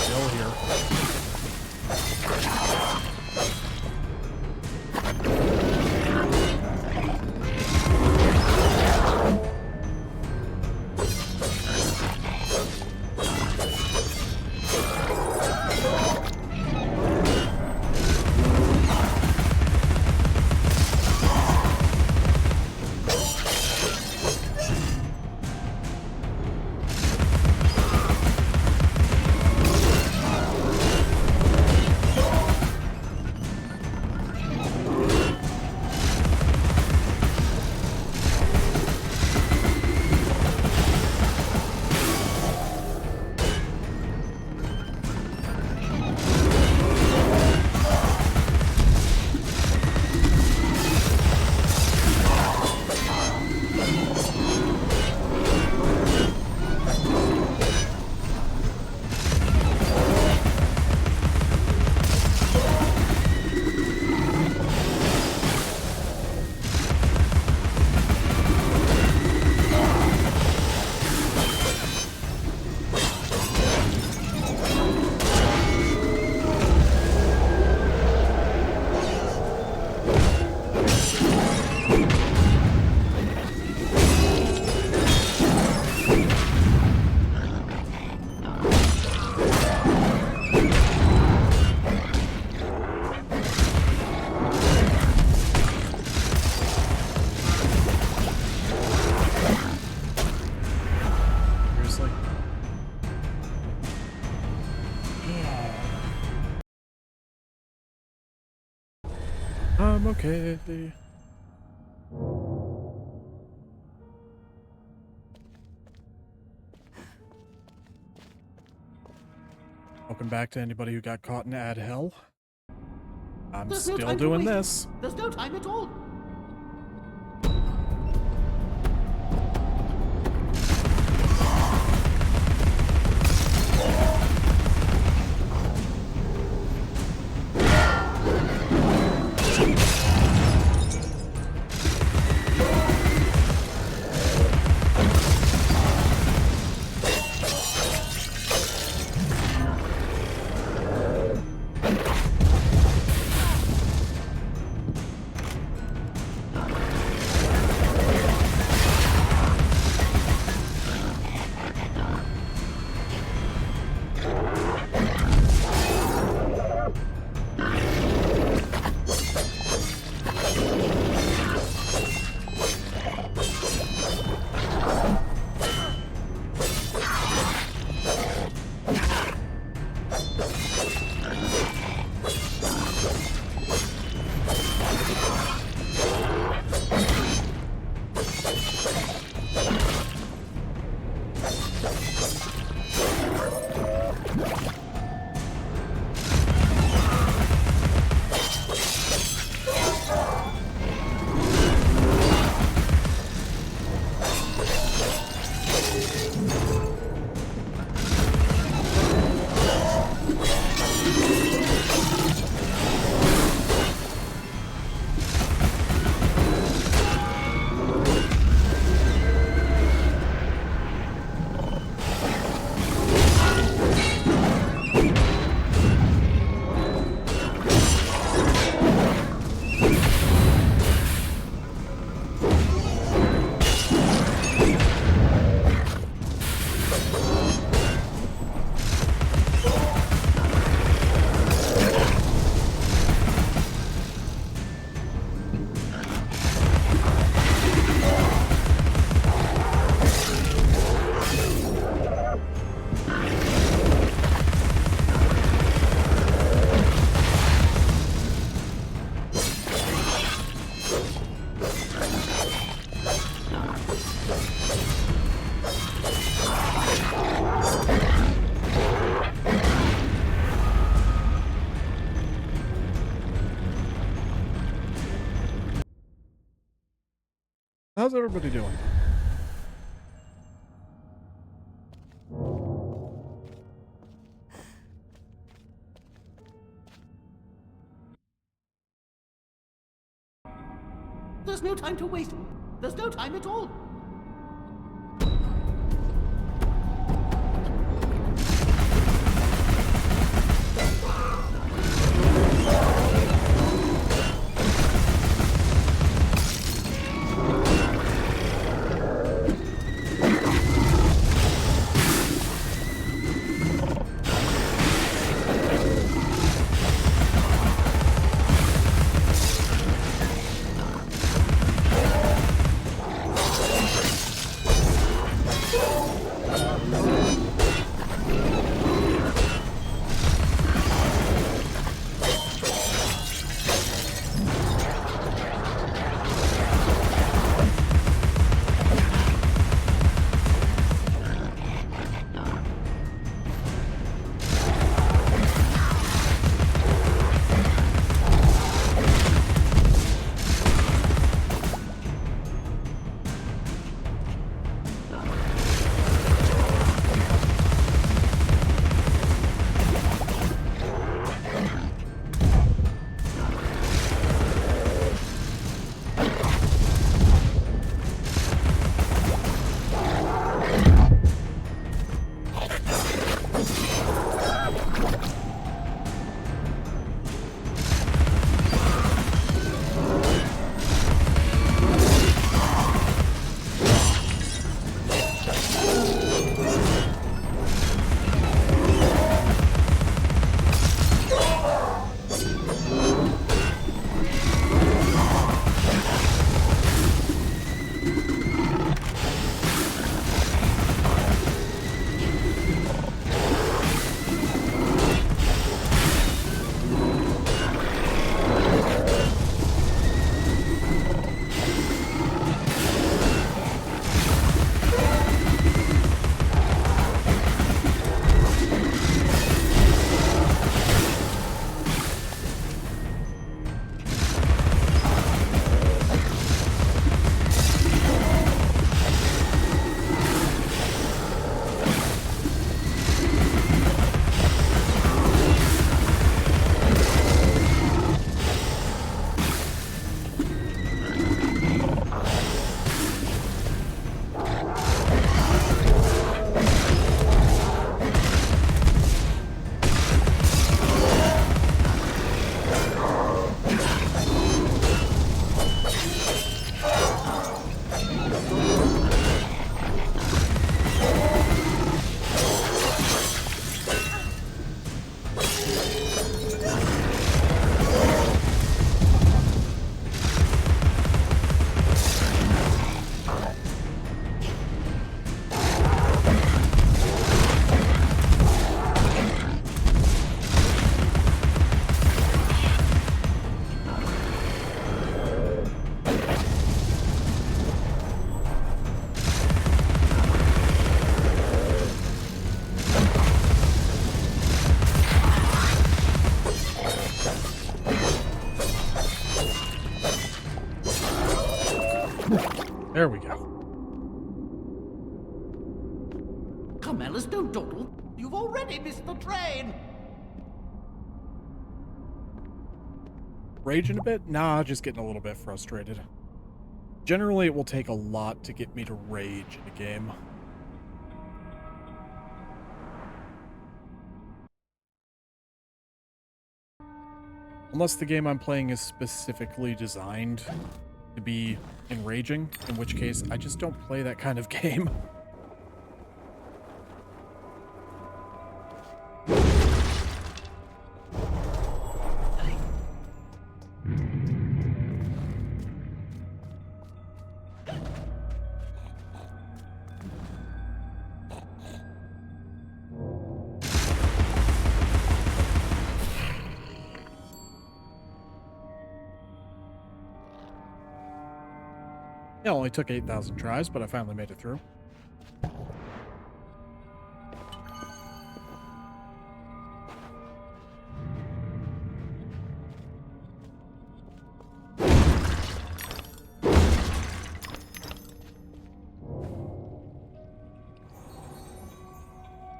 chill here. I'm okay. Welcome back to anybody who got caught in ad hell. I'm still doing this. There's no time at all. How's everybody doing? There's no time to waste. There's no time at all. There we go. Come, Alice, don't dawdle. You've already missed the train. Raging a bit? Nah, just getting a little bit frustrated. Generally, it will take a lot to get me to rage in a game. Unless the game I'm playing is specifically designed to be enraging, in which case I just don't play that kind of game. It only took 8,000 tries, but I finally made it through.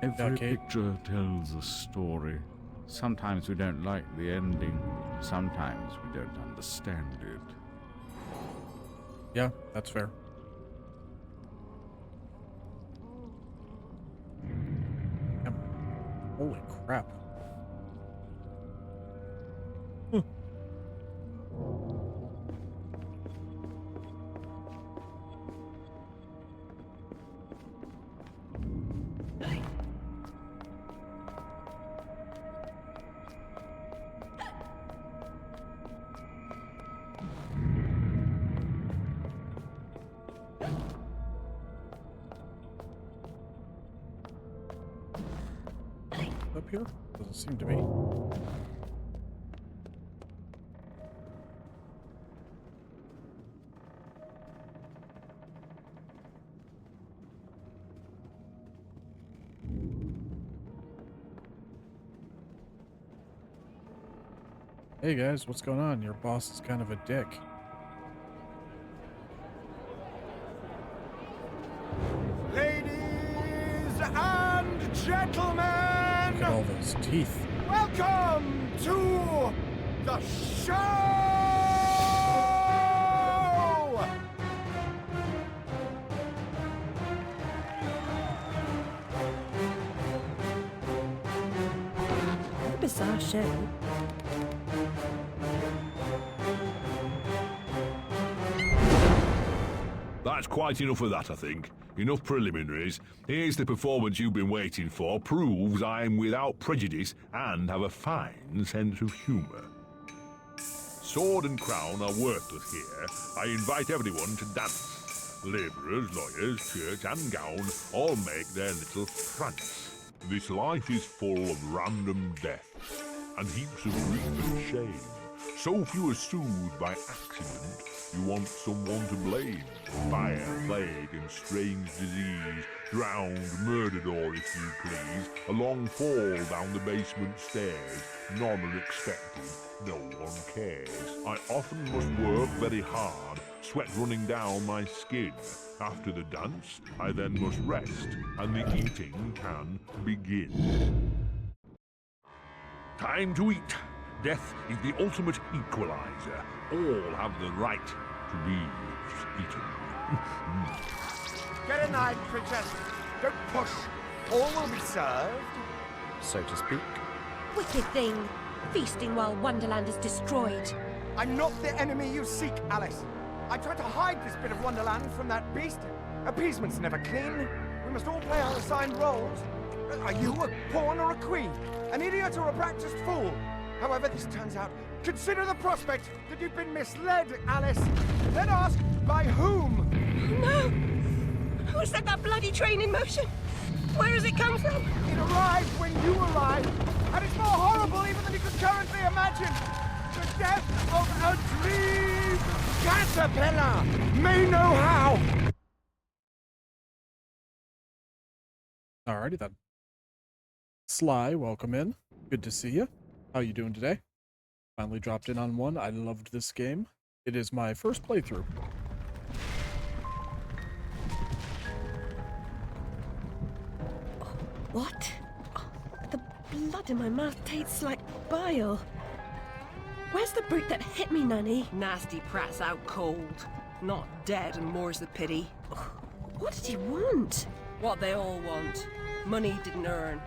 Every picture tells a story. Sometimes we don't like the ending. Sometimes we don't understand it. Yeah, that's fair. Yep. Holy crap. Huh. Up here? Doesn't seem to be. Hey guys, what's going on? Your boss is kind of a dick. Ladies and gentlemen! Look at all those teeth. Welcome to the show! What a bizarre show. That's quite enough of that, I think. Enough preliminaries. Here's the performance you've been waiting for. Proves I'm without prejudice and have a fine sense of humour. Sword and crown are worthless here. I invite everyone to dance. Labourers, lawyers, church and gown all make their little prance. This life is full of random death and heaps of grief and shame. So few are soothed by accident, you want someone to blame. Fire, plague, and strange disease, drowned, murdered, or if you please, a long fall down the basement stairs. None are expected, no one cares. I often must work very hard, sweat running down my skin. After the dance, I then must rest, and the eating can begin. Time to eat. Death is the ultimate equalizer. All have the right to be eaten. Get a knife, princess. Don't push. All will be served. So to speak. Wicked thing. Feasting while Wonderland is destroyed. I'm not the enemy you seek, Alice. I tried to hide this bit of Wonderland from that beast. Appeasement's never clean. We must all play our assigned roles. Are you a pawn or a queen? An idiot or a practiced fool? However this turns out, consider the prospect that you've been misled, Alice. Then ask, by whom? No! Who set that bloody train in motion? Where has it come from? It arrived when you arrived, and it's more horrible even than you could currently imagine. The death of a dream caterpillar may know how. Alrighty then. Sly, welcome in. Good to see you. How you doing today? Finally dropped in on one. I loved this game. It is my first playthrough. What? Oh, the blood in my mouth tastes like bile. Where's the brute that hit me, Nanny? Nasty prat's out cold. Not dead, and more's the pity. What did he want? What they all want. Money didn't earn.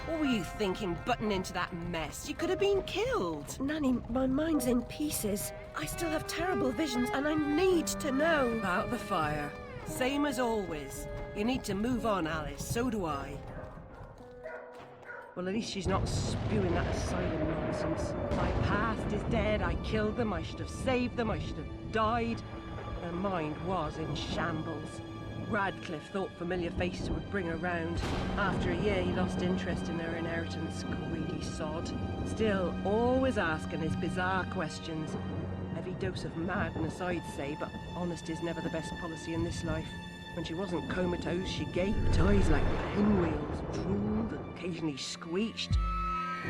What were you thinking, butting into that mess? You could have been killed. Nanny, my mind's in pieces. I still have terrible visions, and I need to know. About the fire. Same as always. You need to move on, Alice. So do I. Well, at least she's not spewing that asylum nonsense. My past is dead. I killed them. I should have saved them. I should have died. Her mind was in shambles. Radcliffe thought familiar faces would bring her round. After a year, he lost interest in her inheritance. Greedy sod. Still, always asking his bizarre questions. Heavy dose of madness, I'd say, but honesty's never the best policy in this life. When she wasn't comatose, she gaped, eyes like pinwheels, drooled, occasionally screeched.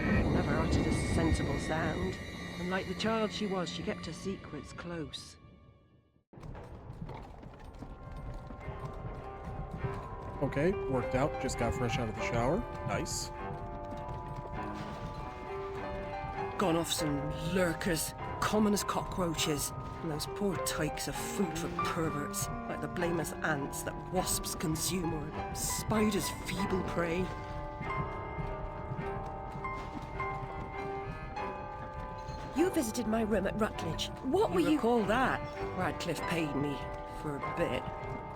Never uttered a sensible sound. And like the child she was, she kept her secrets close. Okay, worked out. Just got fresh out of the shower. Nice. Gone off some lurkers, common as cockroaches. And those poor tykes are food for perverts, like the blameless ants that wasps consume or spiders' feeble prey. You visited my room at Rutledge. What were you... Recall that? Radcliffe paid me for a bit.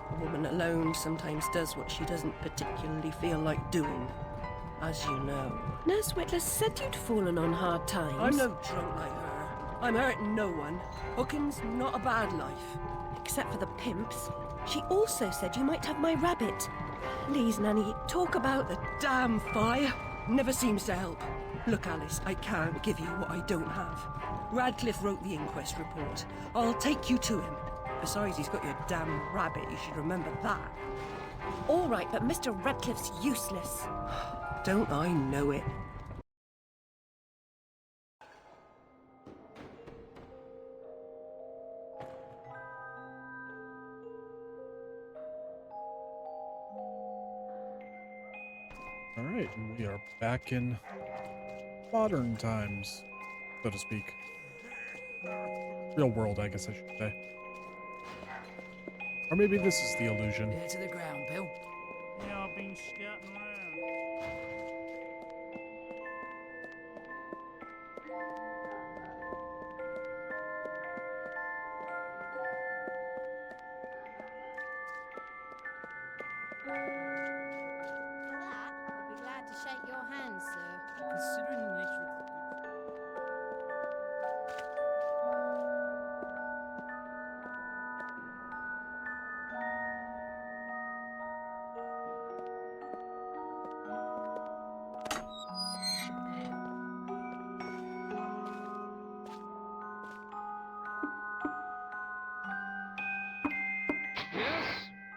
A woman alone sometimes does what she doesn't particularly feel like doing, as you know. Nurse Whitler said you'd fallen on hard times. I'm no drunk like her. I'm hurting no one. Hooking's not a bad life. Except for the pimps. She also said you might have my rabbit. Please, Nanny, talk about the... Damn fire! Never seems to help. Look, Alice, I can't give you what I don't have. Radcliffe wrote the inquest report. I'll take you to him. Besides, he's got your damn rabbit. You should remember that. All right, but Mr. Radcliffe's useless. Don't I know it? Alright, and we are back in modern times, so to speak. Real world, I guess I should say. Or maybe this is the illusion. Ear to the ground, Bill. Yeah, I've been scouting around. I'll be glad to shake your hand, sir. Considering the nature of the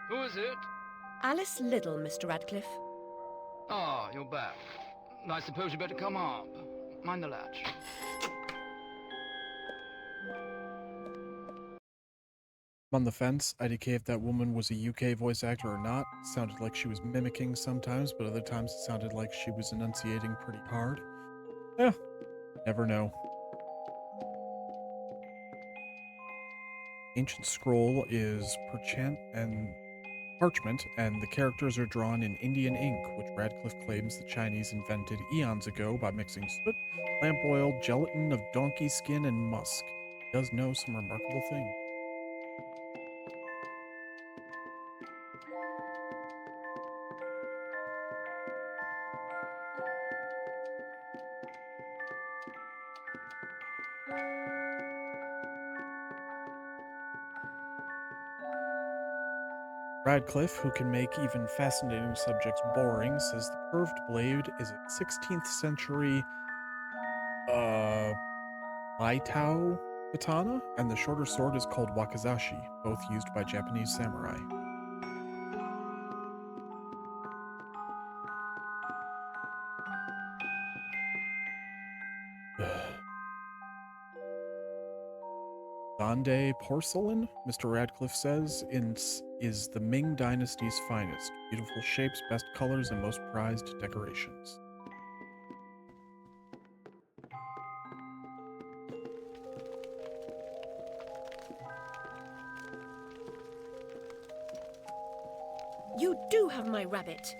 Who is it? Alice Liddell, Mr. Radcliffe. Ah, you're back. I suppose you better come up. Mind the latch. I'm on the fence. IDK if that woman was a UK voice actor or not. Sounded like she was mimicking sometimes, but other times it sounded like she was enunciating pretty hard. Yeah, never know. Ancient scroll is parchment, and the characters are drawn in Indian ink, which Radcliffe claims the Chinese invented eons ago by mixing soot, lamp oil, gelatin of donkey skin, and musk. He does know some remarkable things. Radcliffe, who can make even fascinating subjects boring, says the curved blade is a 16th century Maitao katana, and the shorter sword is called wakizashi, both used by Japanese samurai. Dande porcelain, Mr. Radcliffe says, is the Ming Dynasty's finest. Beautiful shapes, best colors, and most prized decorations. You do have my rabbit.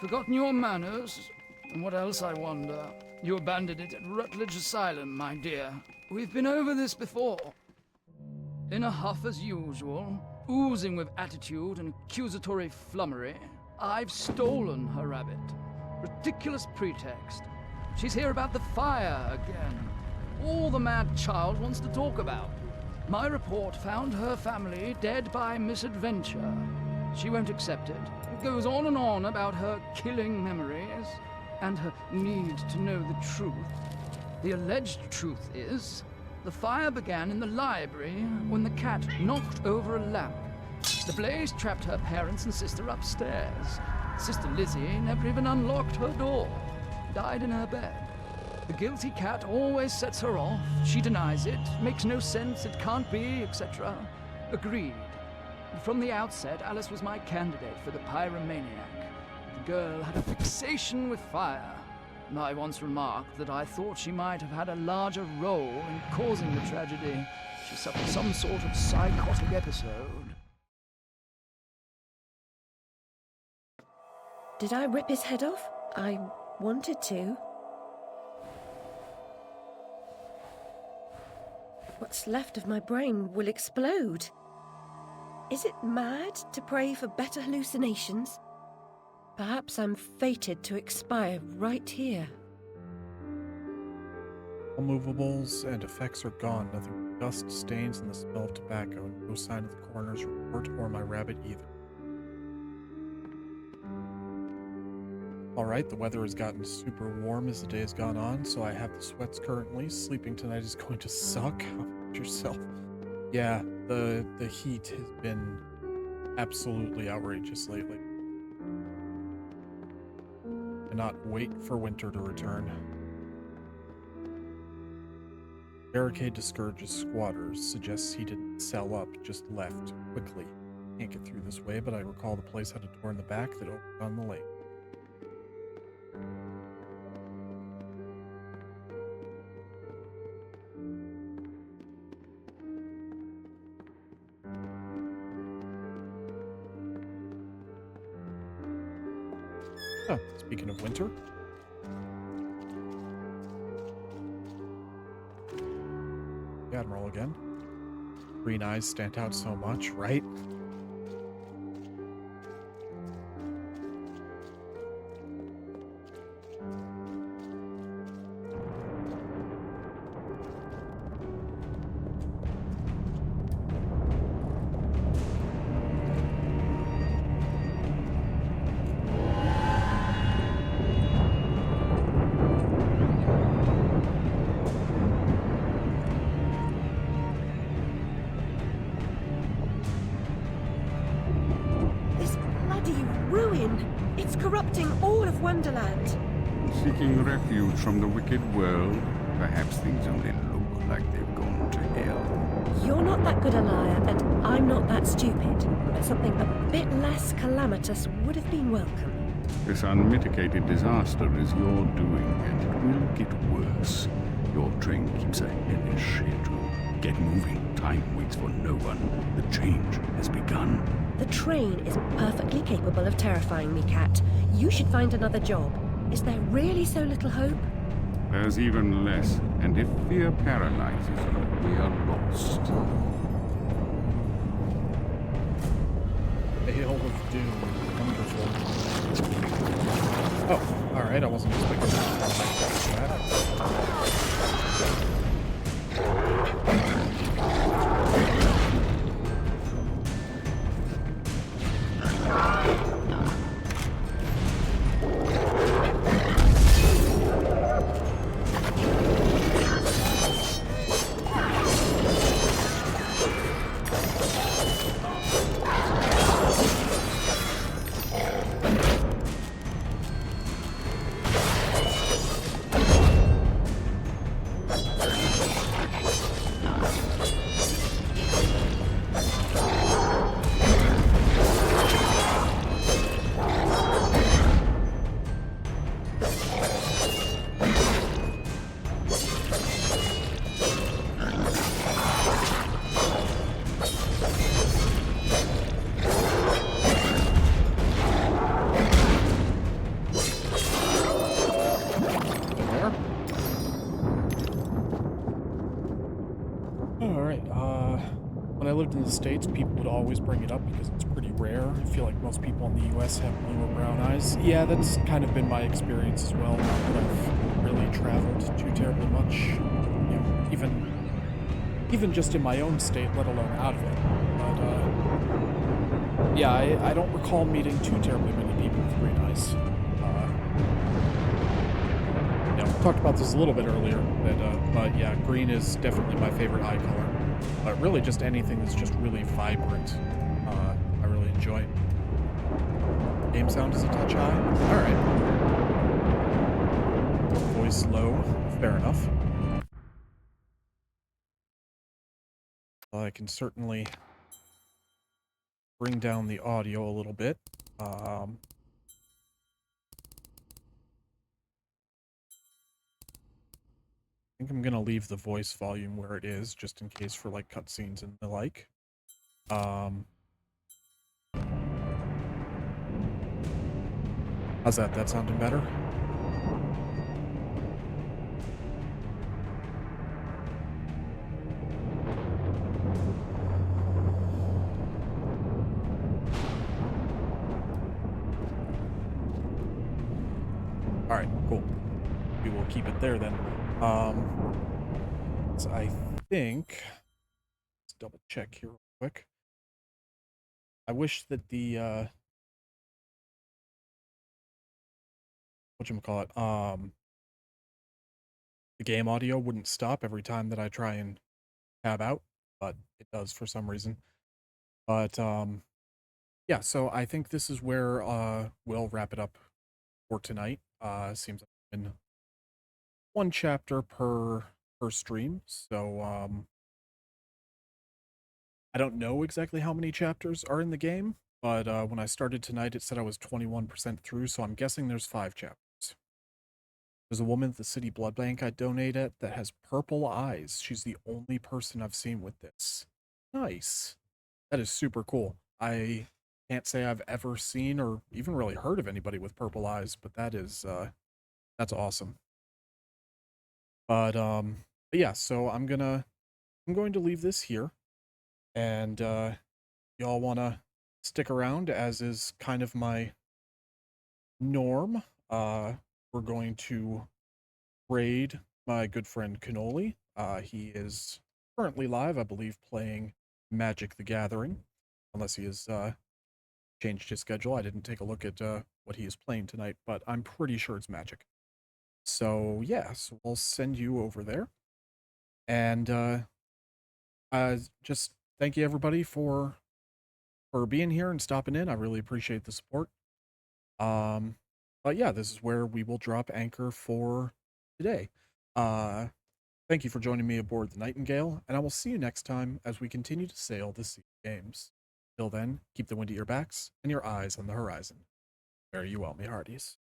Forgotten your manners? And what else, I wonder? You abandoned it at Rutledge Asylum, my dear. We've been over this before. In a huff as usual, oozing with attitude and accusatory flummery, I've stolen her rabbit. Ridiculous pretext. She's here about the fire again. All the mad child wants to talk about. My report found her family dead by misadventure. She won't accept it. It goes on and on about her killing memories and her need to know the truth. The alleged truth is, the fire began in the library when the cat knocked over a lamp. The blaze trapped her parents and sister upstairs. Sister Lizzie never even unlocked her door. Died in her bed. The guilty cat always sets her off. She denies it, makes no sense, it can't be, etc. Agreed. From the outset, Alice was my candidate for the pyromaniac. The girl had a fixation with fire. I once remarked that I thought she might have had a larger role in causing the tragedy. She suffered some sort of psychotic episode. Did I rip his head off? I wanted to. What's left of my brain will explode. Is it mad to pray for better hallucinations? Perhaps I'm fated to expire right here. All movables and effects are gone. Nothing but dust, stains, and the smell of tobacco. No sign of the coroner's report or my rabbit either. Alright, the weather has gotten super warm as the day has gone on, so I have the sweats currently. Sleeping tonight is going to suck. How about yourself? Yeah, the heat has been absolutely outrageous lately. Cannot wait for winter to return. Barricade discourages squatters, suggests he didn't sell up, just left quickly. Can't get through this way, but I recall the place had a door in the back that opened on the lake. Oh, speaking of winter. The Admiral again. Green eyes stand out so much, right? It's corrupting all of Wonderland. Seeking refuge from the wicked world, perhaps things only look like they've gone to hell. You're not that good a liar, and I'm not that stupid. But something a bit less calamitous would have been welcome. This unmitigated disaster is your doing, and it will get worse. Your train keeps a hellish schedule. Get moving. Time waits for no one. The change has begun. The train is perfectly capable of terrifying me, Cat. You should find another job. Is there really so little hope? There's even less, and if fear paralyzes you, we are lost. Hail of Doom. Wonderful. Oh, alright, I wasn't expecting that. right. When I lived in the States, people would always bring it up because it's pretty rare. I feel like most people in the US have blue or brown eyes. Yeah, that's kind of been my experience as well. Not that I've really traveled too terribly much. You know, even just in my own state, let alone out of it. But, yeah, I don't recall meeting too terribly many people with green eyes. Yeah, we talked about this a little bit earlier, but yeah, green is definitely my favorite eye color. But really just anything that's just really vibrant, I really enjoy. Game sound is a touch high. Alright. Voice low. Fair enough. Well, I can certainly bring down the audio a little bit. I think I'm gonna leave the voice volume where it is, just in case for like cutscenes and the like. How's that? That sounding better? Alright, cool. We will keep it there then. So I think, let's double check here real quick. I wish that the, whatchamacallit, the game audio wouldn't stop every time that I try and tab out, but it does for some reason. But, yeah, so I think this is where, we'll wrap it up for tonight. Seems like it's been one chapter per stream, so I don't know exactly how many chapters are in the game, but when I started tonight it said I was 21% through, so I'm guessing there's 5 chapters. There's a woman at the city blood bank I donate at that has purple eyes. She's the only person I've seen with this. Nice. That is super cool. I can't say I've ever seen or even really heard of anybody with purple eyes, but that is that's awesome. But yeah, so I'm going to leave this here, and y'all want to stick around, as is kind of my norm. We're going to raid my good friend Cannoli. He is currently live, I believe, playing Magic the Gathering, unless he has changed his schedule. I didn't take a look at what he is playing tonight, but I'm pretty sure it's Magic. So yeah, so we'll send you over there. And just thank you everybody for being here and stopping in. I really appreciate the support. But yeah, this is where we will drop anchor for today. Thank you for joining me aboard the Nightingale, and I will see you next time as we continue to sail the sea of games. Till then, keep the wind at your backs and your eyes on the horizon. Fare you well, me hearties.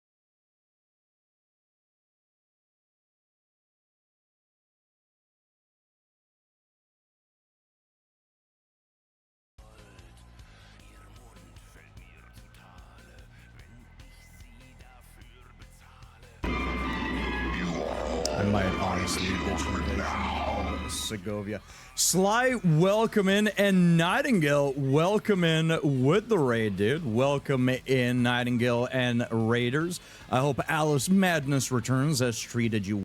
I might honestly bitch invasion of Segovia. Sly, welcome in, and Nightingale, welcome in with the raid, dude. Welcome in, Nightingale and Raiders. I hope Alice Madness Returns has treated you